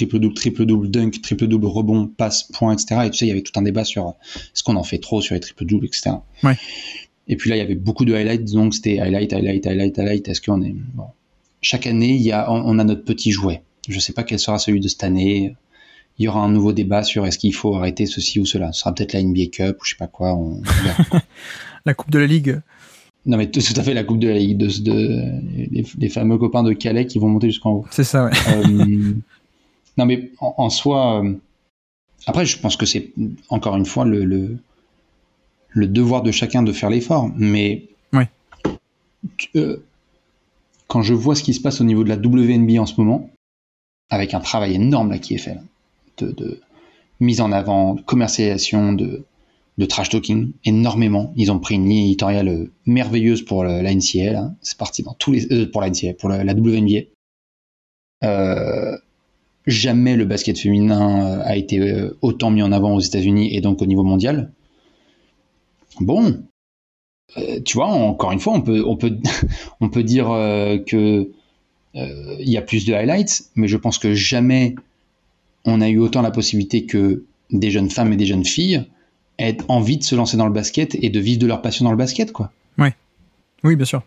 dunk, triple-double, rebond, passe, point, etc. Et tu sais, il y avait tout un débat sur ce qu'on en fait trop sur les triple-doubles, etc. Ouais. Et puis là, il y avait beaucoup de highlights, donc c'était highlight. Est-ce qu'on est... Bon. Chaque année, on a notre petit jouet. Je ne sais pas quel sera celui de cette année. Il y aura un nouveau débat sur est-ce qu'il faut arrêter ceci ou cela. Ce sera peut-être la NBA Cup ou je sais pas quoi. La Coupe de la Ligue. Non, mais tout à fait, la Coupe de la Ligue, les fameux copains de Calais qui vont monter jusqu'en haut. C'est ça, ouais. Non, mais en soi... après, je pense que c'est, encore une fois, le devoir de chacun de faire l'effort. Mais quand je vois ce qui se passe au niveau de la WNBA en ce moment, avec un travail énorme là qui est fait, de mise en avant, de commercialisation, de trash talking, énormément. Ils ont pris une ligne éditoriale merveilleuse pour la NCAA, là. C'est parti dans tous les pour la NCAA, pour la WNBA. Jamais le basket féminin a été autant mis en avant aux États-Unis et donc au niveau mondial. Bon, tu vois, encore une fois, on peut dire que il y a plus de highlights, mais je pense que jamais on a eu autant la possibilité que des jeunes femmes et des jeunes filles aient envie de se lancer dans le basket et de vivre de leur passion dans le basket, quoi. Ouais. Oui, bien sûr.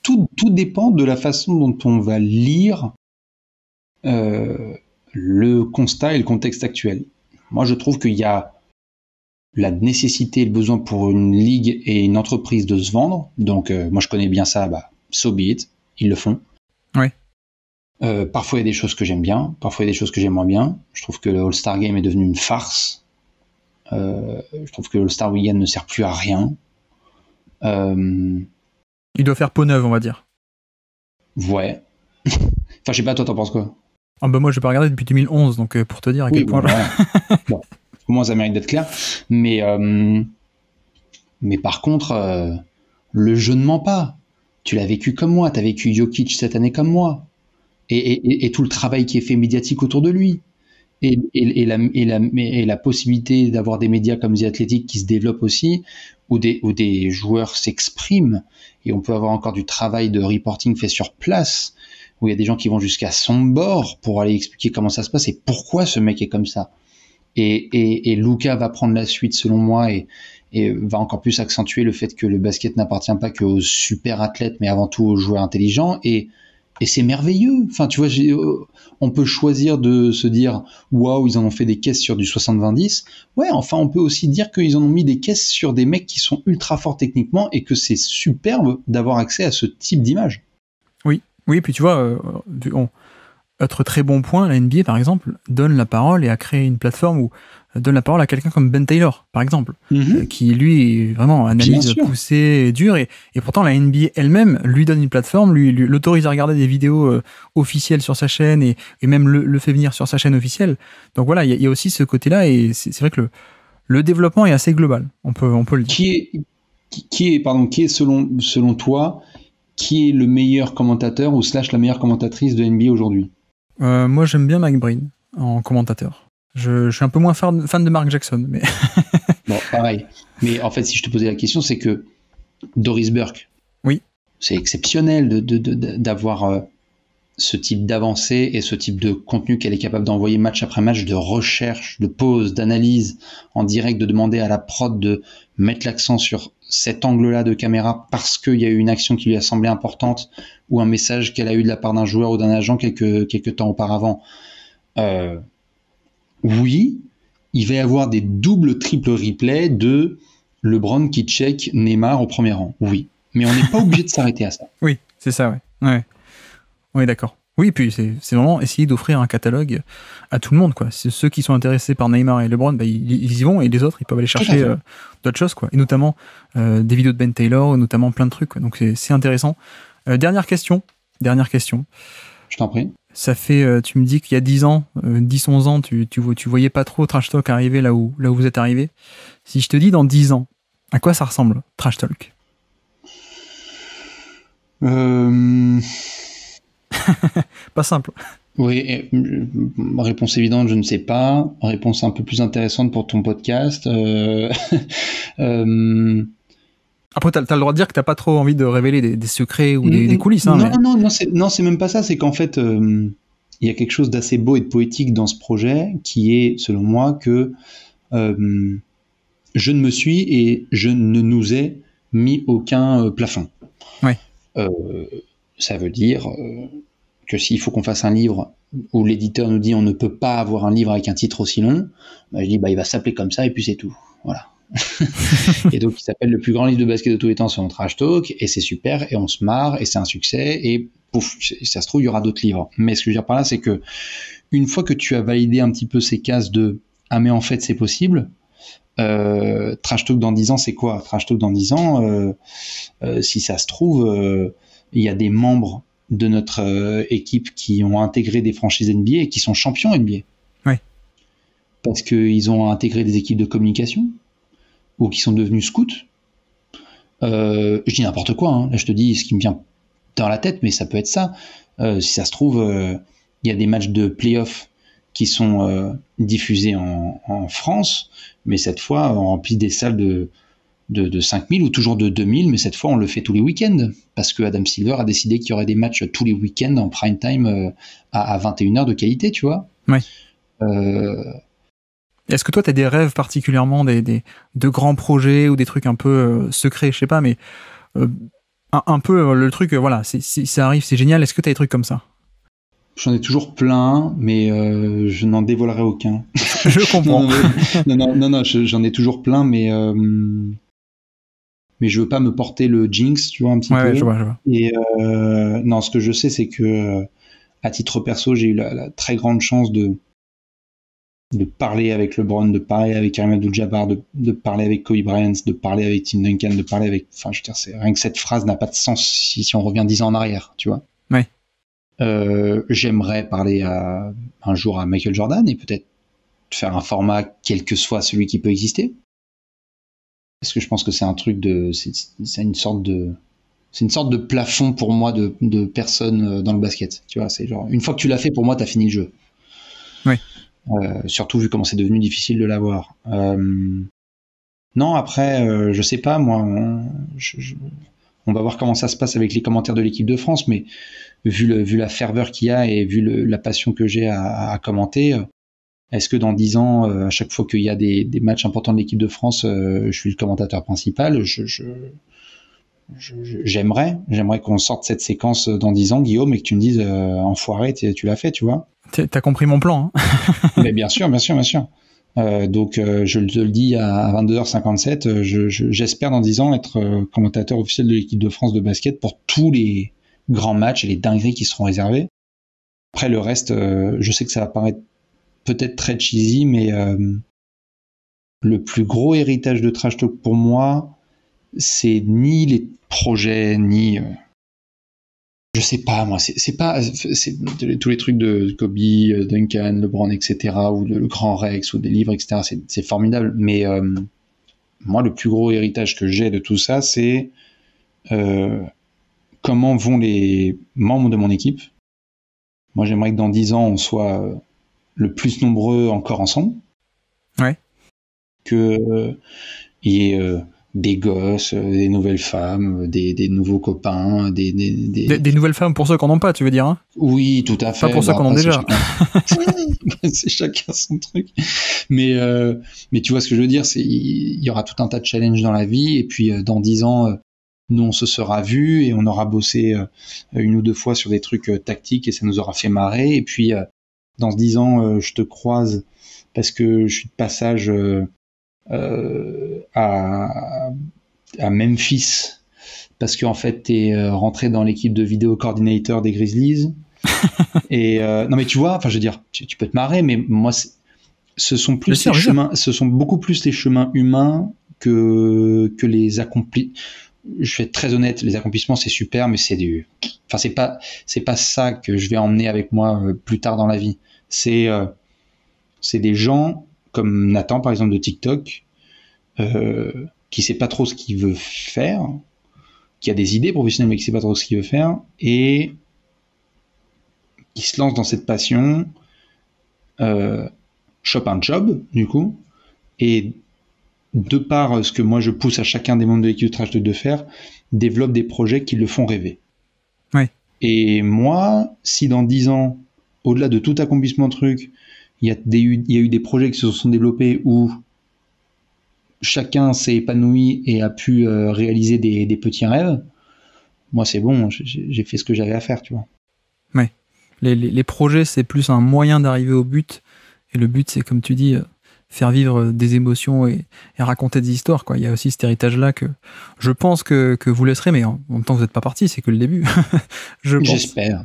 Tout dépend de la façon dont on va lire le constat et le contexte actuel. Moi, je trouve qu'il y a la nécessité et le besoin pour une ligue et une entreprise de se vendre. Donc, moi, je connais bien ça, so be it, ils le font. Ouais. Parfois, il y a des choses que j'aime bien, parfois, il y a des choses que j'aime moins bien. Je trouve que le All-Star Game est devenu une farce. Je trouve que le All-Star Weekend ne sert plus à rien. Il doit faire peau neuve, on va dire. Ouais. Enfin, je sais pas, toi, t'en penses quoi? Ah bah moi, je n'ai pas regardé depuis 2011, donc pour te dire à quel point... Bon, au moins, ça mérite d'être clair. Mais par contre, le jeu ne ment pas. Tu l'as vécu comme moi, tu as vécu Jokic cette année comme moi. Et tout le travail qui est fait médiatique autour de lui. Et la possibilité d'avoir des médias comme The Athletic qui se développent aussi, où des joueurs s'expriment, et on peut avoir encore du travail de reporting fait sur place, où il y a des gens qui vont jusqu'à son bord pour aller expliquer comment ça se passe et pourquoi ce mec est comme ça. Et Luka va prendre la suite selon moi et va encore plus accentuer le fait que le basket n'appartient pas qu'aux super athlètes mais avant tout aux joueurs intelligents et c'est merveilleux. Enfin, tu vois, on peut choisir de se dire waouh, ils en ont fait des caisses sur du 70. Ouais, enfin, on peut aussi dire qu'ils en ont mis des caisses sur des mecs qui sont ultra forts techniquement et que c'est superbe d'avoir accès à ce type d'image. Oui, puis tu vois, autre très bon point, la NBA par exemple donne la parole et a créé une plateforme où donne la parole à quelqu'un comme Ben Taylor par exemple, qui lui est vraiment analyse poussée et dure et pourtant la NBA elle-même lui donne une plateforme, lui l'autorise à regarder des vidéos officielles sur sa chaîne et même le fait venir sur sa chaîne officielle. Donc voilà, il y a aussi ce côté-là et c'est vrai que le développement est assez global, on peut le dire. Qui est selon toi, qui est le meilleur commentateur ou / la meilleure commentatrice de NBA aujourd'hui? Moi, j'aime bien Mike Breen en commentateur. Je suis un peu moins fan de Mark Jackson, mais... Bon, pareil. Mais en fait, si je te posais la question, c'est que Doris Burke, oui, c'est exceptionnel d'avoir ce type d'avancée et ce type de contenu qu'elle est capable d'envoyer match après match, de recherche, de pause, d'analyse en direct, de demander à la prod de mettre l'accent sur cet angle-là de caméra parce qu'il y a eu une action qui lui a semblé importante ou un message qu'elle a eu de la part d'un joueur ou d'un agent quelques temps auparavant. Oui, il va y avoir des doubles, triples replays de LeBron qui check Neymar au premier rang. Oui, mais on n'est pas obligé de s'arrêter à ça. Oui, c'est ça, ouais. Oui, d'accord. Oui, puis c'est vraiment essayer d'offrir un catalogue à tout le monde, quoi. C'est ceux qui sont intéressés par Neymar et LeBron, ils y vont, et les autres, ils peuvent aller chercher d'autres choses, quoi. Et notamment des vidéos de Ben Taylor, notamment plein de trucs, quoi. Donc c'est intéressant. Dernière question. Je t'en prie. Ça fait, tu me dis qu'il y a 10 ans, 10-11 ans, tu voyais pas trop Trash Talk arriver là où vous êtes arrivé. Si je te dis dans 10 ans, à quoi ça ressemble, Trash Talk? Pas simple. Oui, réponse évidente, je ne sais pas. Réponse un peu plus intéressante pour ton podcast. Après, t'as le droit de dire que t'as pas trop envie de révéler des secrets ou des coulisses. Hein, non, c'est même pas ça. C'est qu'en fait, il y a quelque chose d'assez beau et de poétique dans ce projet qui est, selon moi, que je ne me suis et je ne nous ai mis aucun plafond. Ouais. Ça veut dire que s'il faut qu'on fasse un livre où l'éditeur nous dit on ne peut pas avoir un livre avec un titre aussi long, je dis il va s'appeler comme ça et puis c'est tout. Voilà. Et donc il s'appelle le plus grand livre de basket de tous les temps sur Trash Talk et c'est super et on se marre et c'est un succès et pouf, ça se trouve il y aura d'autres livres. Mais ce que je veux dire par là c'est que une fois que tu as validé un petit peu ces cases de ah mais en fait c'est possible, Trash Talk dans 10 ans c'est quoi? Trash Talk dans 10 ans si ça se trouve il y a des membres de notre équipe qui ont intégré des franchises NBA et qui sont champions NBA. Ouais. Parce qu'ils ont intégré des équipes de communication, ou qui sont devenus scouts. Je dis n'importe quoi, hein. Là je te dis ce qui me vient dans la tête, mais ça peut être ça. Si ça se trouve, il y a des matchs de play-off qui sont diffusés en France, mais cette fois on remplit des salles de 5000 ou toujours de 2000, mais cette fois on le fait tous les week-ends, parce que Adam Silver a décidé qu'il y aurait des matchs tous les week-ends en prime time à 21h de qualité, tu vois. Ouais. Est-ce que toi tu as des rêves particulièrement, de grands projets ou des trucs un peu secrets, je sais pas, mais un peu le truc, voilà, si ça arrive, c'est génial. Est-ce que tu as des trucs comme ça? J'en ai toujours plein, mais je n'en dévoilerai aucun. Je comprends. non, j'en ai toujours plein, mais je veux pas me porter le jinx, tu vois, un petit peu. Ouais, je vois. Et non, ce que je sais, c'est que à titre perso, j'ai eu la très grande chance de parler avec LeBron, de parler avec Kareem Abdul-Jabbar, de parler avec Kobe Bryant, de parler avec Tim Duncan, de parler avec... Enfin, je veux dire, rien que cette phrase n'a pas de sens si on revient 10 ans en arrière, tu vois. Ouais. J'aimerais parler un jour à Michael Jordan et peut-être faire un format quel que soit celui qui peut exister. Parce que je pense que c'est un truc c'est une sorte de plafond pour moi de personnes dans le basket. Tu vois, c'est genre, une fois que tu l'as fait, pour moi, t'as fini le jeu. Oui. Surtout vu comment c'est devenu difficile de l'avoir. Non, après, je sais pas, moi, on va voir comment ça se passe avec les commentaires de l'équipe de France, mais vu la ferveur qu'il y a et vu la passion que j'ai à commenter, est-ce que dans 10 ans, à chaque fois qu'il y a des matchs importants de l'équipe de France, je suis le commentateur principal? J'aimerais qu'on sorte cette séquence dans 10 ans, Guillaume, et que tu me dises enfoiré, tu l'as fait, tu vois. T'as compris mon plan, hein. Mais bien sûr. Donc je te le dis à 22h57, j'espère dans 10 ans être commentateur officiel de l'équipe de France de basket pour tous les grands matchs et les dingueries qui seront réservés. Après le reste, je sais que ça va paraître peut-être très cheesy, mais le plus gros héritage de Trash Talk pour moi, c'est ni les projets, ni... je sais pas, moi, c'est tous les trucs de Kobe, Duncan, LeBron, etc., ou le Grand Rex, ou des livres, etc., c'est formidable, mais moi, le plus gros héritage que j'ai de tout ça, c'est comment vont les membres de mon équipe. Moi, j'aimerais que dans 10 ans, on soit le plus nombreux encore ensemble. Ouais. Que y ait des gosses, des nouvelles femmes, des nouveaux copains, des nouvelles femmes pour ceux qu'on n'en pas, tu veux dire, hein? Oui, tout à fait. Pas pour ceux qu'on en déjà. C'est chacun son truc. Mais tu vois ce que je veux dire, il y aura tout un tas de challenges dans la vie, et puis dans 10 ans, nous on se sera vus et on aura bossé une ou deux fois sur des trucs tactiques et ça nous aura fait marrer. Et puis dans 10 ans, je te croise parce que je suis de passage à Memphis, parce qu'en fait t'es rentré dans l'équipe de vidéo coordinator des Grizzlies. Et non mais tu vois, enfin je veux dire, tu peux te marrer, mais moi ce sont beaucoup plus les chemins humains que les accomplis. Je vais être très honnête, les accomplissements c'est super, mais c'est pas ça que je vais emmener avec moi plus tard dans la vie. C'est des gens comme Nathan par exemple de TikTok, qui sait pas trop ce qu'il veut faire, qui a des idées professionnelles mais qui sait pas trop ce qu'il veut faire, et qui se lance dans cette passion, chope un job du coup, et de par ce que moi je pousse à chacun des membres de l'équipe de Trash Talk de faire, développe des projets qui le font rêver. Ouais. Et moi, si dans 10 ans, au-delà de tout accomplissement de truc, il y a eu des projets qui se sont développés où chacun s'est épanoui et a pu réaliser des petits rêves, moi c'est bon, j'ai fait ce que j'avais à faire, tu vois. Ouais. Les projets, c'est plus un moyen d'arriver au but, et le but, c'est comme tu dis, faire vivre des émotions et raconter des histoires, quoi. Il y a aussi cet héritage-là que je pense que vous laisserez, mais en même temps, vous n'êtes pas parti, c'est que le début. J'espère.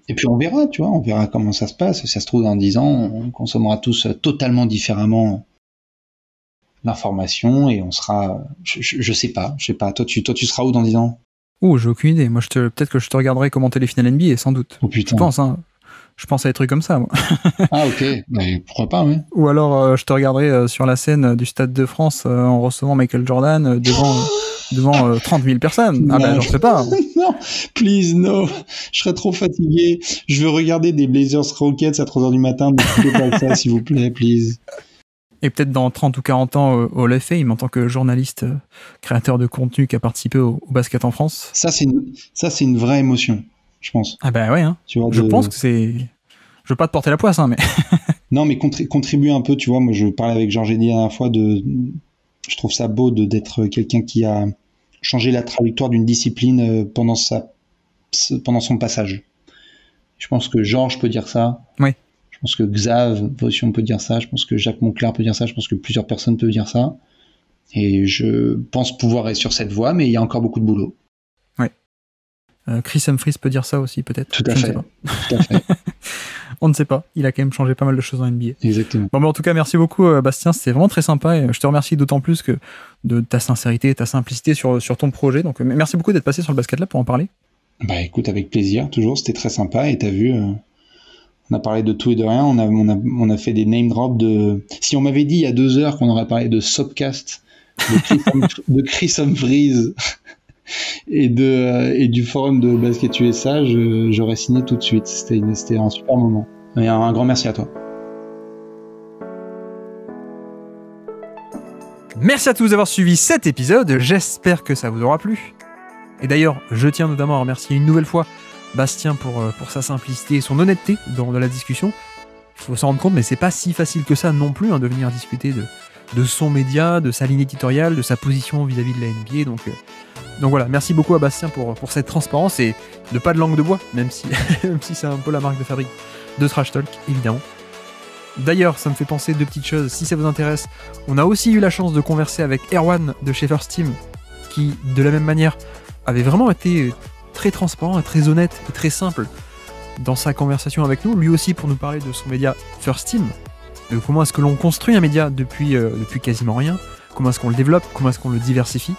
Et puis on verra, tu vois, on verra comment ça se passe. Si ça se trouve, dans 10 ans, on consommera tous totalement différemment l'information et on sera... Je sais pas. Toi, tu seras où dans 10 ans? J'ai aucune idée. Moi, peut-être que je te regarderai commenter les finales NBA, sans doute. Oh putain. Je pense, hein. Je pense à des trucs comme ça, moi. Ah, ok. Mais pourquoi pas, ouais. Ou alors, je te regarderai sur la scène du Stade de France en recevant Michael Jordan devant 30 000 personnes. Ah, j'en sais pas. Non, please, no. Je serais trop fatigué. Je veux regarder des Blazers Rockets à 3h du matin. Ne faites pas ça, s'il vous plaît, please. Et peut-être dans 30 ou 40 ans au Hall of Fame, en tant que journaliste, créateur de contenu qui a participé au basket en France. Ça, c'est une vraie émotion, je pense. Ah ouais, hein. Tu vois, je pense que c'est... Je veux pas te porter la poisse, hein, mais... Non, mais contribuer un peu, tu vois. Moi, je parlais avec Georges Eddy la dernière fois je trouve ça beau d'être quelqu'un qui a changé la trajectoire d'une discipline pendant son passage. Je pense que Georges peut dire ça. Oui. Je pense que Xav Potion peut dire ça. Je pense que Jacques Monclar peut dire ça. Je pense que plusieurs personnes peuvent dire ça. Et je pense pouvoir être sur cette voie, mais il y a encore beaucoup de boulot. Oui. Chris Humphries peut dire ça aussi, peut-être. Tout à fait. On ne sait pas. Il a quand même changé pas mal de choses en NBA. Exactement. Bon, mais en tout cas, merci beaucoup, Bastien. C'était vraiment très sympa et je te remercie d'autant plus que de ta sincérité et ta simplicité sur ton projet. Donc, merci beaucoup d'être passé sur le Basket Lab pour en parler. Bah, écoute, avec plaisir, toujours. C'était très sympa et t'as vu, on a parlé de tout et de rien. On a fait des name drops Si on m'avait dit il y a 2 heures qu'on aurait parlé de Sopcast, de Chris Humphries et du forum de Basket USA, j'aurais signé tout de suite. C'était un super moment. Et un grand merci à toi. Merci à tous d'avoir suivi cet épisode. J'espère que ça vous aura plu. Et d'ailleurs, je tiens notamment à remercier une nouvelle fois Bastien pour sa simplicité et son honnêteté dans la discussion. Il faut s'en rendre compte, mais c'est pas si facile que ça non plus de venir discuter de son média, de sa ligne éditoriale, de sa position vis-à-vis de la NBA. Donc voilà, merci beaucoup à Bastien pour cette transparence et de pas de langue de bois, même si c'est un peu la marque de fabrique de Trash Talk, évidemment. D'ailleurs, ça me fait penser 2 petites choses, si ça vous intéresse. On a aussi eu la chance de converser avec Erwan de chez First Team, qui, de la même manière, avait vraiment été très transparent, très honnête et très simple dans sa conversation avec nous, lui aussi pour nous parler de son média First Team, de comment est-ce que l'on construit un média depuis quasiment rien, comment est-ce qu'on le développe, comment est-ce qu'on le diversifie.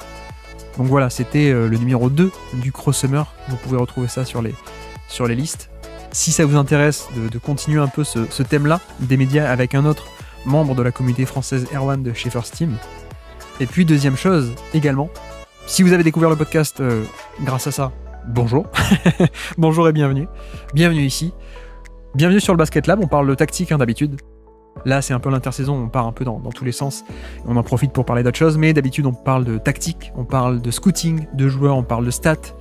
Donc voilà, c'était le numéro 2 du Crossover, vous pouvez retrouver ça sur les listes. Si ça vous intéresse de continuer un peu ce thème-là, des médias avec un autre membre de la communauté française Erwan de chez First Team. Et puis deuxième chose, également, si vous avez découvert le podcast grâce à ça, bonjour. Bonjour et bienvenue. Bienvenue ici. Bienvenue sur le Basket Lab, on parle de tactique d'habitude. Là, c'est un peu l'intersaison, on part un peu dans tous les sens. On en profite pour parler d'autres choses, mais d'habitude, on parle de tactique, on parle de scouting de joueurs, on parle de stats.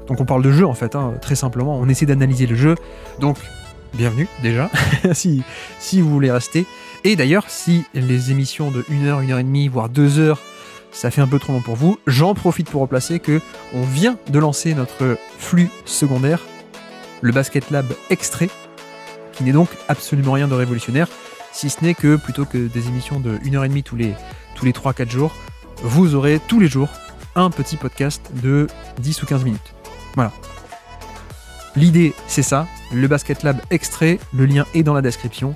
Donc on parle de jeu, en fait, très simplement. On essaie d'analyser le jeu. Donc, bienvenue, déjà, si vous voulez rester. Et d'ailleurs, si les émissions de 1h, 1h30, voire 2 heures, ça fait un peu trop long pour vous, j'en profite pour replacer que on vient de lancer notre flux secondaire, le Basket Lab Extrait, qui n'est donc absolument rien de révolutionnaire, si ce n'est que plutôt que des émissions de 1h30 tous les 3-4 jours, vous aurez tous les jours un petit podcast de 10 ou 15 minutes. Voilà. L'idée, c'est ça, le Basket Lab Extrait, le lien est dans la description.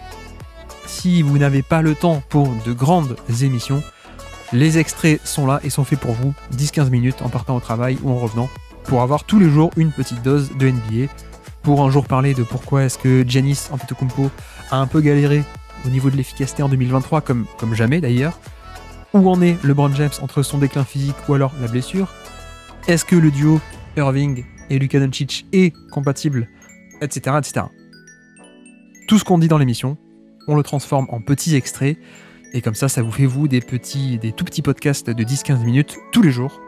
Si vous n'avez pas le temps pour de grandes émissions, les extraits sont là et sont faits pour vous, 10-15 minutes en partant au travail ou en revenant, pour avoir tous les jours une petite dose de NBA, pour un jour parler de pourquoi est-ce que Giannis Antetokounmpo a un peu galéré au niveau de l'efficacité en 2023, comme jamais d'ailleurs, où en est LeBron James entre son déclin physique ou alors la blessure, est-ce que le duo Irving et Luka Doncic est compatible, etc., etc. Tout ce qu'on dit dans l'émission, on le transforme en petits extraits, et comme ça vous fait des tout petits podcasts de 10-15 minutes tous les jours.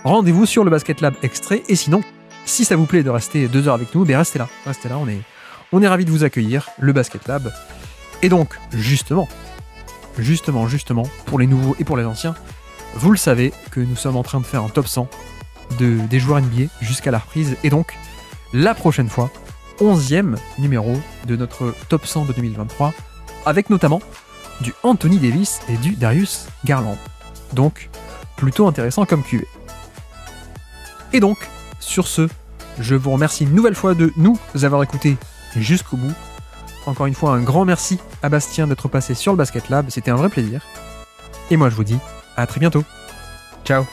Rendez-vous sur le Basket Lab Extrait, et sinon, si ça vous plaît de rester 2 heures avec nous, restez là, on est ravis de vous accueillir, le Basket Lab. Et donc, justement, pour les nouveaux et pour les anciens, vous le savez que nous sommes en train de faire un top 100 des joueurs NBA jusqu'à la reprise, et donc, la prochaine fois, 11e numéro de notre top 100 de 2023, avec notamment du Anthony Davis et du Darius Garland. Donc, plutôt intéressant comme QV. Et donc, sur ce, je vous remercie une nouvelle fois de nous avoir écoutés jusqu'au bout. Encore une fois, un grand merci à Bastien d'être passé sur le Basket Lab, c'était un vrai plaisir. Et moi je vous dis à très bientôt. Ciao.